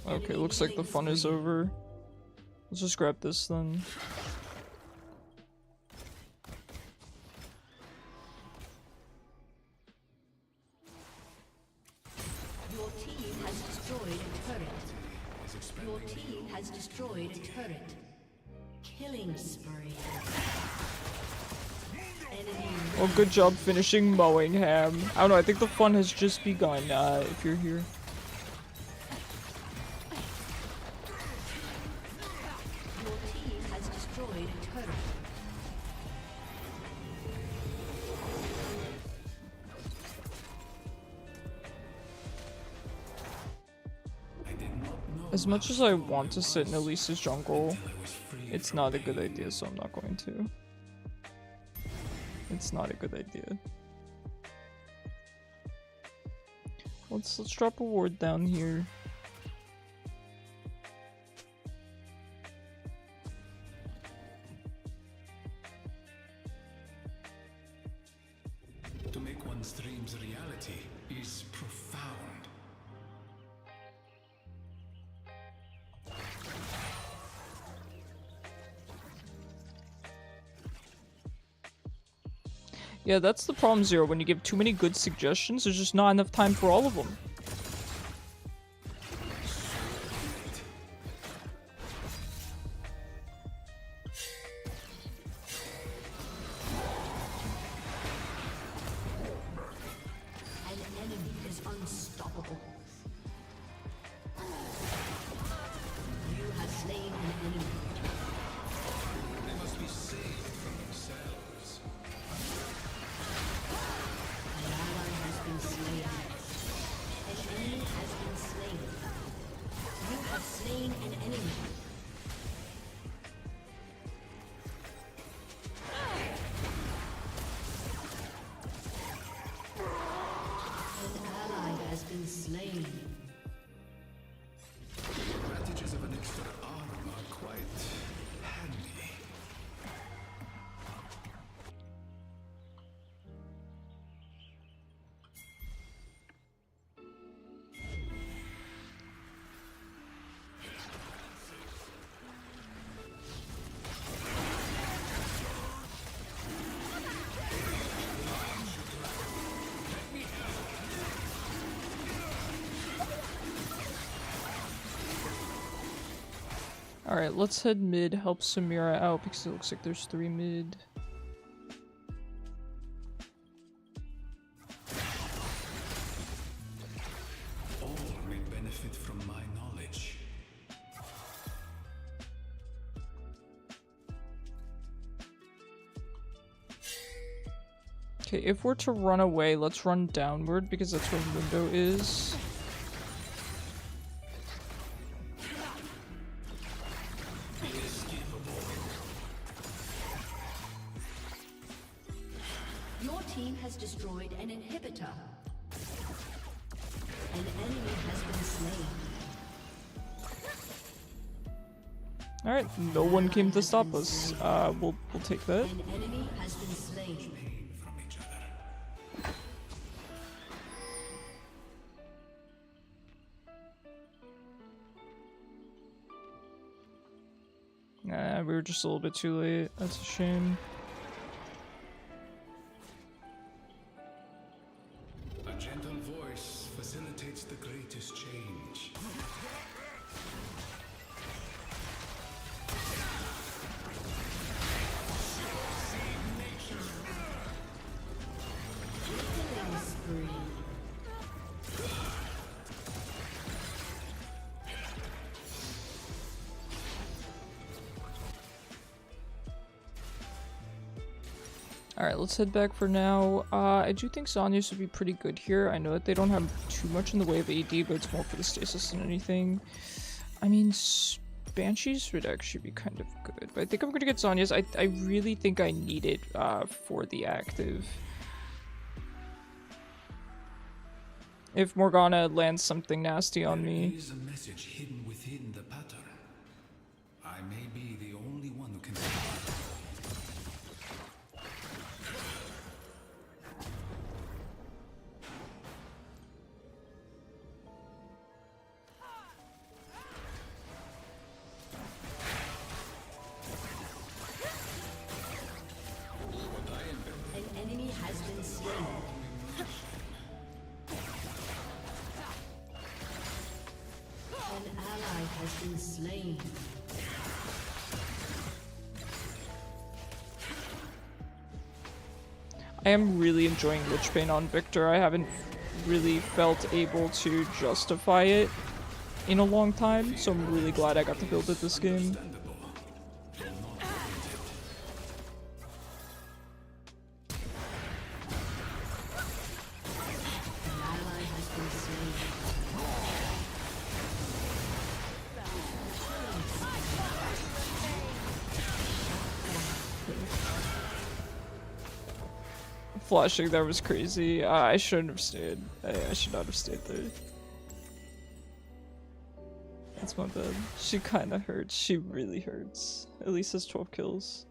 Okay, looks like the fun is over. Let's just grab this then. Your team has destroyed a turret. Your team has destroyed a turret. Killing spree. Enemy. Well, good job finishing mowing, Ham. I don't know, I think the fun has just begun, if you're here. Your team has destroyed a turret. As much as I want to sit in Elisa's jungle, it's not a good idea, so I'm not going to. It's not a good idea. Let's drop a ward down here. To make one's dreams reality is profound. Yeah, that's the problem, Zero. When you give too many good suggestions, there's just not enough time for all of them. An enemy is unstoppable. You have slain an enemy. They must be saved from themselves. An ally has been slain. An enemy has been slain. You have slain an enemy. An ally has been slain. Advantages of an extra arm are quite handy. Alright, let's head mid, help Samira out because it looks like there's 3 mid. profit from my knowledge. Okay, if we're to run away, let's run downward because that's where Mundo is. Your team has destroyed an inhibitor. An enemy has been slain. Alright, no one came to stop us. We'll take that. An enemy has been slain. From each other. Nah, we were just a little bit too late. That's a shame. A gentle voice facilitates the greatest change. Killing spree. Alright, let's head back for now. I do think Zhonya's would be pretty good here. I know that they don't have too much in the way of AD, but it's more for the stasis than anything. I mean, Banshees would actually be kind of good, but I think I'm gonna get Zhonya's. I really think I need it for the active. If Morgana lands something nasty on me. There is a message hidden within the pattern. I may be the only one who can see it. An enemy has been slain. An ally has been slain. I am really enjoying Lich Bane on Viktor. I haven't really felt able to justify it in a long time, so I'm really glad I got to build it this game. An ally has been slain. Flashing there was crazy. I shouldn't have stayed. I should not have stayed there. That's my bad. She kinda hurts. She really hurts. At least has 12 kills.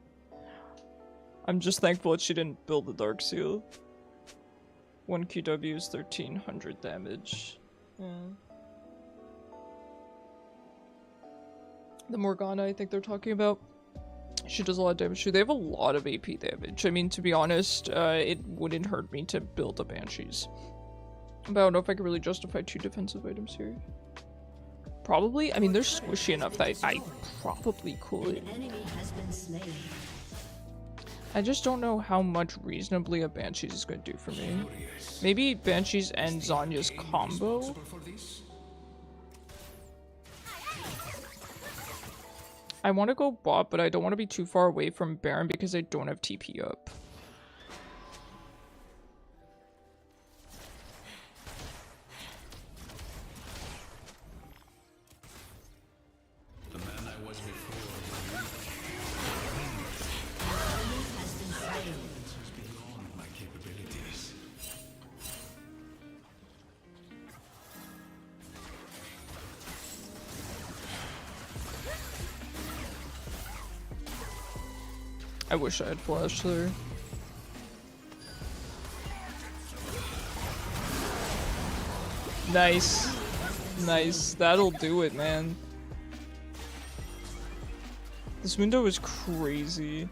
I'm just thankful that she didn't build the Dark Seal. 1 QW is 1300 damage. Yeah. The Morgana I think they're talking about. She does a lot of damage too. They have a lot of AP damage. I mean, to be honest, it wouldn't hurt me to build a Banshees. But I don't know if I could really justify 2 defensive items here. Probably. I mean, they're squishy enough that I probably could. An enemy has been slain. I just don't know how much reasonably a Banshees is going to do for me. Maybe Banshees and Zhonya's combo? For this? I want to go bot, but I don't want to be too far away from Baron because I don't have TP up. The man I was before Enemy has been slain. was beyond my capabilities. I wish I had flash there. Nice. Nice. That'll do it, man. This window is crazy.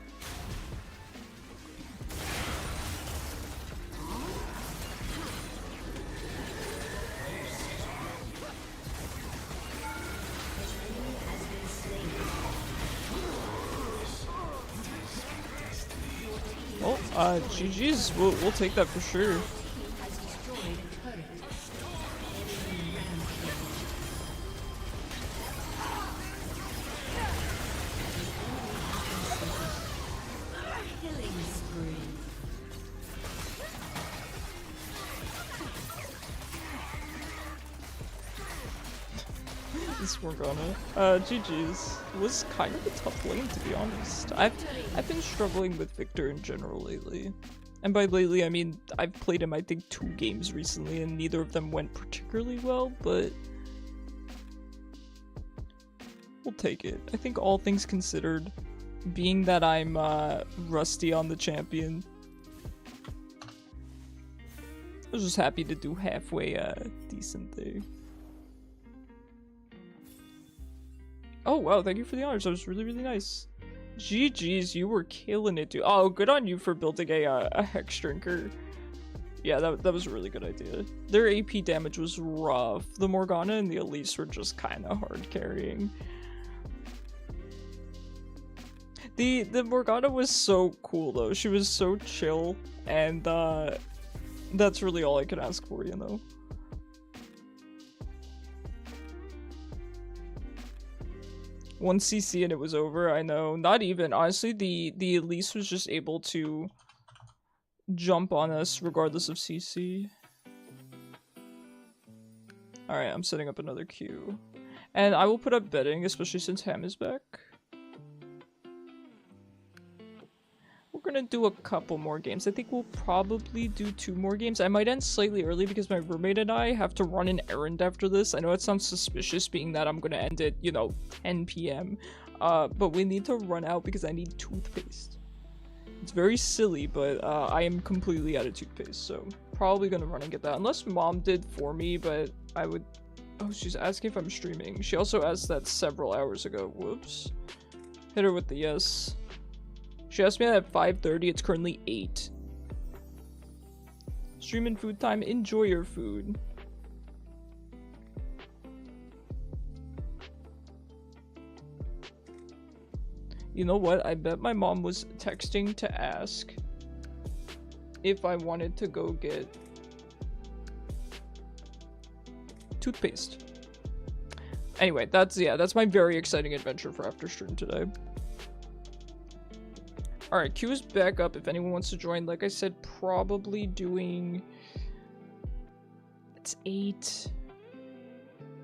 Well, GG's. We'll take that for sure. Has destroyed a turret. Enemy rampage. This Morgana. GG's. Was kind of a tough lane, to be honest. I've been struggling with Viktor in general lately. And by lately, I mean, I've played him, I think, 2 games recently, and neither of them went particularly well, but we'll take it. I think all things considered, being that I'm rusty on the champion, I was just happy to do halfway decent there. Oh wow, thank you for the honors. That was really, really nice. GG's, you were killing it, dude. Oh, good on you for building a Hex Drinker. Yeah, that was a really good idea. Their AP damage was rough. The Morgana and the Elise were just kind of hard carrying. The Morgana was so cool though. She was so chill, and that's really all I could ask for, you know. One CC and it was over. I know. Not even. Honestly, the Elise was just able to jump on us regardless of CC. Alright, I'm setting up another queue. And I will put up betting, especially since Ham is back. We're gonna do a couple more games. I think we'll probably do 2 more games. I might end slightly early because my roommate and I have to run an errand after this. I know it sounds suspicious being that I'm gonna end at, you know, 10 p.m. But we need to run out because I need toothpaste. It's very silly, but I am completely out of toothpaste, so probably gonna run and get that. Unless mom did for me, but I would... Oh, she's asking if I'm streaming. She also asked that several hours ago. Whoops. Hit her with the yes. She asked me that at 5:30. It's currently 8. Stream and food time. Enjoy your food. You know what? I bet my mom was texting to ask if I wanted to go get toothpaste. Anyway, that's my very exciting adventure for after stream today. Alright, queue is back up if anyone wants to join. Like I said, probably doing... It's 8.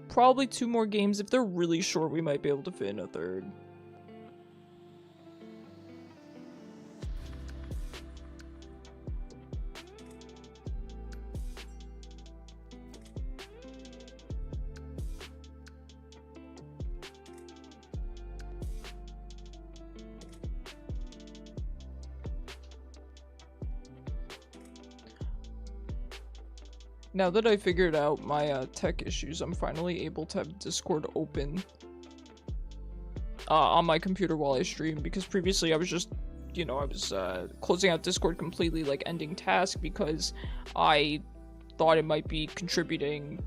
Probably 2 more games. If they're really short, we might be able to fit in a 3rd. Now that I figured out my tech issues, I'm finally able to have Discord open on my computer while I stream, because previously I was just, you know, I was closing out Discord completely, like ending task, because I thought it might be contributing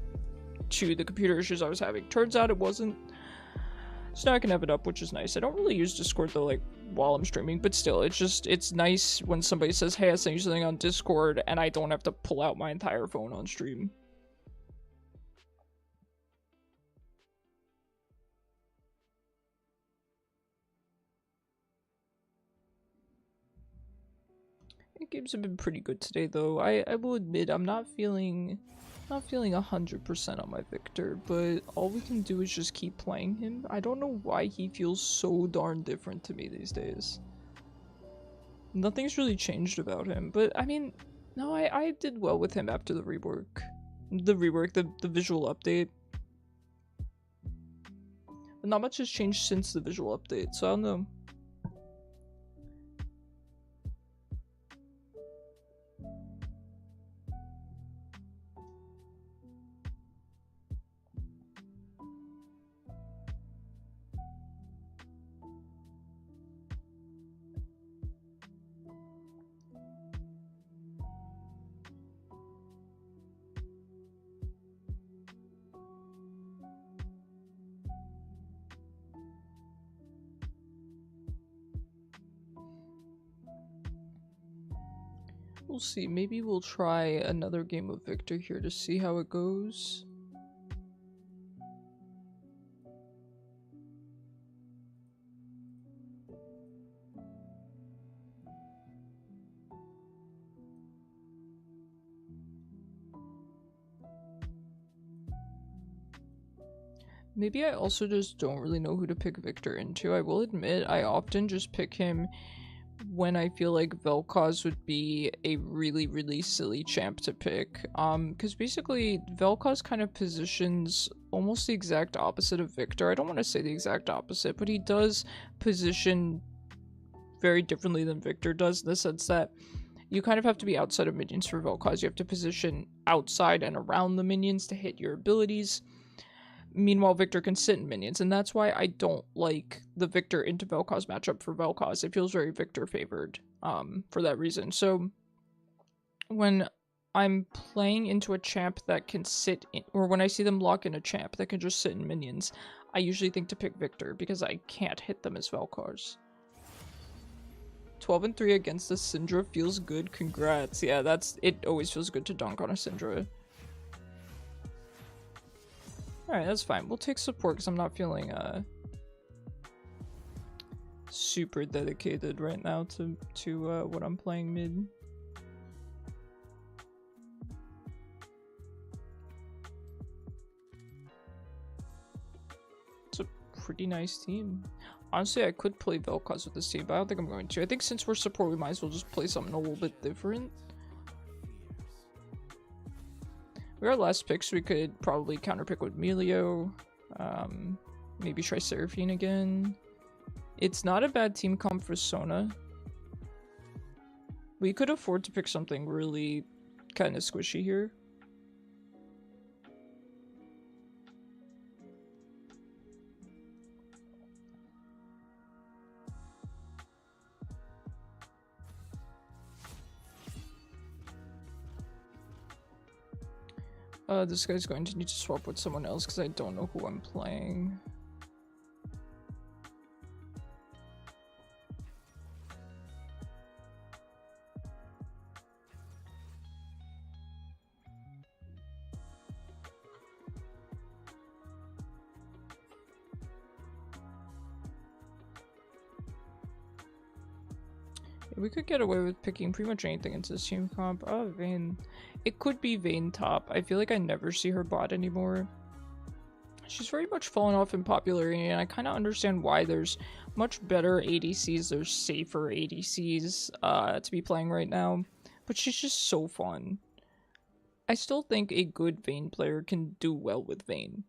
to the computer issues I was having. Turns out it wasn't. So now I can have it up, which is nice. I don't really use Discord though, like, while I'm streaming, but still, it's nice when somebody says, hey, I sent you something on Discord, and I don't have to pull out my entire phone on stream. The games have been pretty good today, though. I will admit, I'm not feeling 100% on my Viktor, but all we can do is just keep playing him. I don't know why he feels so darn different to me these days. Nothing's really changed about him, but I mean, no, I did well with him after the rework. The visual update. But not much has changed since the visual update, so I don't know. We'll see. Maybe we'll try another game of Viktor here to see how it goes. Maybe I also just don't really know who to pick Viktor into. I will admit, I often just pick him when I feel like Vel'koz would be a really, really silly champ to pick. Because basically, Vel'koz kind of positions almost the exact opposite of Viktor. I don't want to say the exact opposite, but he does position very differently than Viktor does, in the sense that you kind of have to be outside of minions for Vel'koz. You have to position outside and around the minions to hit your abilities. Meanwhile, Viktor can sit in minions, and that's why I don't like the Viktor into Vel'koz matchup for Vel'koz. It feels very Viktor favored, for that reason. So, when I'm playing into a champ that can sit in, or when I see them lock in a champ that can just sit in minions, I usually think to pick Viktor, because I can't hit them as Vel'koz. 12-3 against a Syndra feels good, congrats. Yeah, it always feels good to dunk on a Syndra. Alright, that's fine. We'll take support because I'm not feeling super dedicated right now to what I'm playing mid. It's a pretty nice team. Honestly, I could play Vel'koz with this team, but I don't think I'm going to. I think since we're support, we might as well just play something a little bit different. With our last picks, we could probably counterpick with Milio. Maybe try Seraphine again. It's not a bad team comp for Sona. We could afford to pick something really kind of squishy here. This guy's going to need to swap with someone else because I don't know who I'm playing. We could get away with picking pretty much anything into this team comp. Oh, Vayne. It could be Vayne top. I feel like I never see her bot anymore. She's very much fallen off in popularity, and I kind of understand why. There's much better ADCs, there's safer ADCs to be playing right now. But she's just so fun. I still think a good Vayne player can do well with Vayne.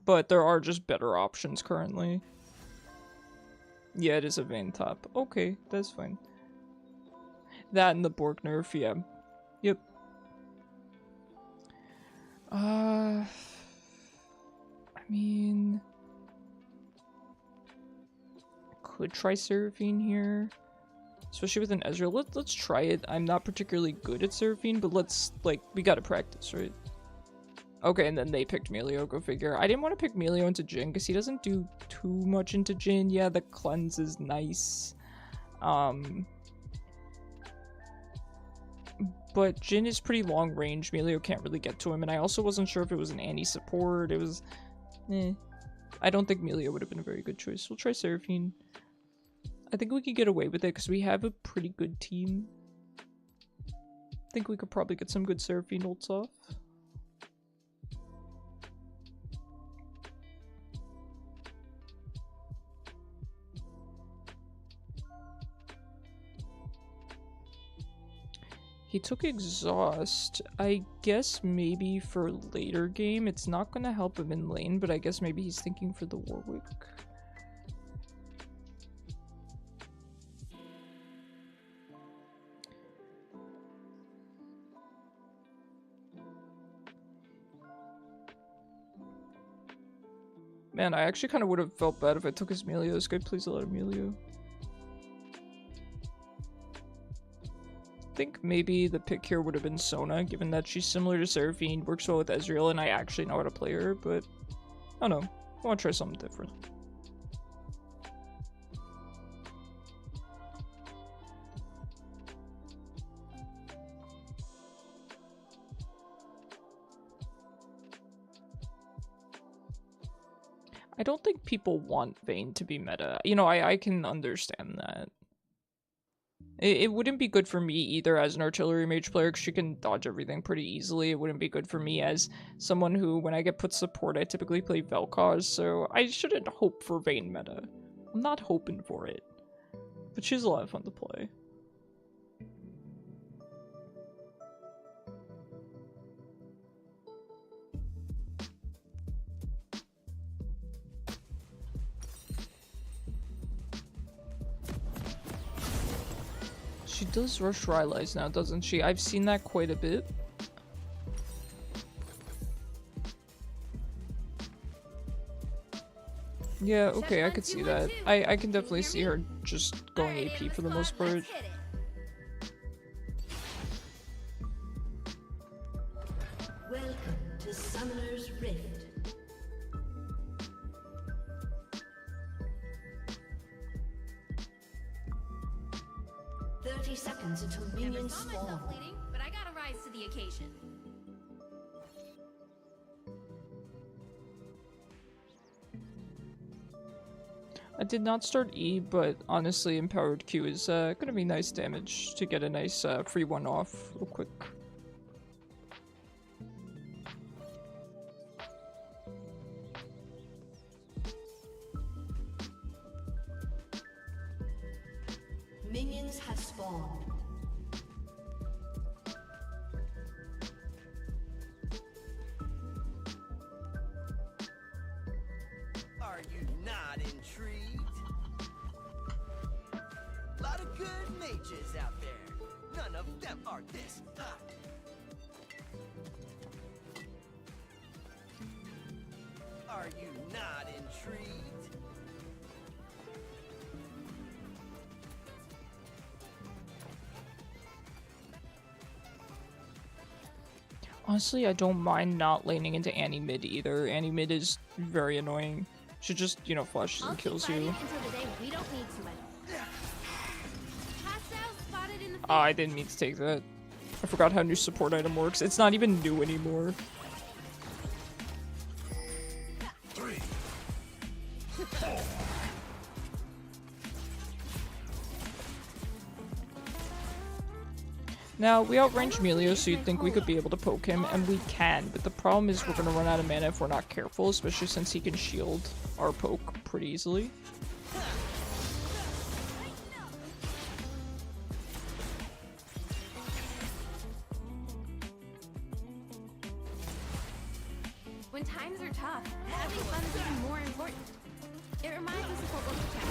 But there are just better options currently. Yeah, it is a Vayne top. Okay, that's fine. That and the Bork nerf, yeah. Yep. I mean... could try Seraphine here. Especially with an Ezreal. Let's try it. I'm not particularly good at Seraphine, but let's, like, we gotta practice, right? Okay, and then they picked Milio, go figure. I didn't want to pick Milio into Jhin because he doesn't do too much into Jhin. Yeah, the cleanse is nice. But Jhin is pretty long range. Milio can't really get to him, and I also wasn't sure if it was an anti-support. It was... I don't think Milio would have been a very good choice. We'll try Seraphine. I think we could get away with it because we have a pretty good team. I think we could probably get some good Seraphine ults off. He took exhaust. I guess maybe for later game. It's not gonna help him in lane, but I guess maybe he's thinking for the Warwick. Man, I actually kind of would have felt bad if I took his Milio. This guy plays a lot of Milio. I think maybe the pick here would have been Sona, given that she's similar to Seraphine, works well with Ezreal, and I actually know how to play her, but I don't know. I want to try something different. I don't think people want Vayne to be meta. You know, I can understand that. It wouldn't be good for me either as an artillery mage player because she can dodge everything pretty easily. It wouldn't be good for me as someone who, when I get put support, I typically play Vel'koz, so I shouldn't hope for Vayne meta. I'm not hoping for it. But she's a lot of fun to play. She does rush Rylai's now, doesn't she? I've seen that quite a bit. Yeah, okay, I could see that. I can definitely see her just going AP for the most part. Welcome to Summoner's Rift. Seconds until minions spawn. Leading, but I gotta rise to the occasion. I did not start E, but honestly, Empowered Q is gonna be nice damage to get a nice free one off real quick. Minions have spawned. Are you not intrigued? Lot of good mages out there. None of them are this hot. Are you not intrigued? Honestly, I don't mind not laning into Annie mid either. Annie mid is very annoying. She just, you know, flashes and kills you. Until the day we don't need too much. Hostile spotted in the Oh, I didn't mean to take that. I forgot how new support item works. It's not even new anymore. Now, we outrange Milio, so you'd think we could be able to poke him, and we can, but the problem is we're gonna run out of mana if we're not careful, especially since he can shield our poke pretty easily. When times are tough, having fun is even more important. It reminds us of what we're protecting.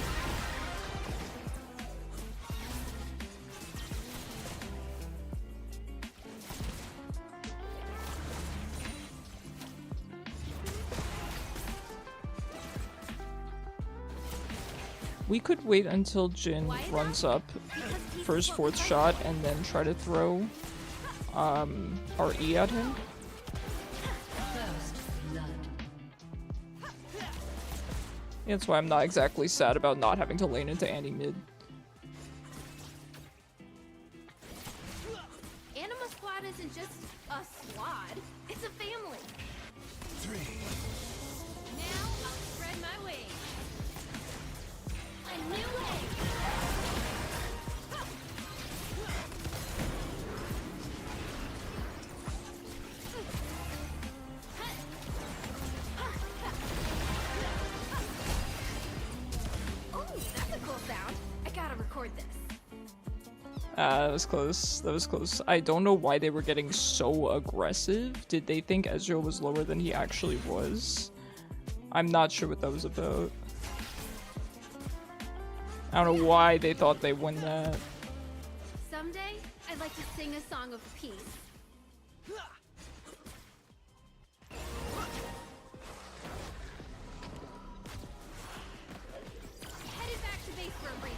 We could wait until Jin runs up for his 4th shot and then try to throw our E at him. First blood. Yeah, that's why I'm not exactly sad about not having to lane into Annie mid. Anima Squad isn't just a squad, it's a family. 3. Now I'll spread my wings. A new way. Oh, that's a cool sound. I gotta record this. That was close. That was close. I don't know why they were getting so aggressive. Did they think Ezreal was lower than he actually was? I'm not sure what that was about. I don't know why they thought they won that. Someday, I'd like to sing a song of peace. Headed back to base for a brief.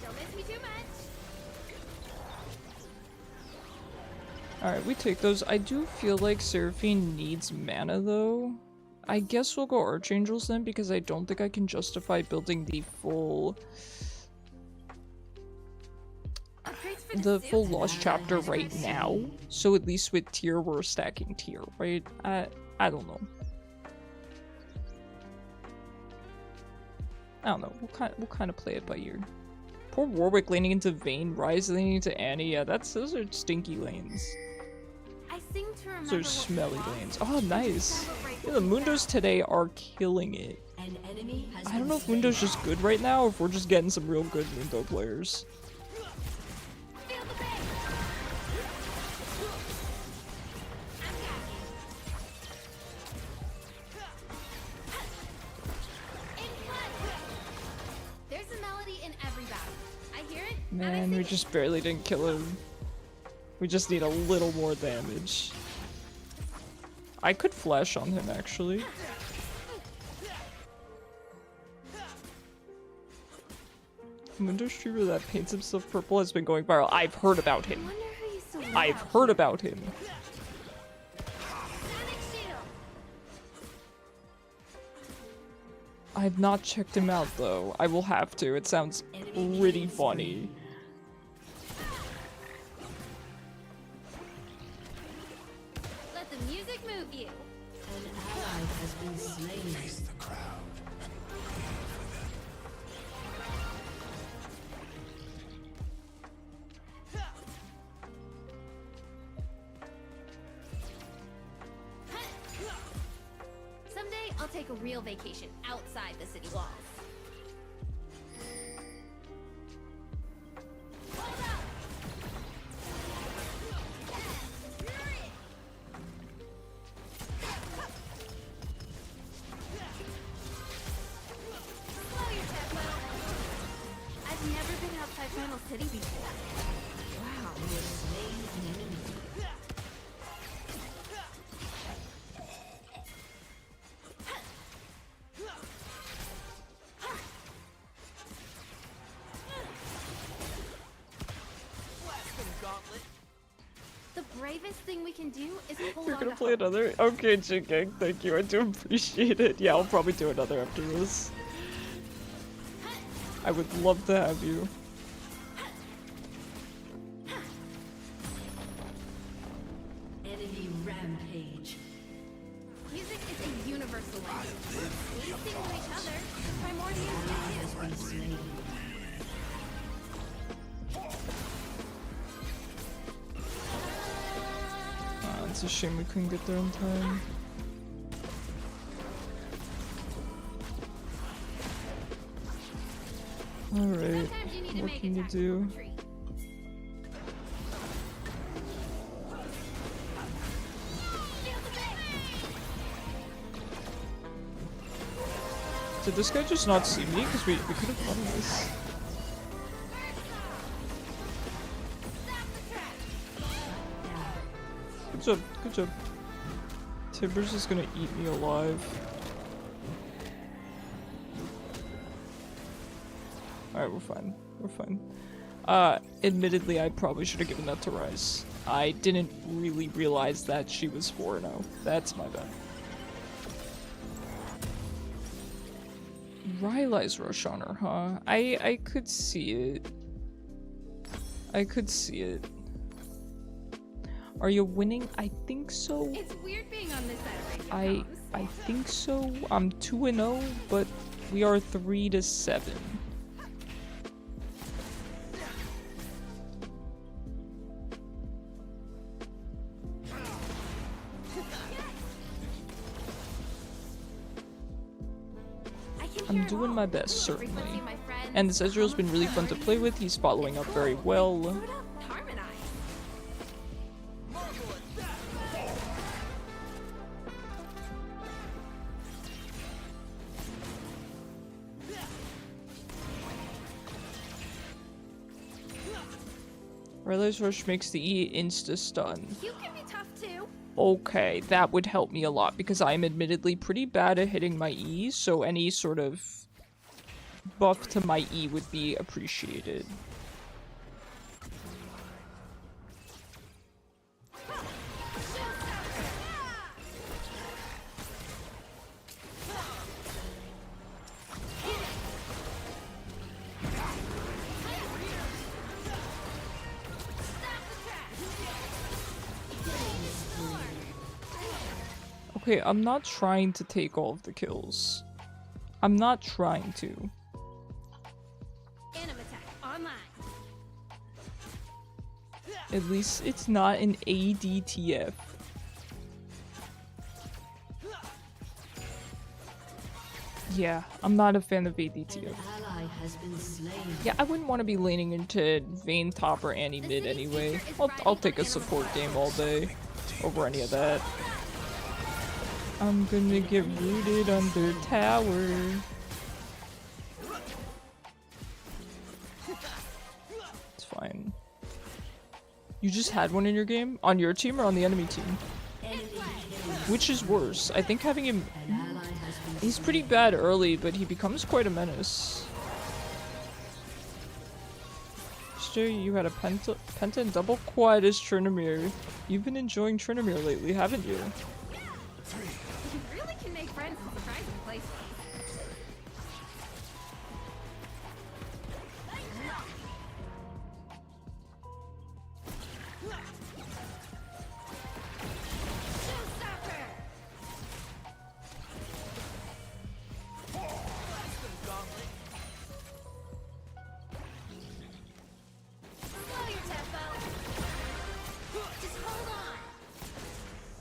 Don't miss me too much. Alright, we take those. I do feel like Seraphine needs mana though. I guess we'll go Archangels then because I don't think I can justify building the full Lost chapter right now. So at least with tier we're stacking tier, right? I don't know. I don't know. We'll kind of play it by ear. Poor Warwick laning into Vayne, Rise laning into Annie. Yeah, those are stinky lanes. I seem to remember Those are what smelly we lanes. lost. Oh, nice. Yeah, the Mundos today are killing it. An enemy has I don't been know if slain. Mundo's just good right now, or if we're just getting some real good Mundo players. Feel the pain. I'm got you. Input. There's a melody in every battle. I hear it. and I Man, sing we it. just barely didn't kill him. We just need a little more damage. I could flash on him, actually. Mundo streamer that paints himself purple has been going viral. I've heard about I him. wonder who used to live I've out heard here. about him. Sonic shield. I've not checked him out though. I will have to. It sounds pretty funny. Let the music move you. An ally has been slain. Face the crowd. Someday I'll take a real vacation outside the city walls. Hold up. Slow your tempo. I've never been outside Final City before. Wow, you have slain an enemy. Blasting gauntlet. The bravest thing we can do is hold You're on gonna to play hope. another? Okay, Chicken. Thank you. I do appreciate it. Yeah, I'll probably do another after this. I would love to have you. Enemy rampage. Music is a universal language. We sing to each other. Primordials do Has been slain. It's a shame we couldn't get there in time. Alright, Sometimes you need to what make can a you tactical do? retreat. Feel the pain. Did this guy just not see me? Because we could have won this. Stop the track. Good job, good job. Timber's just gonna eat me alive. Alright, we're fine. We're fine. Admittedly, I probably should have given that to Rise. I didn't really realize that she was 4-0. That's my bad. Rylai's rush on her, huh? I could see it. I could see it. Are you winning? I think so. It's weird being on this side of radio comms. I think so. I'm 2-0, but we are 3-7. I can hear I'm it doing all. my best, The certainly. frequency of my friends, And this Ezreal's the been really fun to play with. He's following up very well. Load up, harmonize. Marvel attack. Rylai's rush makes the E insta-stun. You can be tough too. Okay, that would help me a lot because I'm admittedly pretty bad at hitting my E, so any sort of buff to my E would be appreciated. Okay, I'm not trying to take all of the kills. I'm not trying to. Anim attack online. At least it's not an ADTF. Yeah, I'm not a fan of ADTF. Ally has been slain. Yeah, I wouldn't want to be leaning into Vayne top or Annie mid anyway. I'll take a support game all day over any of that. I'm gonna get rooted under tower. It's fine. You just had one in your game? On your team or on the enemy team? Which is worse? I think having him... He's pretty bad early, but he becomes quite a menace. Stu, you had a penta and double quad as Tryndamere. You've been enjoying Tryndamere lately, haven't you? You really can make friends in surprising places.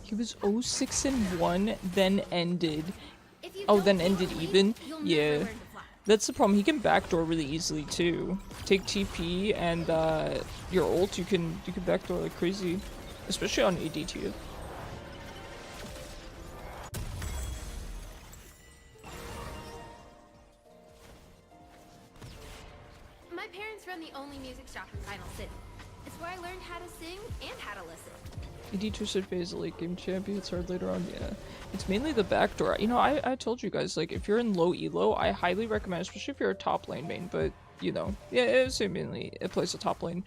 He was 0-6-1, then ended. Oh, then ended even? Yeah. That's the problem. He can backdoor really easily too. Take TP and your ult, you can backdoor like crazy. Especially on ADT. My parents run the only music shop in Final City. It's where I learned how to sing and how to listen. AD2 should phase a late game champion. It's hard later on. Yeah, it's mainly the backdoor. You know, I told you guys, like, if you're in low elo, I highly recommend, especially if you're a top lane main. But you know, yeah, it's mainly it plays a top lane.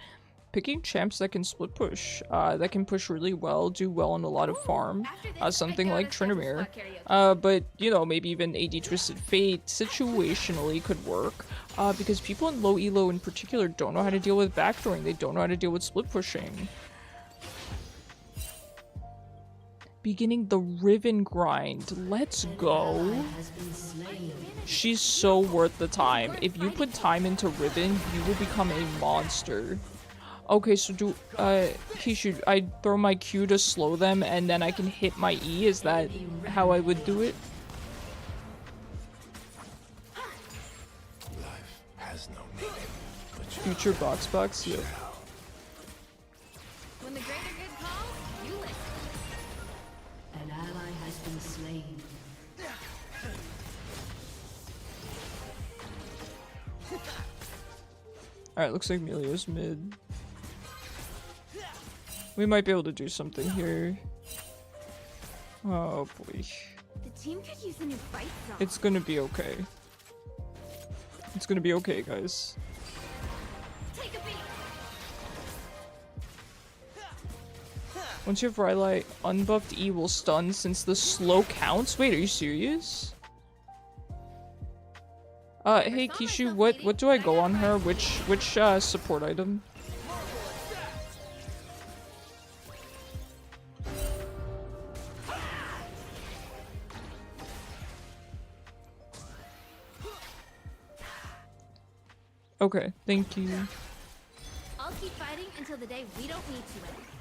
Picking champs that can split push, that can push really well, do well on a lot of farm, something like Tryndamere. But you know, maybe even AD Twisted Fate situationally could work, because people in low elo in particular don't know how to deal with backdooring. They don't know how to deal with split pushing. Beginning the Riven grind. Let's go. She's so worth the time. If you put time into Riven, you will become a monster. Okay, so do Kishu, I throw my Q to slow them and then I can hit my E? Is that how I would do it? Life has no meaning, but Future box, yeah. When the greater good calls, you listen. An ally has been slain. Alright, looks like Milio's mid. We might be able to do something here. Oh boy. The team could use a new fight song. It's gonna be okay. It's gonna be okay, guys. Take a beat. Once you have Rylai, unbuffed E will stun since the slow counts? Wait, are you serious? Hey Kishu, what do I go on her? Which support item? Okay, thank you. I'll keep fighting until the day we don't need to anymore.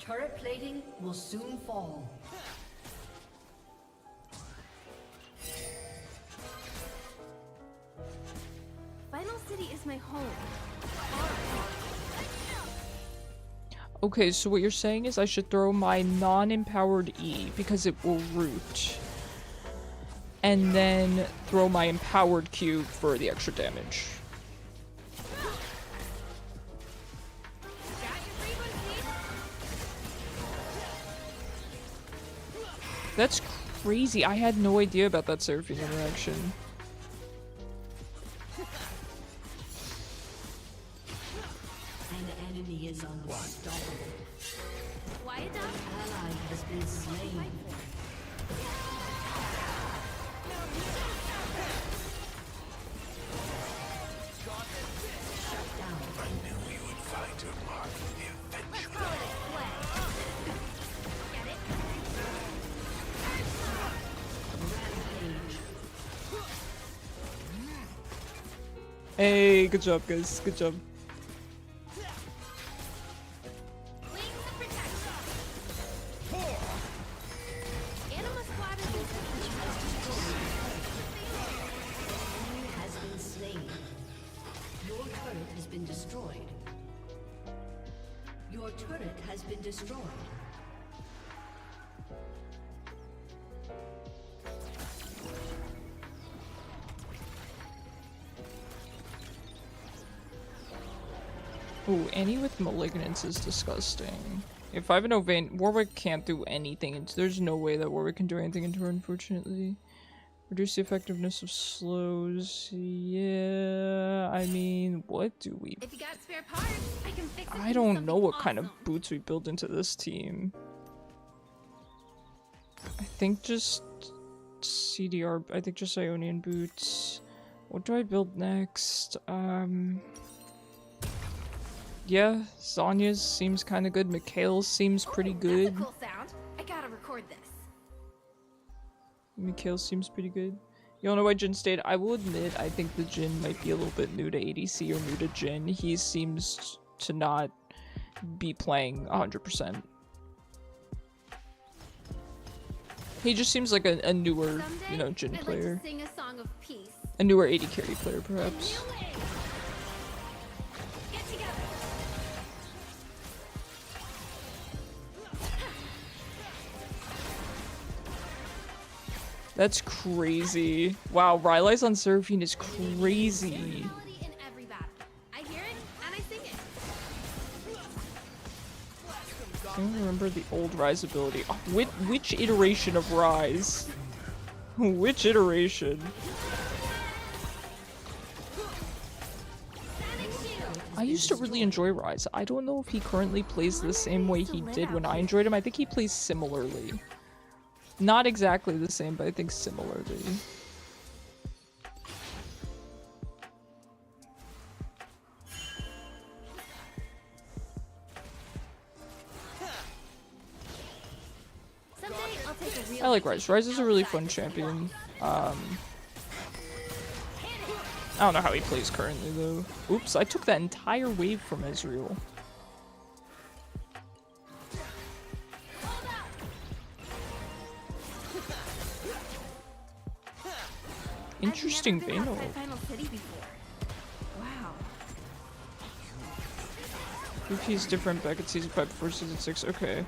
Turret plating will soon fall. Final City is my home. Okay, so what you're saying is I should throw my non-empowered E because it will root. And then throw my empowered Q for the extra damage. That's crazy. I had no idea about that Seraphine interaction. An enemy is unstoppable. Quiet An down. ally has been slain. I knew you would find your mark eventually. Get it? Rampage. Hey, good job, guys. Good job. Wings of protection. Anima squad is Has been slain. Your turret has been destroyed. Your turret has been destroyed. Ooh, Annie with Malignance is disgusting. If I have no vein, Warwick can't do anything. There's no way that Warwick can do anything into her, unfortunately. Reduce the effectiveness of slows. Yeah, I mean, what do we... If you got spare parts, I can fix it. I don't know what kind of boots we build into this team. I think just CDR, I think just Ionian boots. What do I build next? Yeah, Sonya's seems kind of good. Mikhail's seems pretty good. That's a cool sound. I gotta record this. Mikhail seems pretty good. You don't know why Jin stayed? I will admit, I think the Jin might be a little bit new to ADC or new to Jin. He seems to not be playing 100%. He just seems like a newer, you know, Jin player. I'd like to sing a song of peace. A newer AD carry player, perhaps. Get together. That's crazy. Wow, Rylai's on Seraphine is crazy. Melody in every battle. I hear it and I sing it. I don't remember the old Rise ability. Oh, which iteration of Rise? Which iteration? I used to really enjoy Rise. I don't know if he currently plays the same way he did when I enjoyed him. I think he plays similarly. Not exactly the same, but I think similarly. Someday I'll take a real I like Rise. Rise is a really fun champion. I don't know how he plays currently, though. Oops, I took that entire wave from Ezreal. Interesting Vayno. Final City before. Wow. VP's different back at season 5 before season 6. Okay.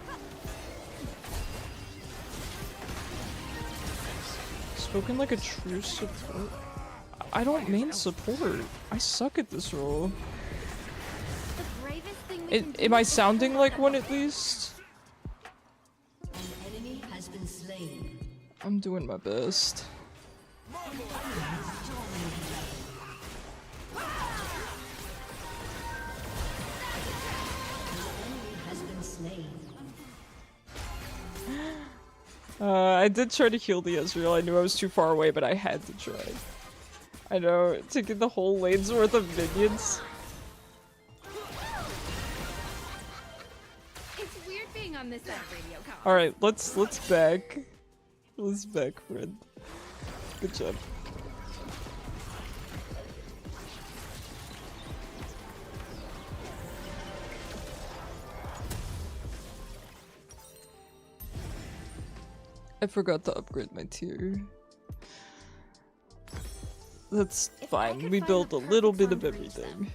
Spoken like a true support. I don't main support. I suck at this role. The bravest thing we can do Am I is sounding like one at least? An enemy has been slain. I'm doing my best. Has been slain. I did try to heal the Ezreal. I knew I was too far away, but I had to try. I know, taking the whole lane's worth of minions. It's weird being on this side of radio com. Alright, let's back. Let's back, friend. Good job. I forgot to upgrade my tier. That's fine. We built a little bit of everything.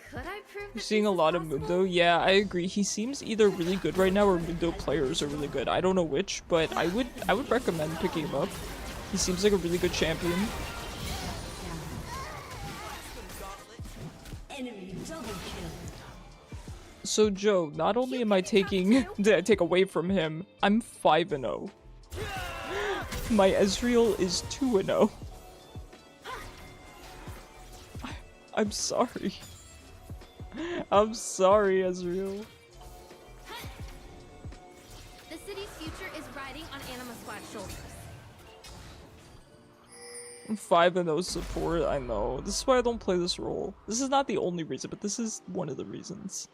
Could I prove You're that seeing a this is lot of possible? Mundo. Yeah, I agree. He seems either really good right now or Mundo players are really good. I don't know which, but I would recommend picking him up. He seems like a really good champion. Enemy double kill. So Joe, not only am I taking did I take away from him, I'm 5-0. My Ezreal is 2-0. I'm sorry. I'm sorry, Ezreal. The city's future is riding on Anima Squad's shoulders. I'm 5-0 support, I know. This is why I don't play this role. This is not the only reason, but this is one of the reasons.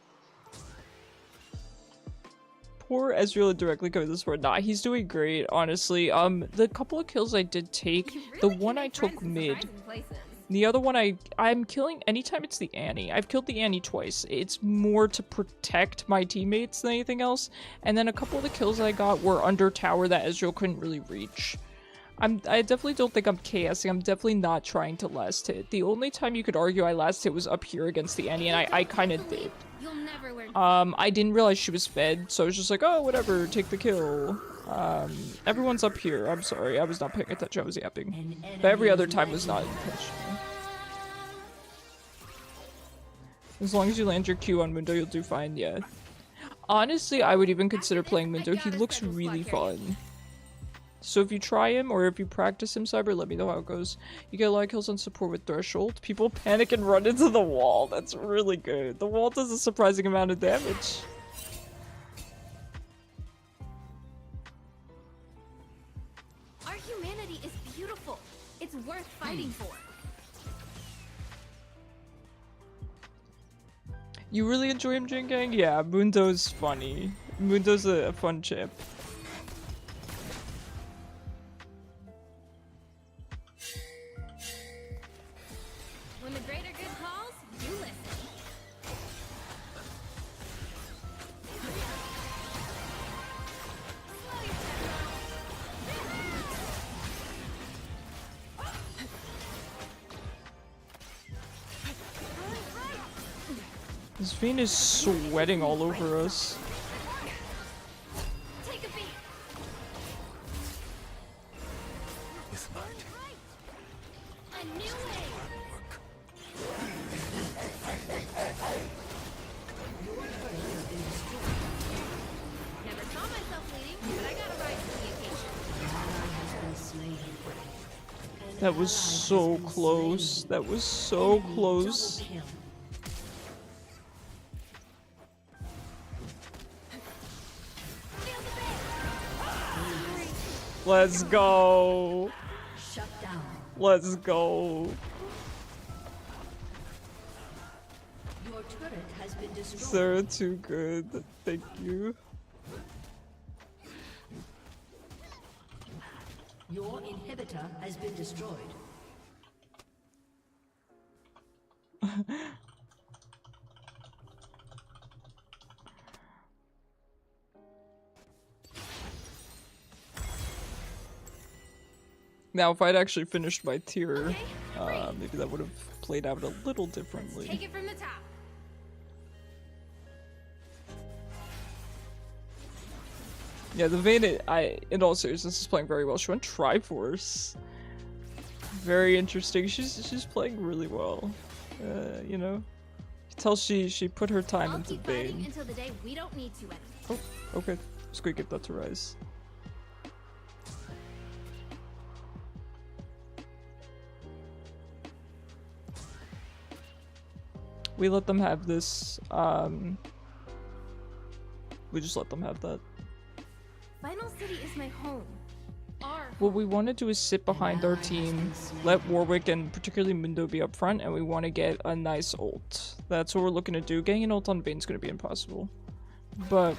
Poor Ezreal directly covered this word. Nah, he's doing great, honestly. The couple of kills I did take, You the really one can I make took friends in mid, surprising places. The other one I'm killing anytime it's the Annie. I've killed the Annie twice. It's more to protect my teammates than anything else. And then a couple of the kills I got were under tower that Ezreal couldn't really reach. I definitely don't think I'm KSing. I'm definitely not trying to last hit. The only time you could argue I last hit was up here against the Annie, and I kind of did. You'll never learn. I didn't realize she was fed, so I was just like, oh, whatever, take the kill. Everyone's up here. I'm sorry, I was not paying attention. I was yapping. But every other time was not intentional. As long as you land your Q on Mundo, you'll do fine, yeah. Honestly, I would even consider playing Mundo. He looks really fun. So if you try him, or if you practice him, Cyber, let me know how it goes. You get a lot of kills on support with Threshold. People panic and run into the wall. That's really good. The wall does a surprising amount of damage. Our humanity is beautiful. It's worth fighting for. You really enjoy him, Jin Gang? Yeah, Mundo's funny. Mundo's a fun chip. When the greater good calls, you listen. This Vayne is sweating all over us. Take a beat. Is mine. A new way. Never saw myself leading, but I gotta rise to the occasion. That was so close. That was so close. Let's go. Shut down. Let's go. Your turret has been destroyed. Sarah, too good. Thank you. Your inhibitor has been destroyed. Now, if I'd actually finished my tier, maybe that would have played out a little differently. Take it from the top. Yeah, the Vayne, in all seriousness, is playing very well. She went Triforce. Very interesting. She's playing really well. You know, you can tell she put her time I'll into keep fighting Vayne. until the day we don't need to anymore. Oh, okay. Let's go get that to rise. We let them have this. We just let them have that. Final City is my home. Our What we want to do is sit behind our team, let Warwick and particularly Mundo be up front, and we want to get a nice ult. That's what we're looking to do. Getting an ult on Vayne's going to be impossible. But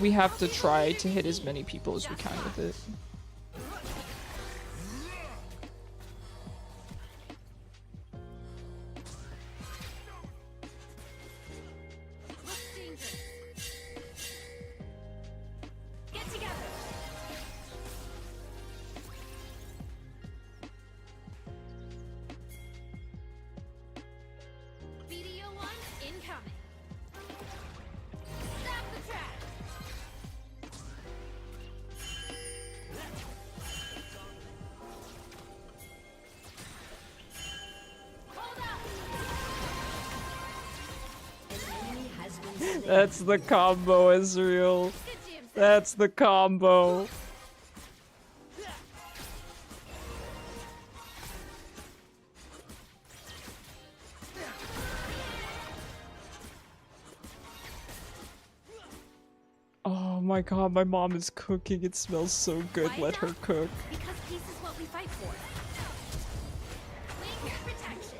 we have to try to hit as many people as we can with it. looks dangerous. Get together. BDO1 incoming. Stop the track. Hold up. An enemy has been slain. That's the combo, Israel. Good jam. That's the combo. Oh my god, my mom is cooking. It smells so good. Let her cook. Because peace is what we fight for. Wing protection.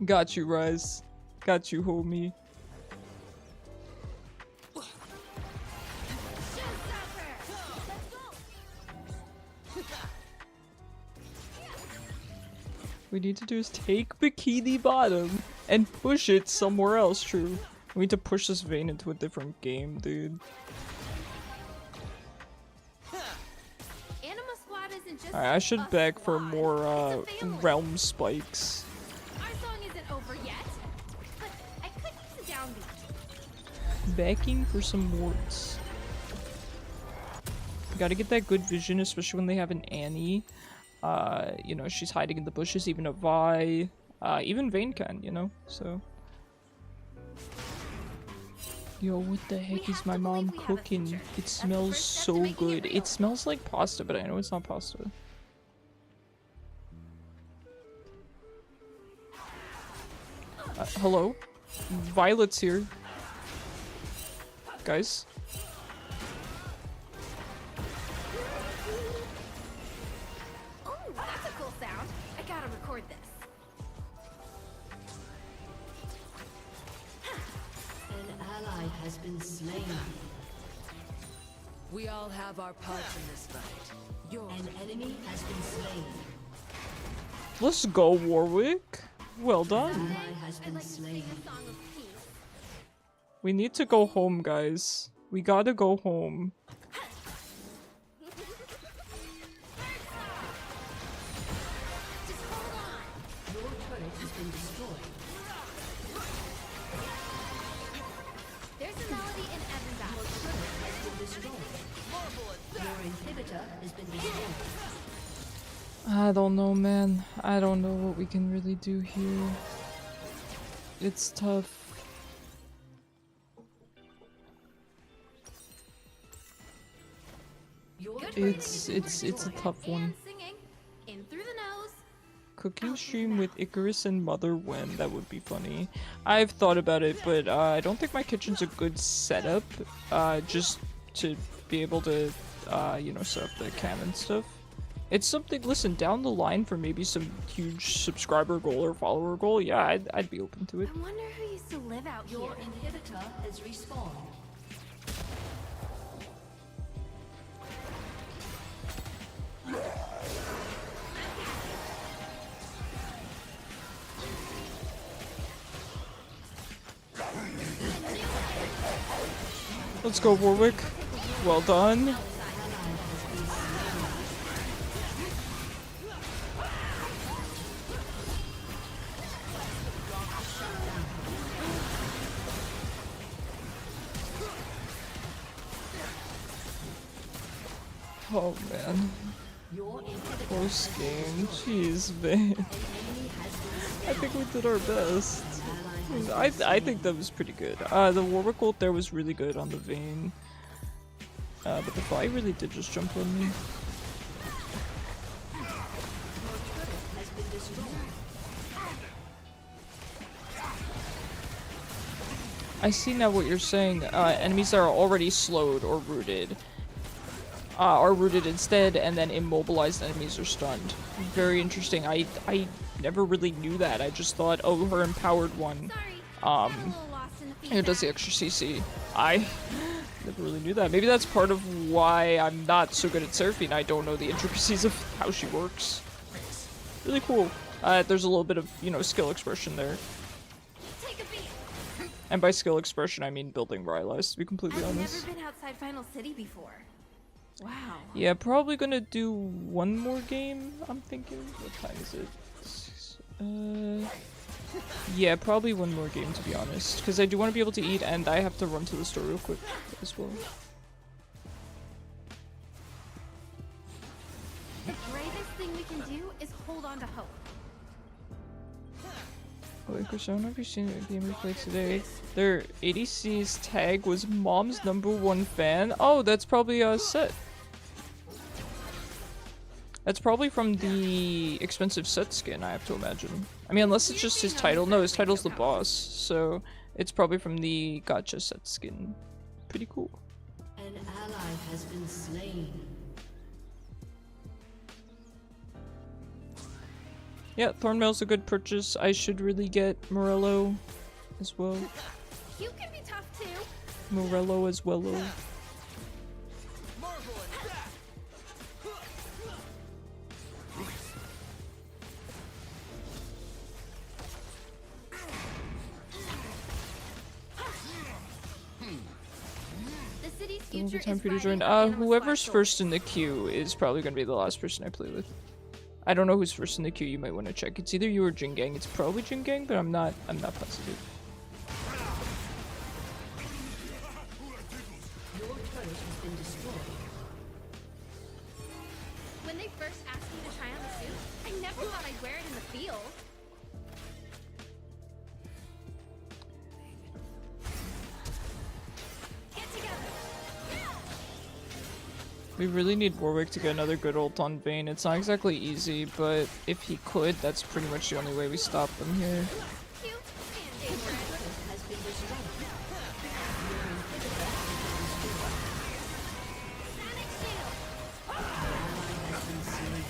Got you, Rise. Got you, homie. we need to do is take Bikini Bottom and push it somewhere else, true. We need to push this Vayne into a different game, dude. Anima Squad isn't just Alright, I should a beg for squad, more, it's a family. realm spikes. Our song isn't over yet, but I could use a downbeat. Begging for some wards. Gotta get that good vision, especially when they have an Annie. You know, she's hiding in the bushes, even a Vi. Even Vayne can, you know, so. Yo, what the heck is my mom cooking? It smells so good. It smells like pasta, but I know it's not pasta. Hello? Violet's here. Guys? Oh, that's a cool sound. I gotta record this. An ally has been slain. We all have our parts in this fight. An enemy has been slain. Let's go, Warwick. Well done. Ally has I'd been like to slain. sing a song of peace. We need to go home, guys. We gotta go home. Just hold on. Your turret has been destroyed. There's a melody in every battle. Turret has been destroyed. Your inhibitor has been destroyed. I don't know, man. I don't know what we can really do here. It's tough. Your Good turret It's has been it's a destroyed. tough one. And singing in through the nose. Cooking stream with Icarus and Mother when that would be funny. I've thought about it, but I don't think my kitchen's a good setup. Just to be able to, you know, set up the cam and stuff. It's something. Listen, down the line for maybe some huge subscriber goal or follower goal. Yeah, I'd be open to it. I wonder who used to live out here. Your inhibitor has respawned. Let's go, Warwick. Well done. Oh man. Your inhibitor Close game. Jeez, man. I think we did our best. I think that was pretty good. The Warwick ult there was really good on the Vayne. But the Hwei really did just jump on me. has been destroyed. I see now what you're saying. Enemies that are already slowed or rooted are rooted instead, and then immobilized enemies are stunned. Very interesting. I never really knew that. I just thought, oh, her empowered one Sorry, got a little lost in the it does the feedback. extra CC. I never really knew that. Maybe that's part of why I'm not so good at Seraphine. I don't know the intricacies of how she works. Really cool. There's a little bit of, you know, skill expression there. Take a beat. And by skill expression, I mean building Rylai's, to be completely I've honest. never been outside Final City before. Wow. Yeah, probably gonna do one more game, I'm thinking. What time is it? Yeah, probably one more game, to be honest. Because I do want to be able to eat, and I have to run to the store real quick as well. The bravest thing we can do is hold on to hope. Oh, Chris, I don't know if you've seen the game replay today. Their ADC's tag was Mom's #1 fan. Oh, that's probably a set. That's probably from the expensive set skin, I have to imagine. I mean, unless it's just his title. No, his title's the boss, so it's probably from the gacha set skin. Pretty cool. An ally has been slain. Yeah, Thornmail's a good purchase. I should really get Morello as well. You can be tough too. Morello as well. Good future time is for you to riding join. on Anna's Whoever's black first in shoulders. the queue is probably gonna be the last person I play with. I don't know who's first in the queue. You might want to check. It's either you or Jingang. It's probably Jingang, but I'm not positive. Your turret has been destroyed. When they first asked me to try on the suit, I never thought I'd wear it in the field. Get together. We really need Warwick to get another good ult on Vayne. It's not exactly easy, but if he could, that's pretty much the only way we stop them here. Cute and dangerous. Has been destroyed. Sonic shield. Has been slain.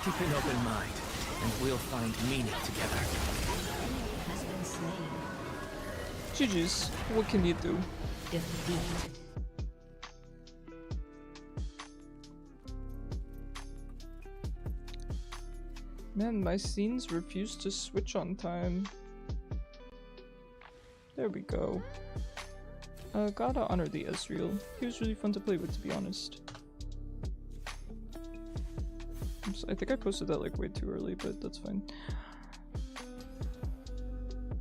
Keep an open mind, and we'll find meaning together. Has been slain. GG's. What can you do? Defeat. Man, my scenes refuse to switch on time. There we go. Gotta honor the Ezreal. He was really fun to play with, to be honest. I think I posted that like way too early, but that's fine.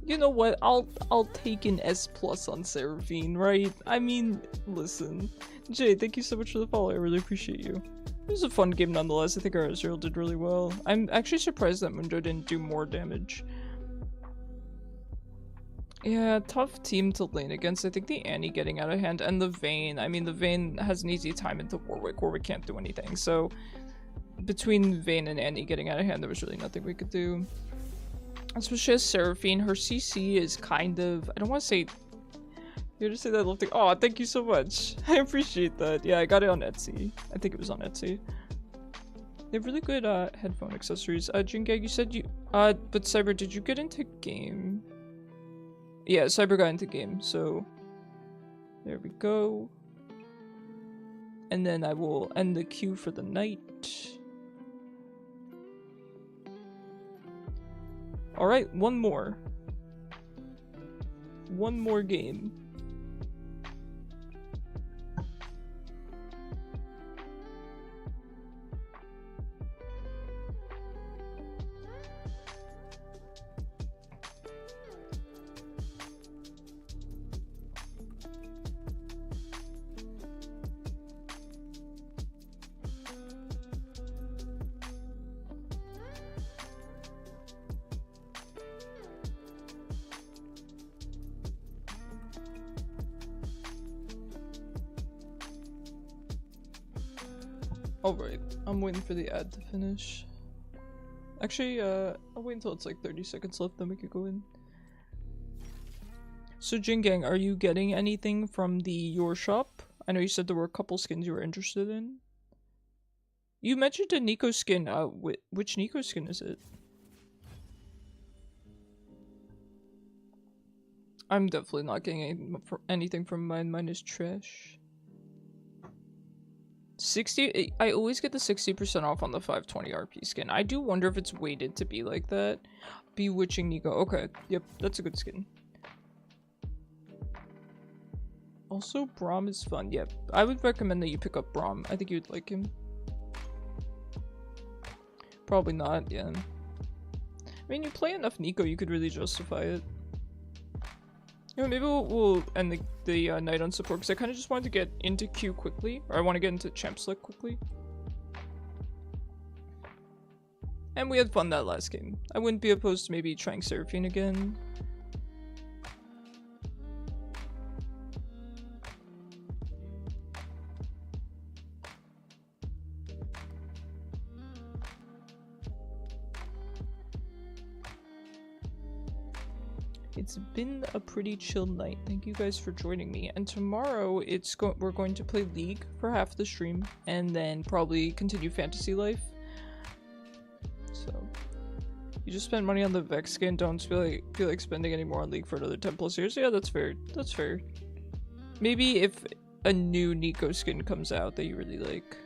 You know what? I'll take an S+ on Seraphine, right? I mean, listen. Jay, thank you so much for the follow. I really appreciate you. It was a fun game nonetheless. I think our Ezreal did really well. I'm actually surprised that Mundo didn't do more damage. Yeah, tough team to lane against. I think the Annie getting out of hand and the Vayne. I mean, the Vayne has an easy time into Warwick. Warwick can't do anything. So between Vayne and Annie getting out of hand, there was really nothing we could do. Especially as Seraphine, her CC is kind of, I don't want to say, you just say that little thing. Oh, thank you so much. I appreciate that. Yeah, I got it on Etsy. I think it was on Etsy. They have really good headphone accessories. Jingag, you said you, but Cyber, did you get into game? Yeah, Cyber got into game, so there we go. And then I will end the queue for the night. Alright, one more. One more game. Alright, I'm waiting for the ad to finish. Actually, I'll wait until it's like 30 seconds left, then we could go in. So Jingang, are you getting anything from the Your Shop? I know you said there were a couple skins you were interested in. You mentioned a Neeko skin. Which Neeko skin is it? I'm definitely not getting anything from mine. Mine is trash. 60. I always get the 60% off on the 520 RP skin. I do wonder if it's weighted to be like that. Bewitching Neeko. Okay. Yep, that's a good skin. Also, Braum is fun. Yep. I would recommend that you pick up Braum. I think you'd like him. Probably not, yeah. I mean, you play enough Neeko, you could really justify it. You know, maybe we'll end the night on support, because I kind of just wanted to get into Q quickly. Or I want to get into Champ Select quickly. And we had fun that last game. I wouldn't be opposed to maybe trying Seraphine again. It's been a pretty chill night. Thank you guys for joining me. And tomorrow we're going to play League for half the stream and then probably continue Fantasy Life. So you just spent money on the Vex skin, don't feel like spending any more on League for another 10 plus years. Yeah, that's fair. That's fair. Maybe if a new Neeko skin comes out that you really like.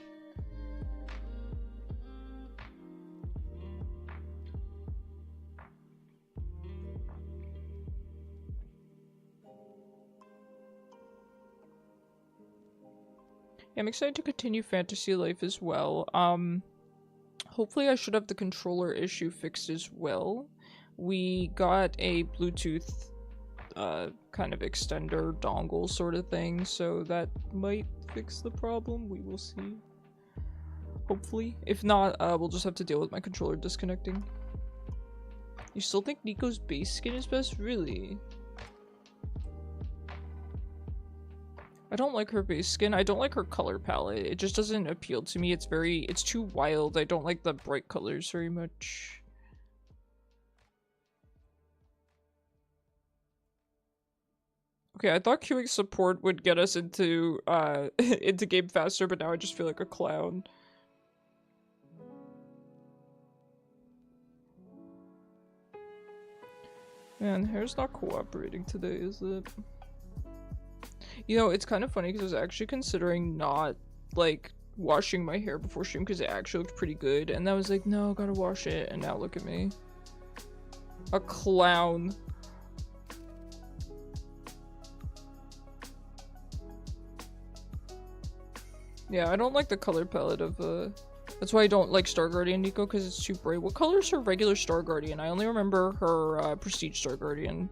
I'm excited to continue Fantasy Life as well. Hopefully I should have the controller issue fixed as well. We got a Bluetooth kind of extender dongle sort of thing, so that might fix the problem. We will see. Hopefully. If not, we'll just have to deal with my controller disconnecting. You still think Neeko's base skin is best? Really? I don't like her base skin. I don't like her color palette. It just doesn't appeal to me. It's too wild. I don't like the bright colors very much. Okay, I thought queuing support would get us into into game faster, but now I just feel like a clown. Man, hair's not cooperating today, is it? You know, it's kind of funny because I was actually considering not, like, washing my hair before stream because it actually looked pretty good. And I was like, no, gotta wash it. And now look at me. A clown. Yeah, I don't like the color palette of, that's why I don't like Star Guardian Neeko, because it's too bright. What color is her regular Star Guardian? I only remember her, Prestige Star Guardian,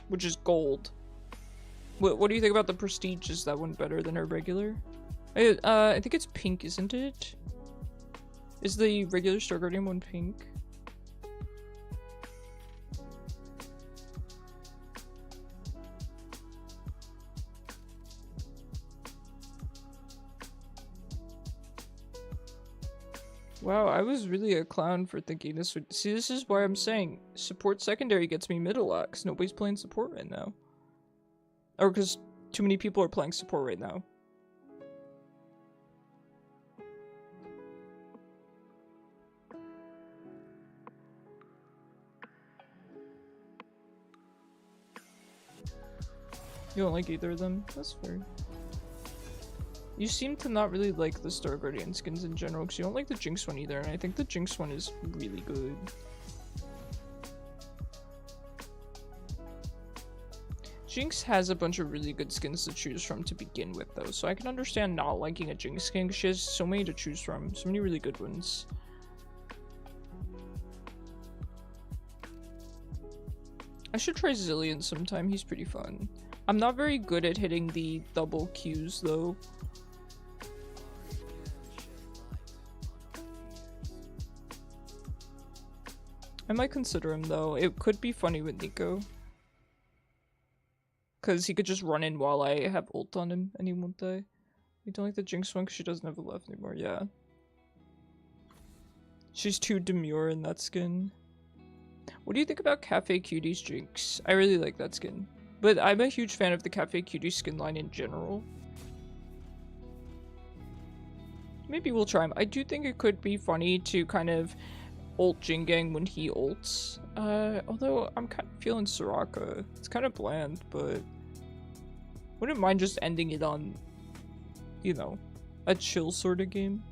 which is gold. What do you think about the Prestige? Is that one better than her regular? I think it's pink, isn't it? Is the regular Star Guardian one pink? Wow, I was really a clown for thinking this would- See, this is why I'm saying support secondary gets me middle lot, because nobody's playing support right now. Or because too many people are playing support right now. You don't like either of them? That's fair. You seem to not really like the Star Guardian skins in general, because you don't like the Jinx one either, and I think the Jinx one is really good. Jinx has a bunch of really good skins to choose from to begin with, though, so I can understand not liking a Jinx skin, because she has so many to choose from, so many really good ones. I should try Zillion sometime, he's pretty fun. I'm not very good at hitting the double Qs, though. I might consider him, though. It could be funny with Neeko. Because he could just run in while I have ult on him and he won't die. You don't like the Jinx one because she doesn't have a left anymore, yeah. She's too demure in that skin. What do you think about Cafe Cutie's Jinx? I really like that skin. But I'm a huge fan of the Cafe Cutie skin line in general. Maybe we'll try him. I do think it could be funny to kind of ult Jingang when he ults. Although I'm kind of feeling Soraka. It's kind of bland, but wouldn't mind just ending it on, you know, a chill sort of game.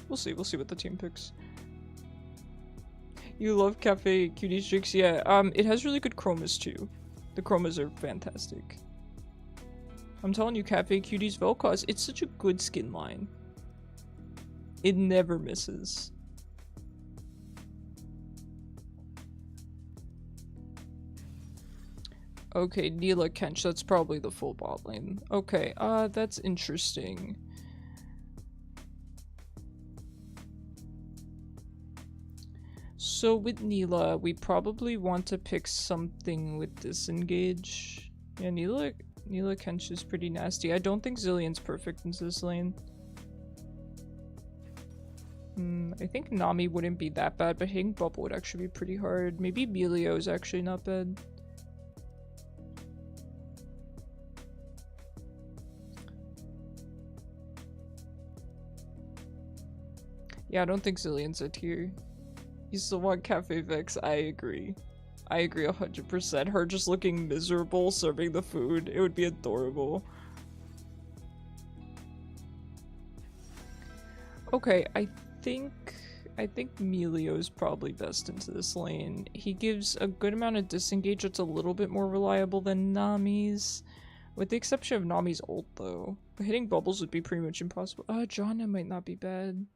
We'll see what the team picks. You love Cafe Cutie's Jinx? Yeah, it has really good chromas too. The chromas are fantastic. I'm telling you, Cafe Cutie's Vel'koz, it's such a good skin line. It never misses. Okay, Neela Kench, that's probably the full bot lane. Okay, that's interesting. So with Neela, we probably want to pick something with disengage. Yeah, Neela Kench is pretty nasty. I don't think Zillion's perfect in this lane. I think Nami wouldn't be that bad, but hitting Bubble would actually be pretty hard. Maybe Milio is actually not bad. Yeah, I don't think Zillion's a tier. You still want Cafe Vex? I agree. I agree 100%. Her just looking miserable serving the food. It would be adorable. Okay, I think I think Milio is probably best into this lane. He gives a good amount of disengage that's a little bit more reliable than Nami's. With the exception of Nami's ult though. But hitting bubbles would be pretty much impossible. Janna might not be bad.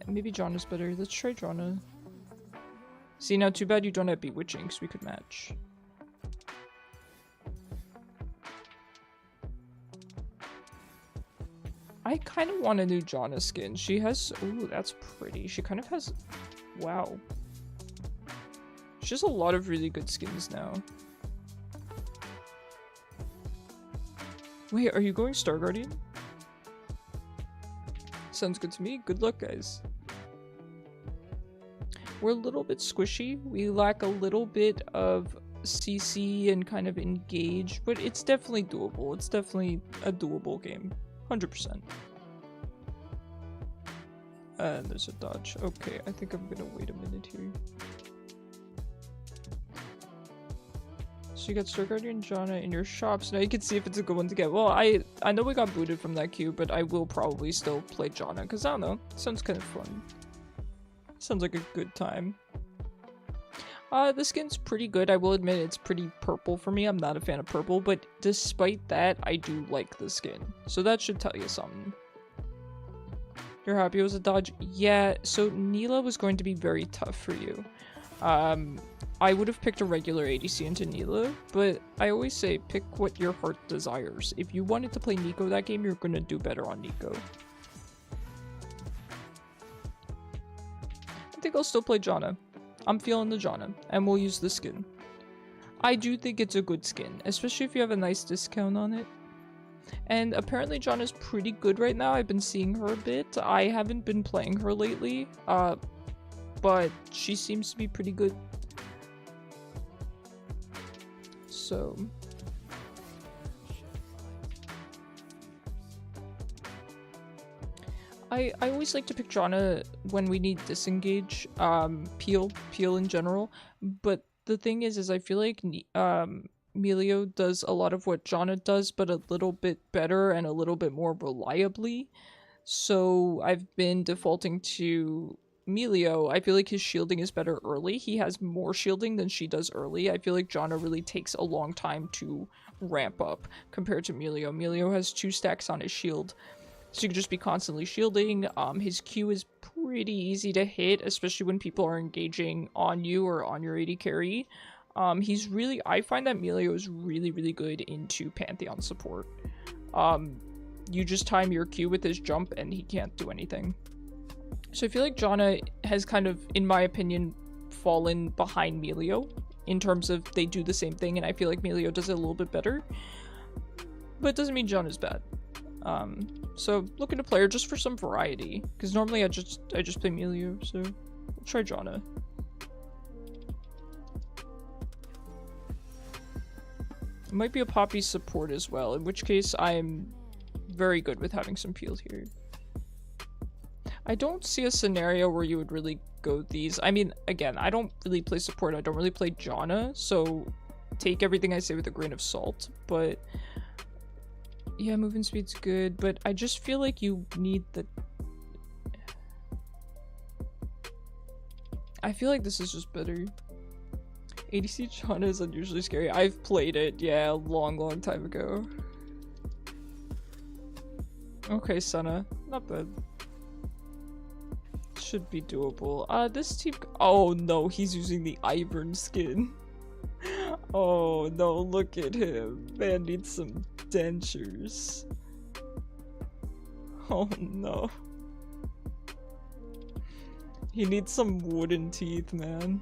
Maybe Janna's better. Let's try Janna. See, now too bad you don't have Bewitching, because we could match. I kind of want a new Janna skin. She has... Ooh, that's pretty. She kind of has... Wow. She has a lot of really good skins now. Wait, are you going Star Guardian? Sounds good to me. Good luck, guys. We're a little bit squishy. We lack a little bit of CC and kind of engage, but it's definitely doable. It's definitely a doable game. 100%. And there's a dodge. Okay, I think I'm gonna wait a minute here. So you got Star Guardian Janna in your shops. Now you can see if it's a good one to get. Well, I know we got booted from that queue, but I will probably still play Janna, because I don't know. Sounds kind of fun. Sounds like a good time. The skin's pretty good. I will admit it's pretty purple for me. I'm not a fan of purple, but despite that, I do like the skin. So that should tell you something. You're happy it was a dodge? Yeah, so Neela was going to be very tough for you. I would have picked a regular ADC into Neela, but I always say pick what your heart desires. If you wanted to play Neeko that game, you're gonna do better on Neeko. I think I'll still play Janna. I'm feeling the Janna, and we'll use the skin. I do think it's a good skin, especially if you have a nice discount on it. And apparently Janna's pretty good right now. I've been seeing her a bit. I haven't been playing her lately, but she seems to be pretty good. So... I always like to pick Janna when we need disengage, peel in general, but the thing is I feel like Milio does a lot of what Janna does, but a little bit better and a little bit more reliably, so I've been defaulting to Milio. I feel like his shielding is better early. He has more shielding than she does early. I feel like Janna really takes a long time to ramp up compared to Milio. Milio has 2 stacks on his shield. So you can just be constantly shielding. His Q is pretty easy to hit, especially when people are engaging on you or on your AD carry. I find that Milio is really, really good into Pantheon support. You just time your Q with his jump and he can't do anything. So I feel like Janna has kind of, in my opinion, fallen behind Milio in terms of they do the same thing, and I feel like Milio does it a little bit better. But it doesn't mean Janna's bad. So looking to play her just for some variety, because normally I just play Milio, so we'll try Janna. It might be a Poppy support as well, in which case I'm very good with having some peel here. I don't see a scenario where you would really go these. I mean, again, I don't really play support, I don't really play Janna, so take everything I say with a grain of salt, but yeah, movement speed's good, but I just feel like you need the... I feel like this is just better. ADC Janna is unusually scary. I've played it, yeah, a long time ago. Okay, Senna. Not bad. Should be doable. This team... Oh no, he's using the Ivern skin. Oh no, look at him. Man needs some dentures. Oh no. He needs some wooden teeth, man.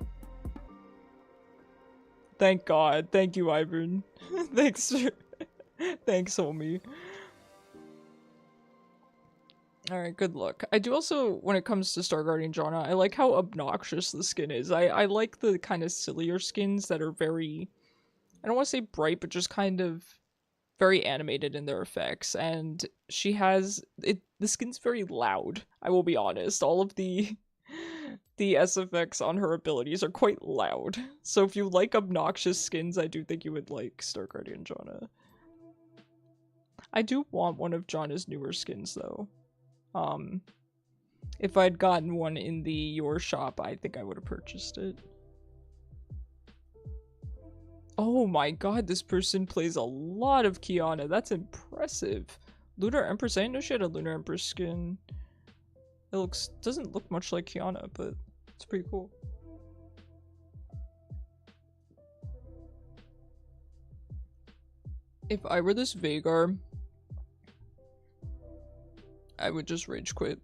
Thank God. Thank you, Ivern. Thanks, homie. Alright, good luck. I do also, when it comes to Star Guardian Janna, I like how obnoxious the skin is. I like the kind of sillier skins that are very, I don't want to say bright, but just kind of very animated in their effects. And she has, the skin's very loud, I will be honest. All of the SFX on her abilities are quite loud. So if you like obnoxious skins, I do think you would like Star Guardian Janna. I do want one of Janna's newer skins, though. If I'd gotten one in the your shop, I think I would have purchased it. Oh my god, this person plays a lot of Kiana. That's impressive. Lunar Empress. I didn't know she had a Lunar Empress skin. It doesn't look much like Kiana, but it's pretty cool. If I were this Vhagar, I would just rage quit.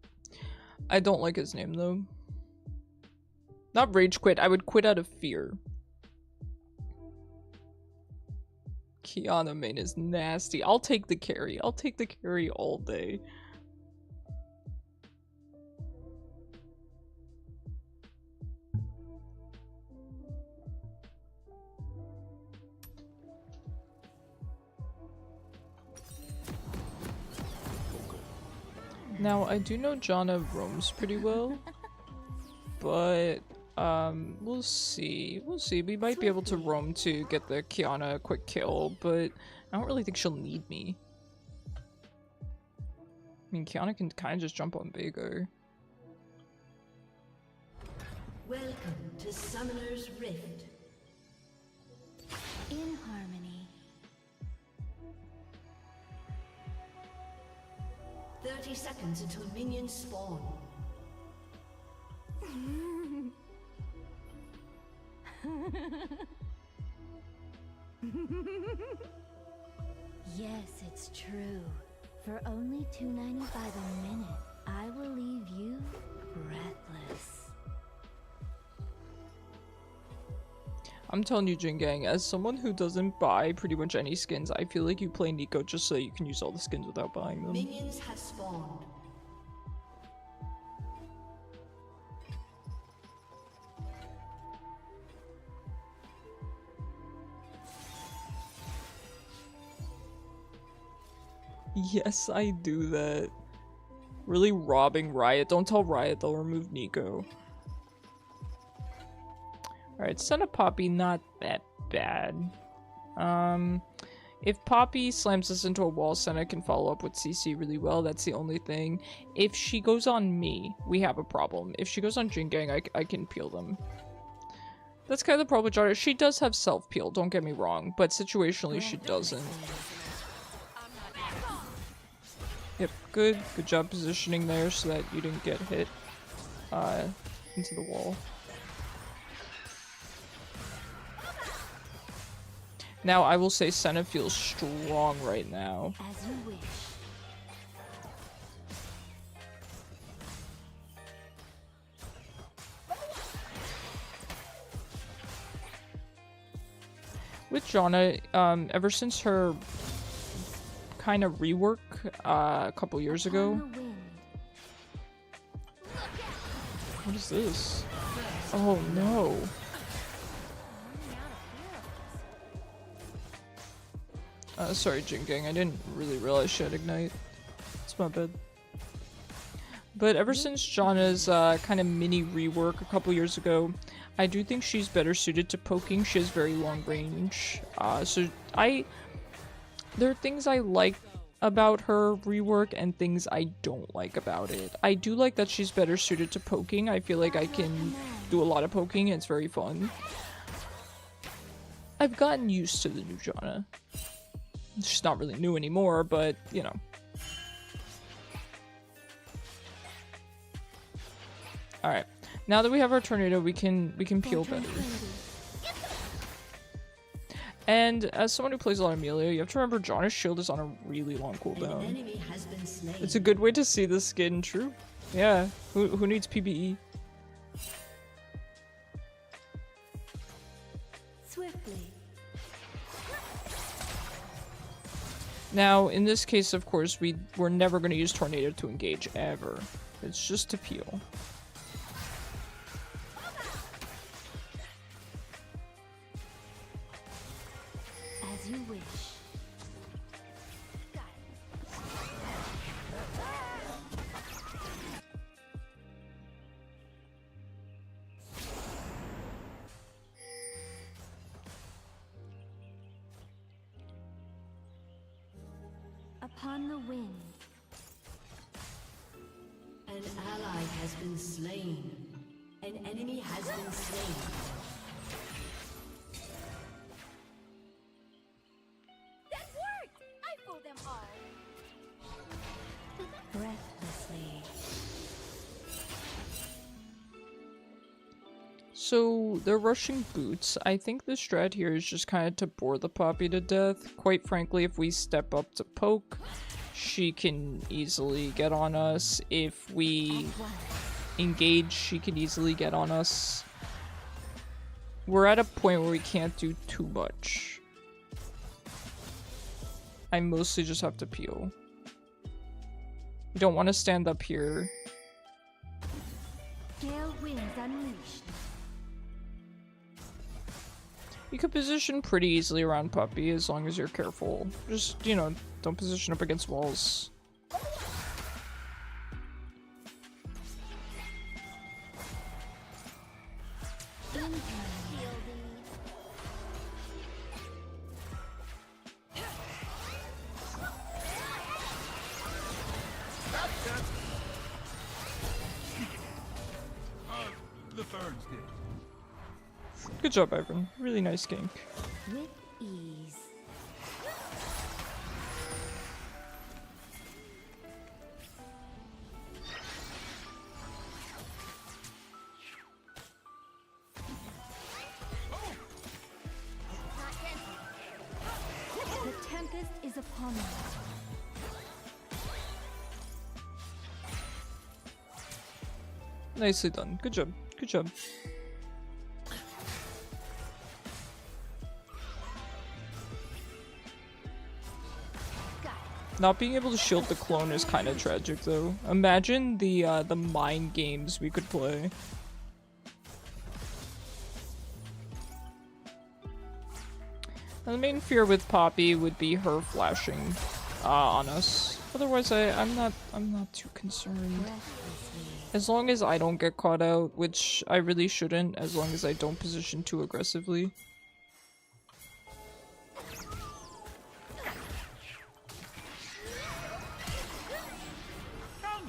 I don't like his name though. Not rage quit, I would quit out of fear. Kiana main is nasty. I'll take the carry. I'll take the carry all day. Now, I do know Janna roams pretty well, but we'll see. We'll see. We might be able to roam to get the Kiana quick kill, but I don't really think she'll need me. I mean, Kiana can kind of just jump on Vhagar. Welcome to Summoner's Rift. In harmony. 30 seconds until minions spawn. Yes, it's true. For only $2.95 a minute, I will leave you breathless. I'm telling you, Jin Gang, as someone who doesn't buy pretty much any skins, I feel like you play Neeko just so you can use all the skins without buying them. Minions have spawned. Yes, I do that. Really robbing Riot. Don't tell Riot, they'll remove Neeko. Alright, Son of Poppy, not that bad. If Poppy slams us into a wall, Senna can follow up with CC really well. That's the only thing. If she goes on me, we have a problem. If she goes on Jin Gang, I can peel them. That's kind of the problem with Janna. She does have self-peel, don't get me wrong, but situationally she doesn't. Yep, good job positioning there so that you didn't get hit into the wall. Now, I will say Senna feels strong right now. As you wish. With Janna, ever since her kind of rework a couple years ago. What is this? Oh no. Sorry, Jin Gang, I didn't really realize she had Ignite. It's my bad. But ever since Janna's kind of mini rework a couple years ago, I do think she's better suited to poking. She has very long range. There are things I like about her rework and things I don't like about it. I do like that she's better suited to poking. I feel like I can do a lot of poking and it's very fun. I've gotten used to the new Janna. She's not really new anymore, but, you know. Alright. Now that we have our tornado, we can peel better. And as someone who plays a lot of Milio, you have to remember Janna's shield is on a really long cooldown. An enemy has been slain. It's a good way to see the skin, true. Yeah, who needs PBE? Swiftly. Now, in this case, of course, we're never going to use Tornado to engage, ever. It's just to peel. As you wish. Upon the wind. An ally has been slain. An enemy has been slain. That worked! I fooled them all. Breathlessly. So they're rushing boots. I think the strat here is just kind of to bore the Poppy to death. Quite frankly, if we step up to poke, she can easily get on us. If we engage, she can easily get on us. We're at a point where we can't do too much. I mostly just have to peel. We don't want to stand up here. Gale winds unleashed. You could position pretty easily around Puppy as long as you're careful. Just, you know, don't position up against walls. The ferns did. Good job, Ivan. Really nice gank. With ease. The tempest is upon us. Nicely done. Good job. Good job. Not being able to shield the clone is kind of tragic, though. Imagine the mind games we could play. And the main fear with Poppy would be her flashing on us. Otherwise, I'm not too concerned. As long as I don't get caught out, which I really shouldn't, as long as I don't position too aggressively.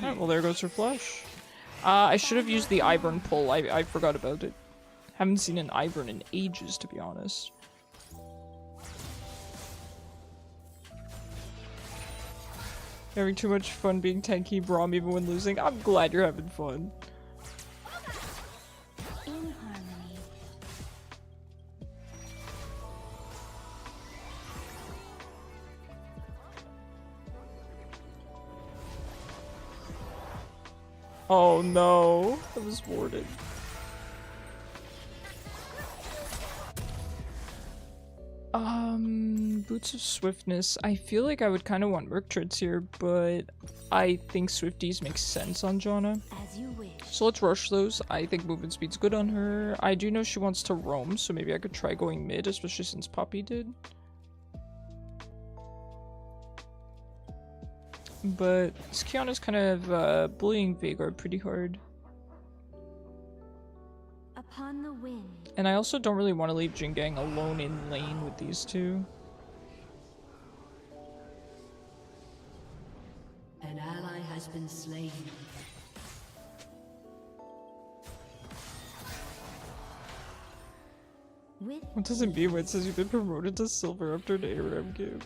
Alright, well there goes her flash. I should have used the Ivern pull. I forgot about it. Haven't seen an Ivern in ages, to be honest. Having too much fun being tanky Braum even when losing. I'm glad you're having fun. In harmony. Oh no, that was warded. Boots of Swiftness. I feel like I would kind of want Merc Treads here, but I think Swifties makes sense on Janna. As you wish. So let's rush those. I think movement speed's good on her. I do know she wants to roam, so maybe I could try going mid, especially since Poppy did. But Kiana's kind of bullying Veigar pretty hard. Upon the wind. And I also don't really want to leave Jingang alone in lane with these two. An ally has been slain. With What does it mean when it says you've been promoted to silver after an ARM game?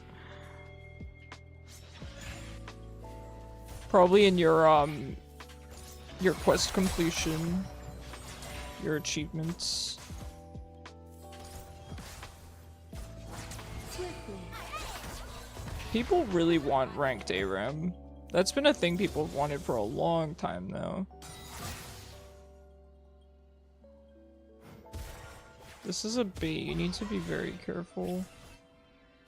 Probably in your quest completion, your achievements. swiftly. People really want ranked ARAM. That's been a thing people have wanted for a long time now. This is a bait, you need to be very careful.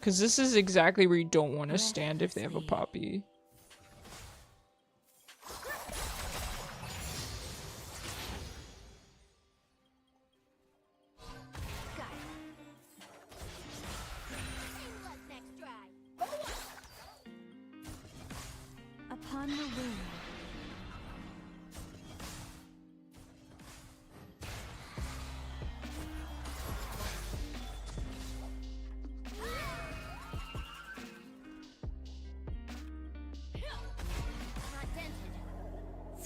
Because this is exactly where you don't want to stand if they have a Poppy. Upon the wind.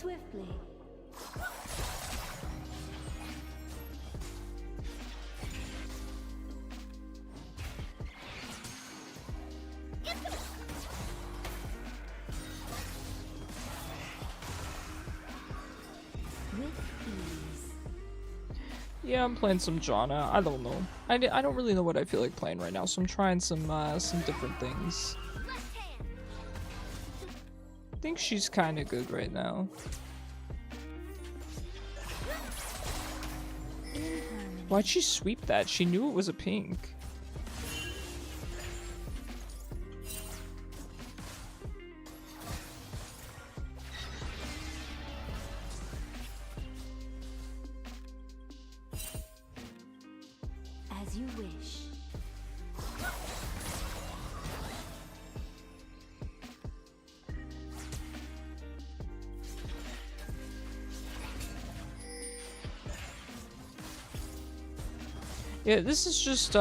Swiftly. With ease. Yeah, I'm playing some Janna. I don't know. I don't really know what I feel like playing right now, so I'm trying some different things. I think she's kind of good right now. Why'd she sweep that? She knew it was a pink. As you wish. Yeah, this is just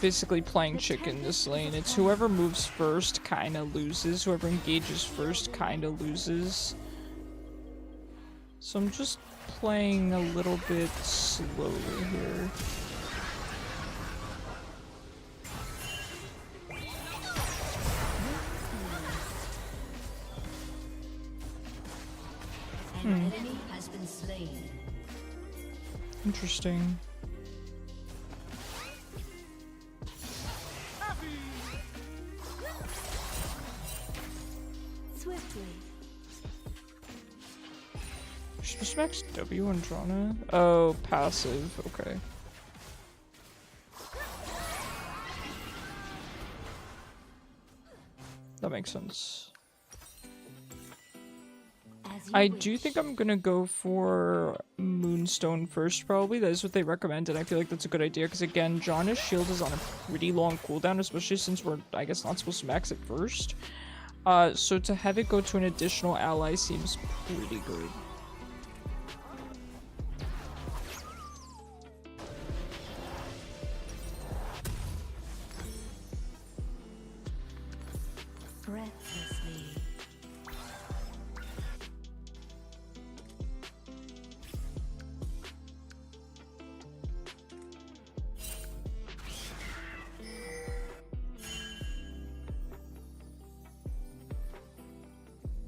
basically playing chicken this lane. It's whoever moves first kinda loses, whoever engages first kinda loses. So I'm just playing a little bit slowly here. An enemy has been slain. Interesting. Swiftly. Just max W on Janna? Oh, passive. Okay. That makes sense. As you I wish. do think I'm gonna go for Moonstone first, probably. That is what they recommend, and I feel like that's a good idea, because again, Janna's shield is on a pretty long cooldown, especially since we're, I guess, not supposed to max it first. So to have it go to an additional ally seems pretty good. Breathlessly.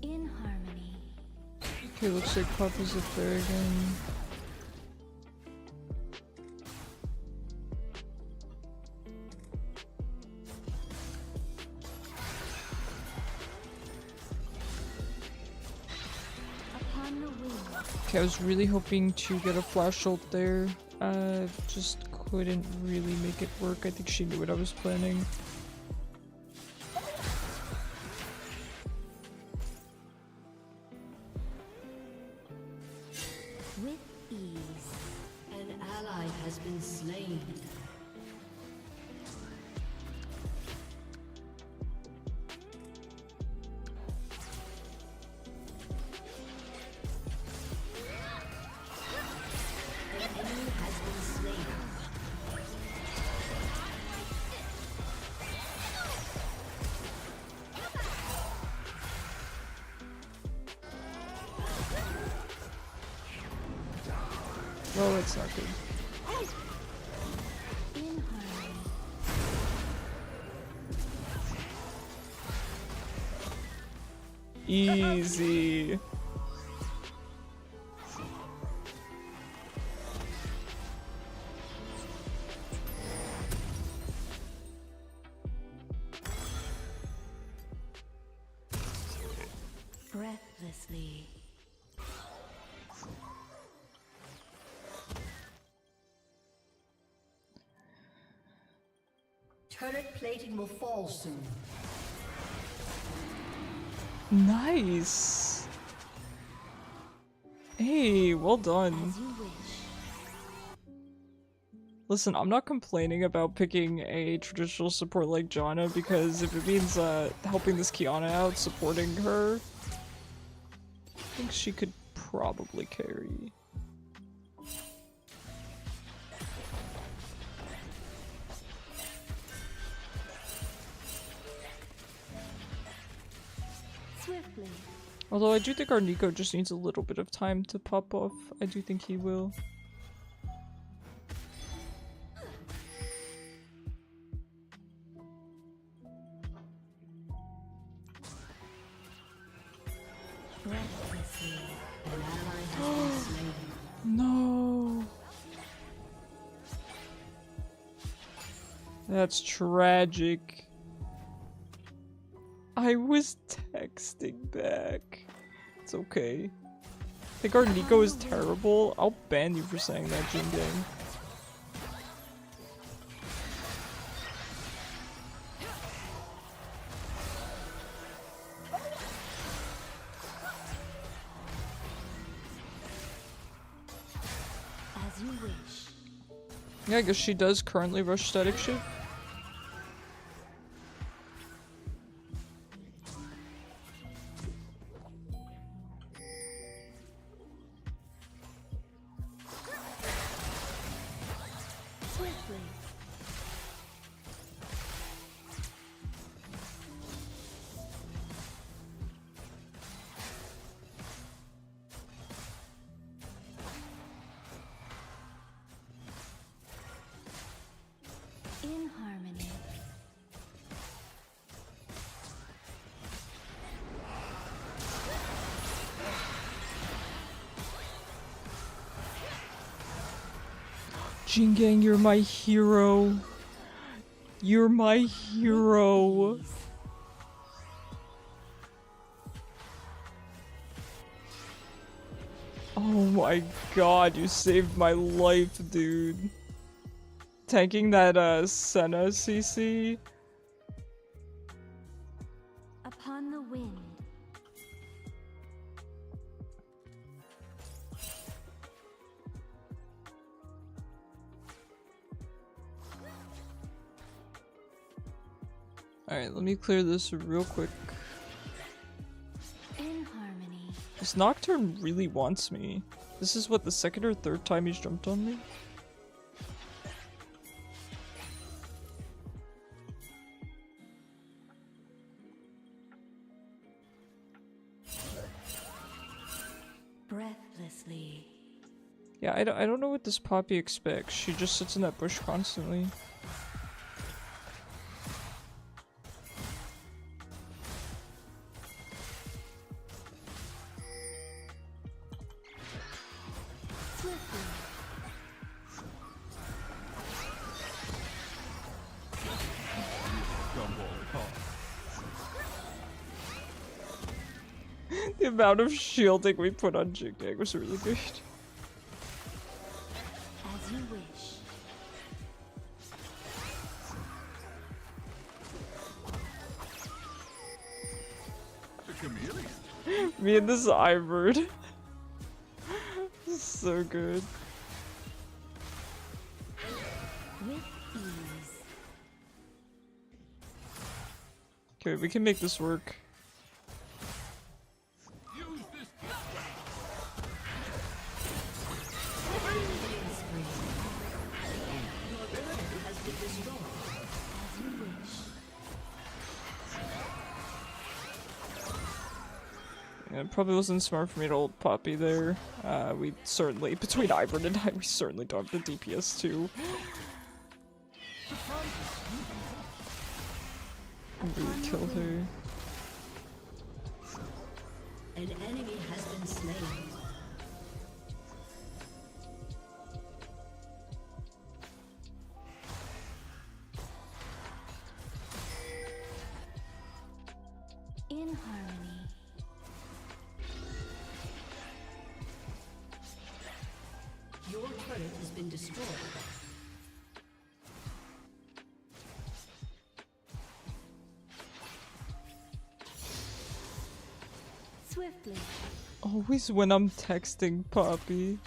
In harmony. Okay, looks like Puppy's up there again. Upon the wing. Okay, I was really hoping to get a flash ult there. Just couldn't really make it work. I think she knew what I was planning. With ease. An ally has been slain. An enemy has been slain. Oh, it's not good. In harmony. Easy. Breathlessly. Turret plating will fall soon. Nice. Hey, well done. As you wish. Listen, I'm not complaining about picking a traditional support like Janna, because if it means helping this Kiana out, supporting her, I think she could probably carry. Swiftly. Although I do think our Neeko just needs a little bit of time to pop off. I do think he will. No. That's tragic. I was texting back. It's okay. I think our Neeko is terrible. I'll ban you for saying that, Jingang. As you wish. Yeah, I guess she does currently rush Static Shift. Swiftly. In harmony. Jingang, you're my hero. You're my hero. Oh my god, you saved my life, dude. Tanking that Senna CC. Upon the wind. Alright, let me clear this real quick. In harmony. This Nocturne really wants me. This is what, the second or third time he's jumped on me? Breathlessly. Yeah, I don't know what this Poppy expects. She just sits in that bush constantly. Swiftly. The amount of shielding we put on Jingang was really good. As you wish. Me and this Ibird. So good. With ease. Okay, we can make this work. Yeah, it probably wasn't smart for me to hold Poppy there. We certainly, between Ibird and I, we certainly don't have the DPS too. We would kill her. An enemy has been slain. In harmony. Your turret has been destroyed. Swiftly. Always when I'm texting Poppy.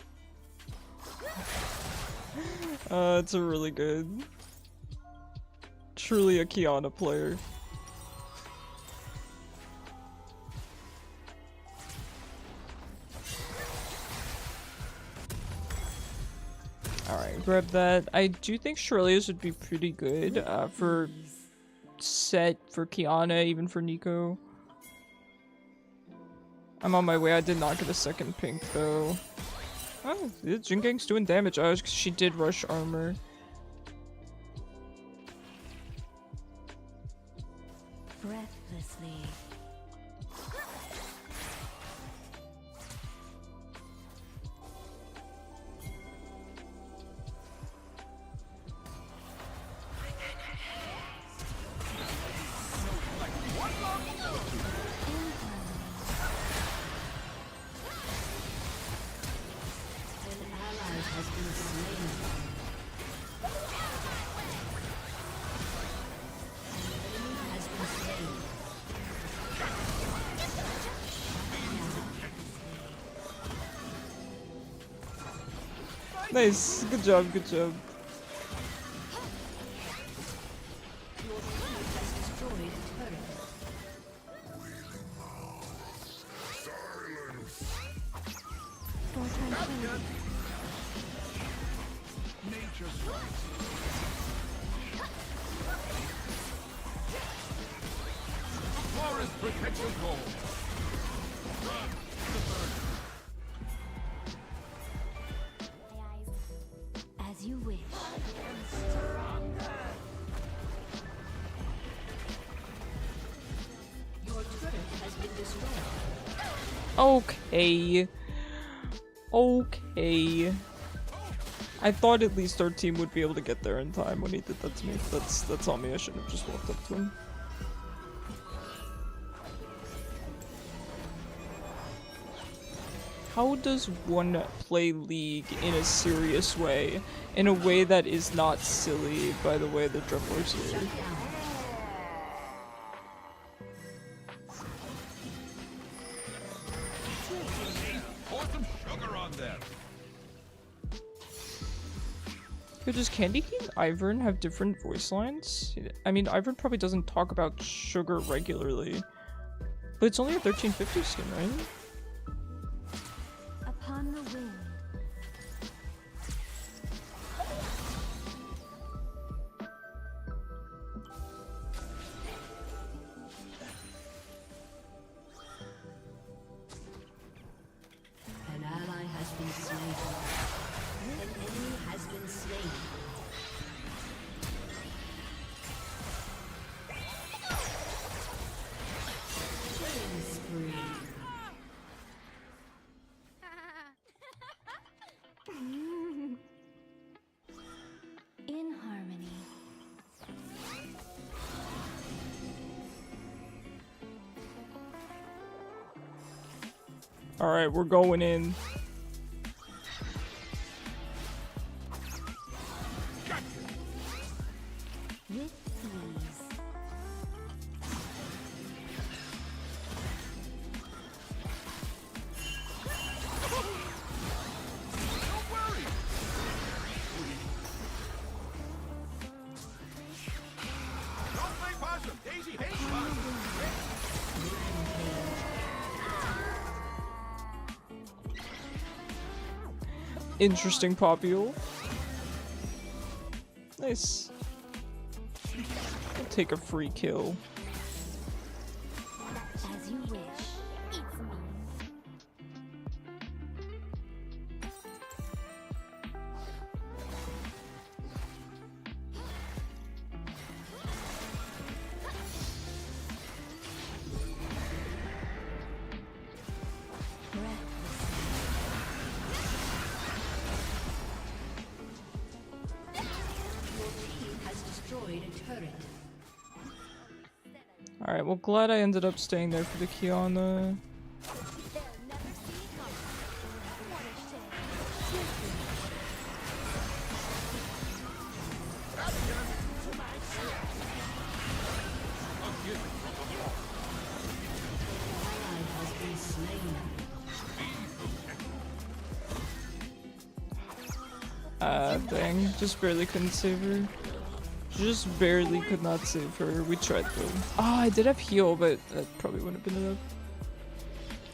It's a really good. Truly a Kiana player. Alright, grab that. I do think Shirley's would be pretty good for set for Kiana, even for Neeko. I'm on my way. I did not get a second pink though. Oh, the Jingang's doing damage. Oh, she did rush armor. Breathlessly. Nice. Good job, good job. As you wish. Your turret has been destroyed. Okay. Okay. I thought at least our team would be able to get there in time when he did that to me. That's on me. I shouldn't have just walked up to him. How does one play League in a serious way? In a way that is not silly by the way the drum works here. Pour some sugar on them. Yo, does Candy Cane and Ivern have different voice lines? I mean, Ivern probably doesn't talk about sugar regularly. But it's only a 1350 skin, right? Upon the wind. An ally has been slain. An enemy has been slain. Killing spree. In harmony. Alright, we're going in. With ease. Don't play possum. Daisy hates possum. Interesting popule. Nice. I'll take a free kill. As you wish. It's me. Destroyed a turret. Alright, well glad I ended up staying there for the Kiana. Dang, just barely couldn't save her. Just barely could not save her. We tried though. Ah, I did have heal, but that probably wouldn't have been enough.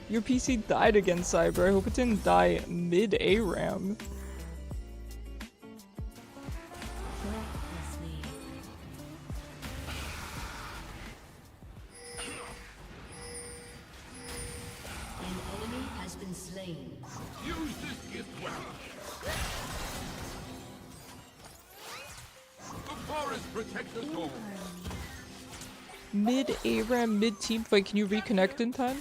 Your PC died again, Cyber. I hope it didn't die mid-ARAM. An Mid ARAM, mid team fight. Can you reconnect in time?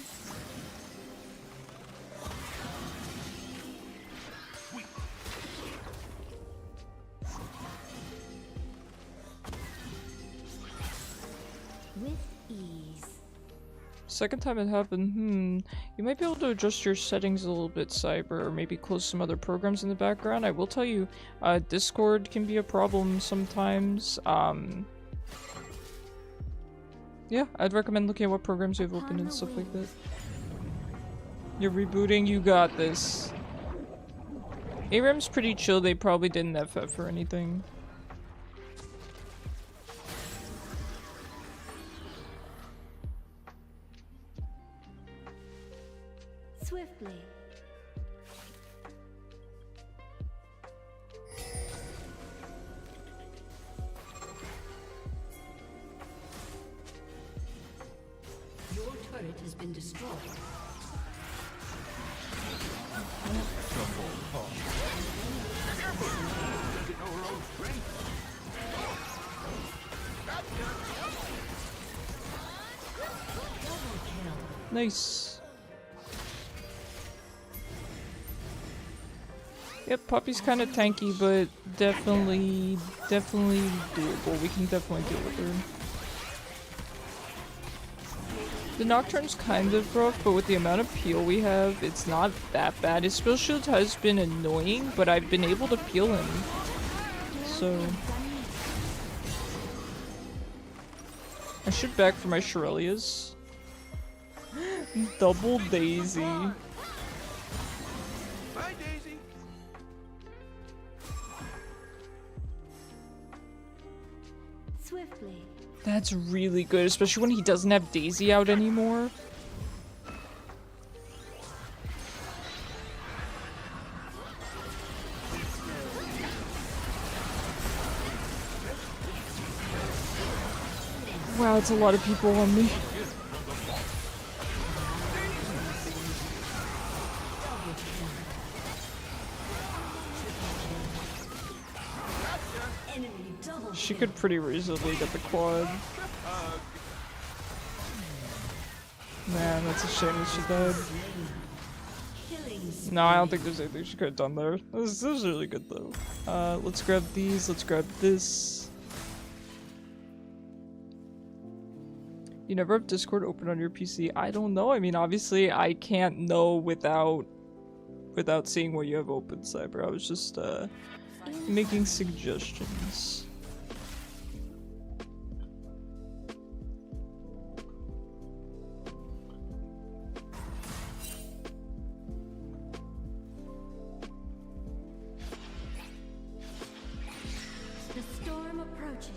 With ease. Second time it happened, you might be able to adjust your settings a little bit, Cyber, or maybe close some other programs in the background. I will tell you, Discord can be a problem sometimes. Yeah, I'd recommend looking at what programs you have open and stuff like that. You're rebooting, you got this. ARAM's pretty chill, they probably didn't FF or anything. Swiftly. Your turret has been destroyed. Nice. Yep, Poppy's kind of tanky, but definitely doable. We can definitely deal with her. The Nocturne's kind of rough, but with the amount of peel we have, it's not that bad. His spell shield has been annoying, but I've been able to peel him. So... I should back for my Shirelias. Double Daisy. Bye, Daisy. Swiftly. That's really good, especially when he doesn't have Daisy out anymore. Wow, it's a lot of people on me. She could pretty reasonably get the quad. Man, that's a shame that she died. No, I don't think there's anything she could have done there. This is really good though. Let's grab these, let's grab this. You never have Discord open on your PC? I don't know. I mean, obviously I can't know without seeing what you have open, Cyber. I was just making suggestions. The storm approaches.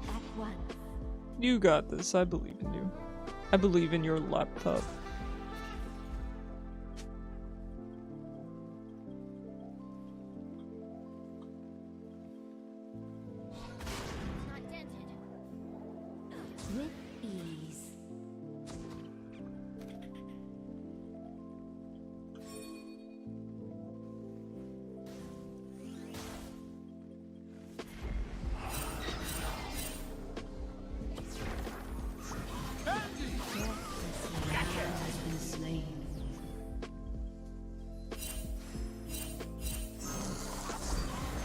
At once. You got this. I believe in you. I believe in your laptop. With ease. Has been slain.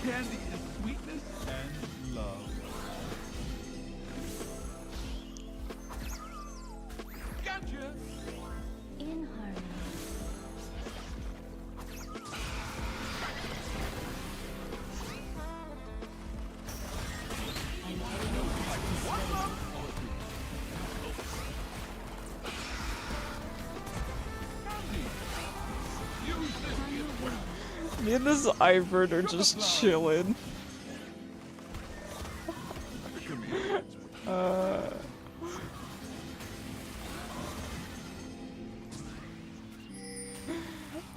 Candy is sweetness and love. Gotcha! In harmony. Me and this Ivern are just chilling.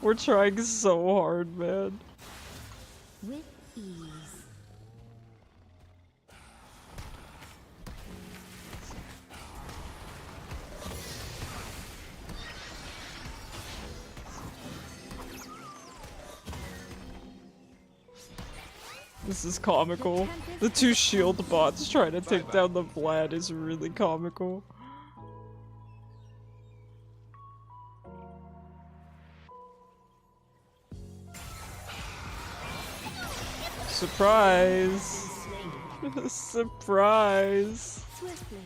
We're trying so hard, man. With ease. This is comical. The two shield bots trying to take down the Vlad is really comical. Surprise! Surprise! Swiftly.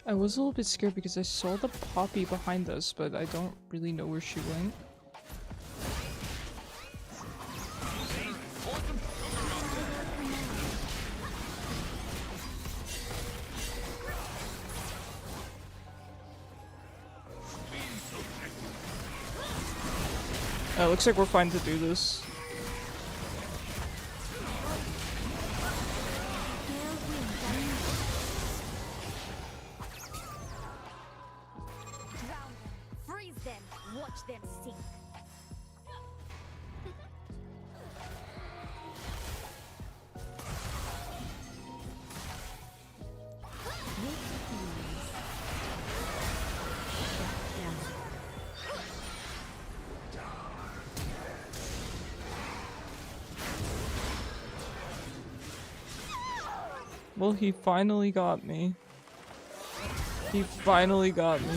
I was a little bit scared because I saw the Poppy behind us, but I don't really know where she went. Looks like we're fine to do this. Well, he finally got me. He finally got me.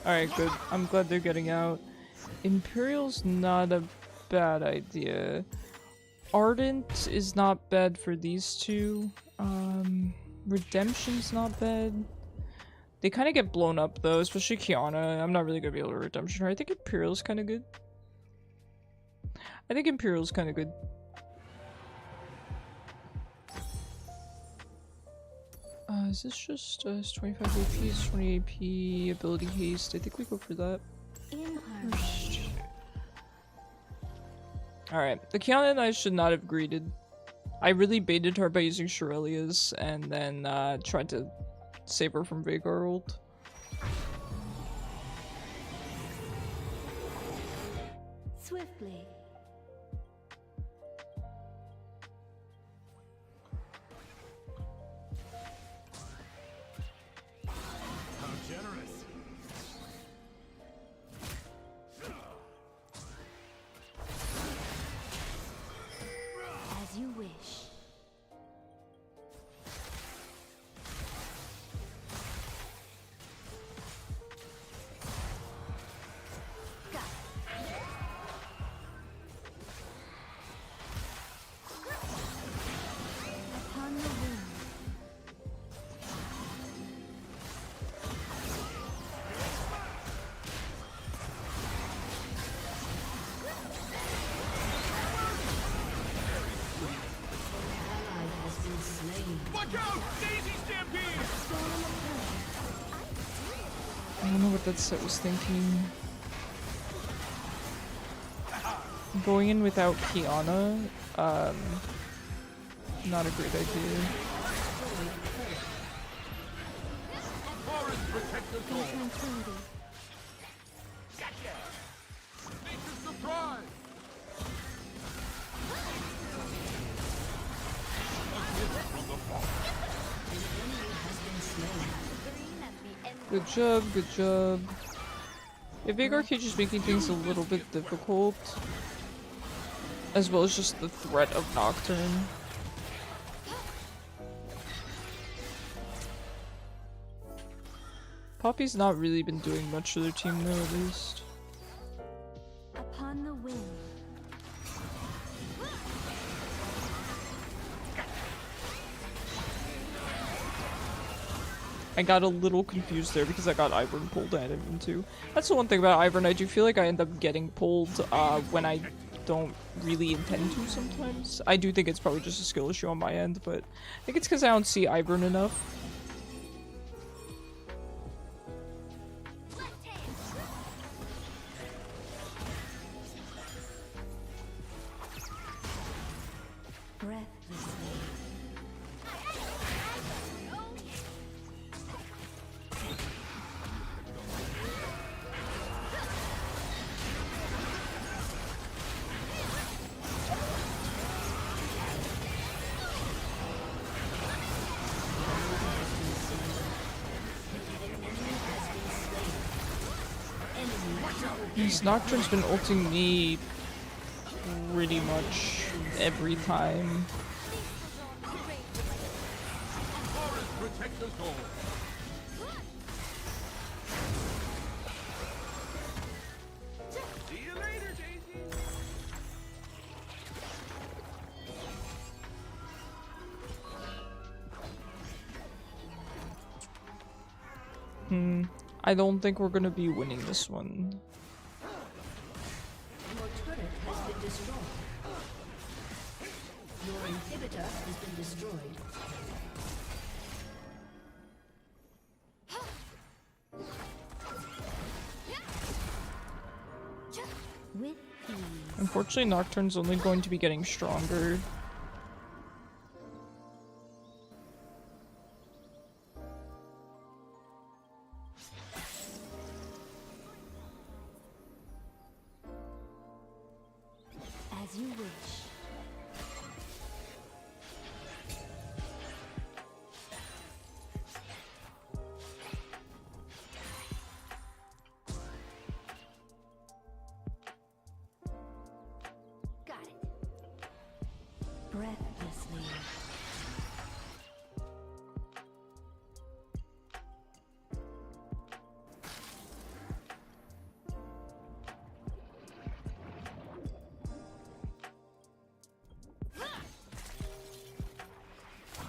Alright, good. I'm glad they're getting out. Imperial's not a bad idea. Ardent is not bad for these two. Redemption's not bad. They kind of get blown up though, especially Kiana. I'm not really gonna be able to redemption her. I think Imperial's kind of good. I think Imperial's kind of good. Is this just 25 AP, it's 20 AP, ability haste? I think we go for that first. Alright, the Kiana and I should not have greeted. I really baited her by using Shirelia's and then tried to save her from Veigar ult. Swiftly. How generous. As you wish. Upon the wind. Watch out! Daisy Stampede! I don't know what that set was thinking. Going in without Kiana, not a great idea. Forest protect us all. Tranquility. Gotcha! Nature's surprise! Good job, good job. Yeah, Veigar keeps just making things a little bit difficult. As well as just the threat of Nocturne. Poppy's not really been doing much for their team though, at least. Upon the wind. I got a little confused there because I got Ivern pulled at him too. That's the one thing about Ivern, I do feel like I end up getting pulled when I don't really intend to sometimes. I do think it's probably just a skill issue on my end, but I think it's because I don't see Ivern enough. Breathlessly. This Nocturne's been ulting me pretty much every time. Protect us all. See you later, Daisy. I don't think we're gonna be winning this one. Your turret has been destroyed. Your inhibitor has been destroyed. With ease. Unfortunately, Nocturne's only going to be getting stronger. As you wish. Got it. Breathlessly.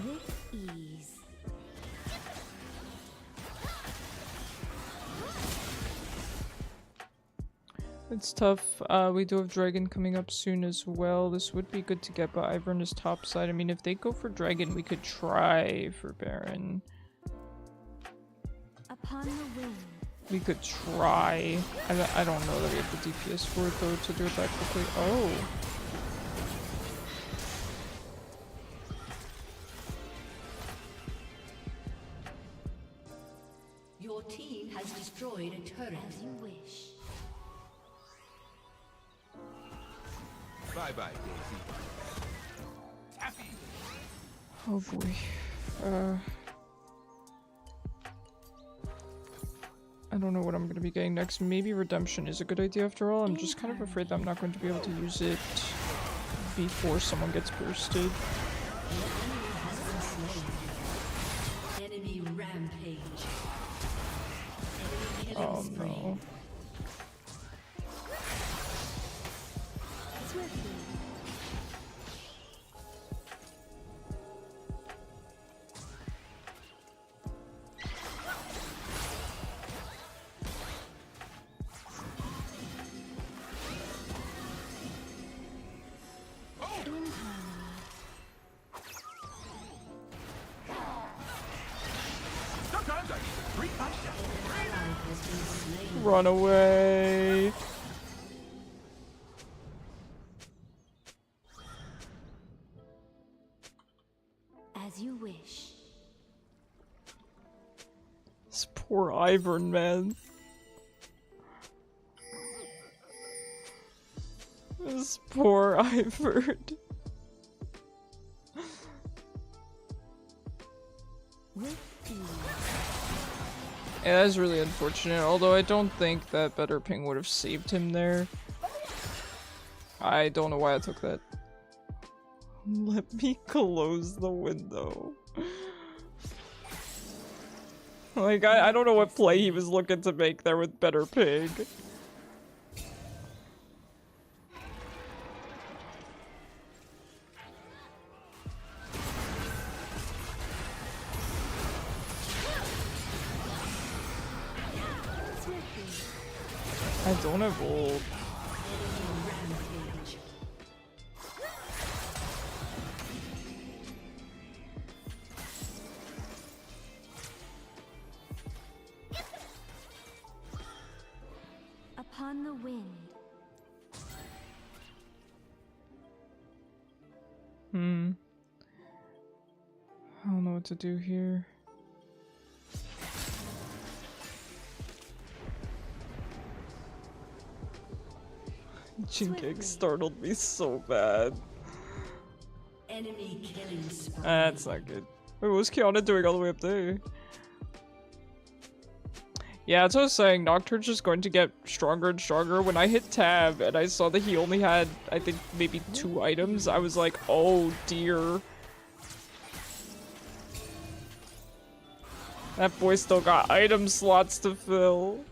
With ease. It's tough. We do have Dragon coming up soon as well. This would be good to get, but Ivern is top side. I mean, if they go for Dragon, we could try for Baron. Upon the wind. We could try. I don't know that we have the DPS for it, though, to do it that quickly. Oh. Your team has destroyed a turret. As you wish. Bye-bye, Daisy. Happy. Oh boy. I don't know what I'm gonna be getting next. Maybe Redemption is a good idea after all. I'm just kind of afraid that I'm not going to be able to use it before someone gets bursted. Enemy rampage. Enemy Oh killing spree. no. Swiftly. In harmony. Sometimes I need to treat myself. Ally has been slain. Run away. As you wish. This poor Ivern, man. This poor Ivern. With ease. Yeah, that is really unfortunate, although I don't think that Better Ping would have saved him there. I don't know why I took that. Let me close the window. Like, I don't know what play he was looking to make there with Better Pig. I don't have ult. Rampage. Upon the wind. Hmm. what to do here. Jinkeg startled me so bad. Enemy killing spree. That's not good. Wait, what was Kiana doing all the way up there? Yeah, that's what I was saying. Nocturne's just going to get stronger and stronger. When I hit tab and I saw that he only had, I think, maybe 2 items, I was like, oh dear. That boy still got item slots to fill.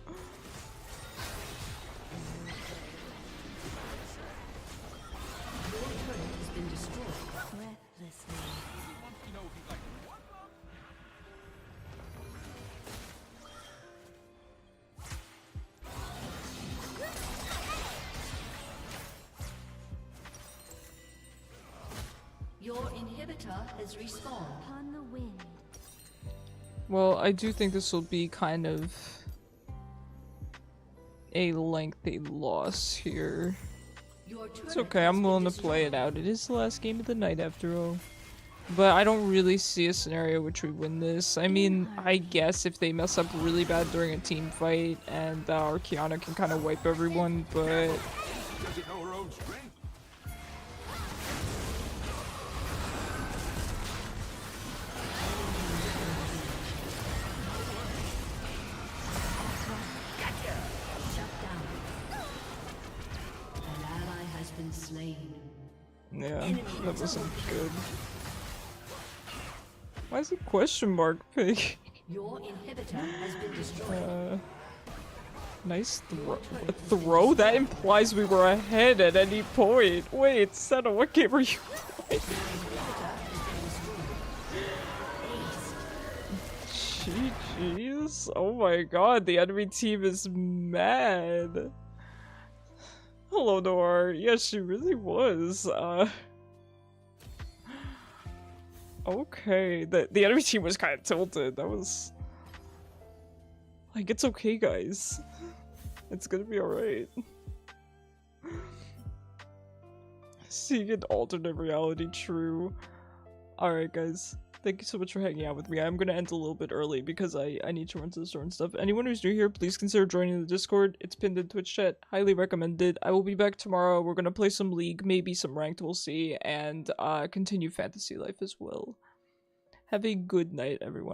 Your inhibitor has respawned. Upon the wind. Well, I do think this will be kind of a lengthy loss here. It's okay, I'm willing to play it out. It is the last game of the night after all. But I don't really see a scenario which we win this. I mean, I guess if they mess up really bad during a team fight and our Kiana can kind of wipe everyone, but... Doesn't know her own strength. An ally has been slain. Yeah, that wasn't good. Why is it question mark pig? Your inhibitor has been destroyed. Nice throw? That implies we were ahead at any point. Wait, Senna, what game are you playing? GG's? Oh my god, the enemy team is mad. Hello, Noir. Yes, she really was. Okay, the enemy team was kind of tilted. That was... Like, it's okay, guys. It's gonna be alright. Seeing an alternate reality, true. Alright, guys. Thank you so much for hanging out with me. I'm gonna end a little bit early because I need to run to the store and stuff. Anyone who's new here, please consider joining the Discord. It's pinned in Twitch chat. Highly recommended. I will be back tomorrow. We're gonna play some League, maybe some Ranked, we'll see, and continue Fantasy Life as well. Have a good night, everyone.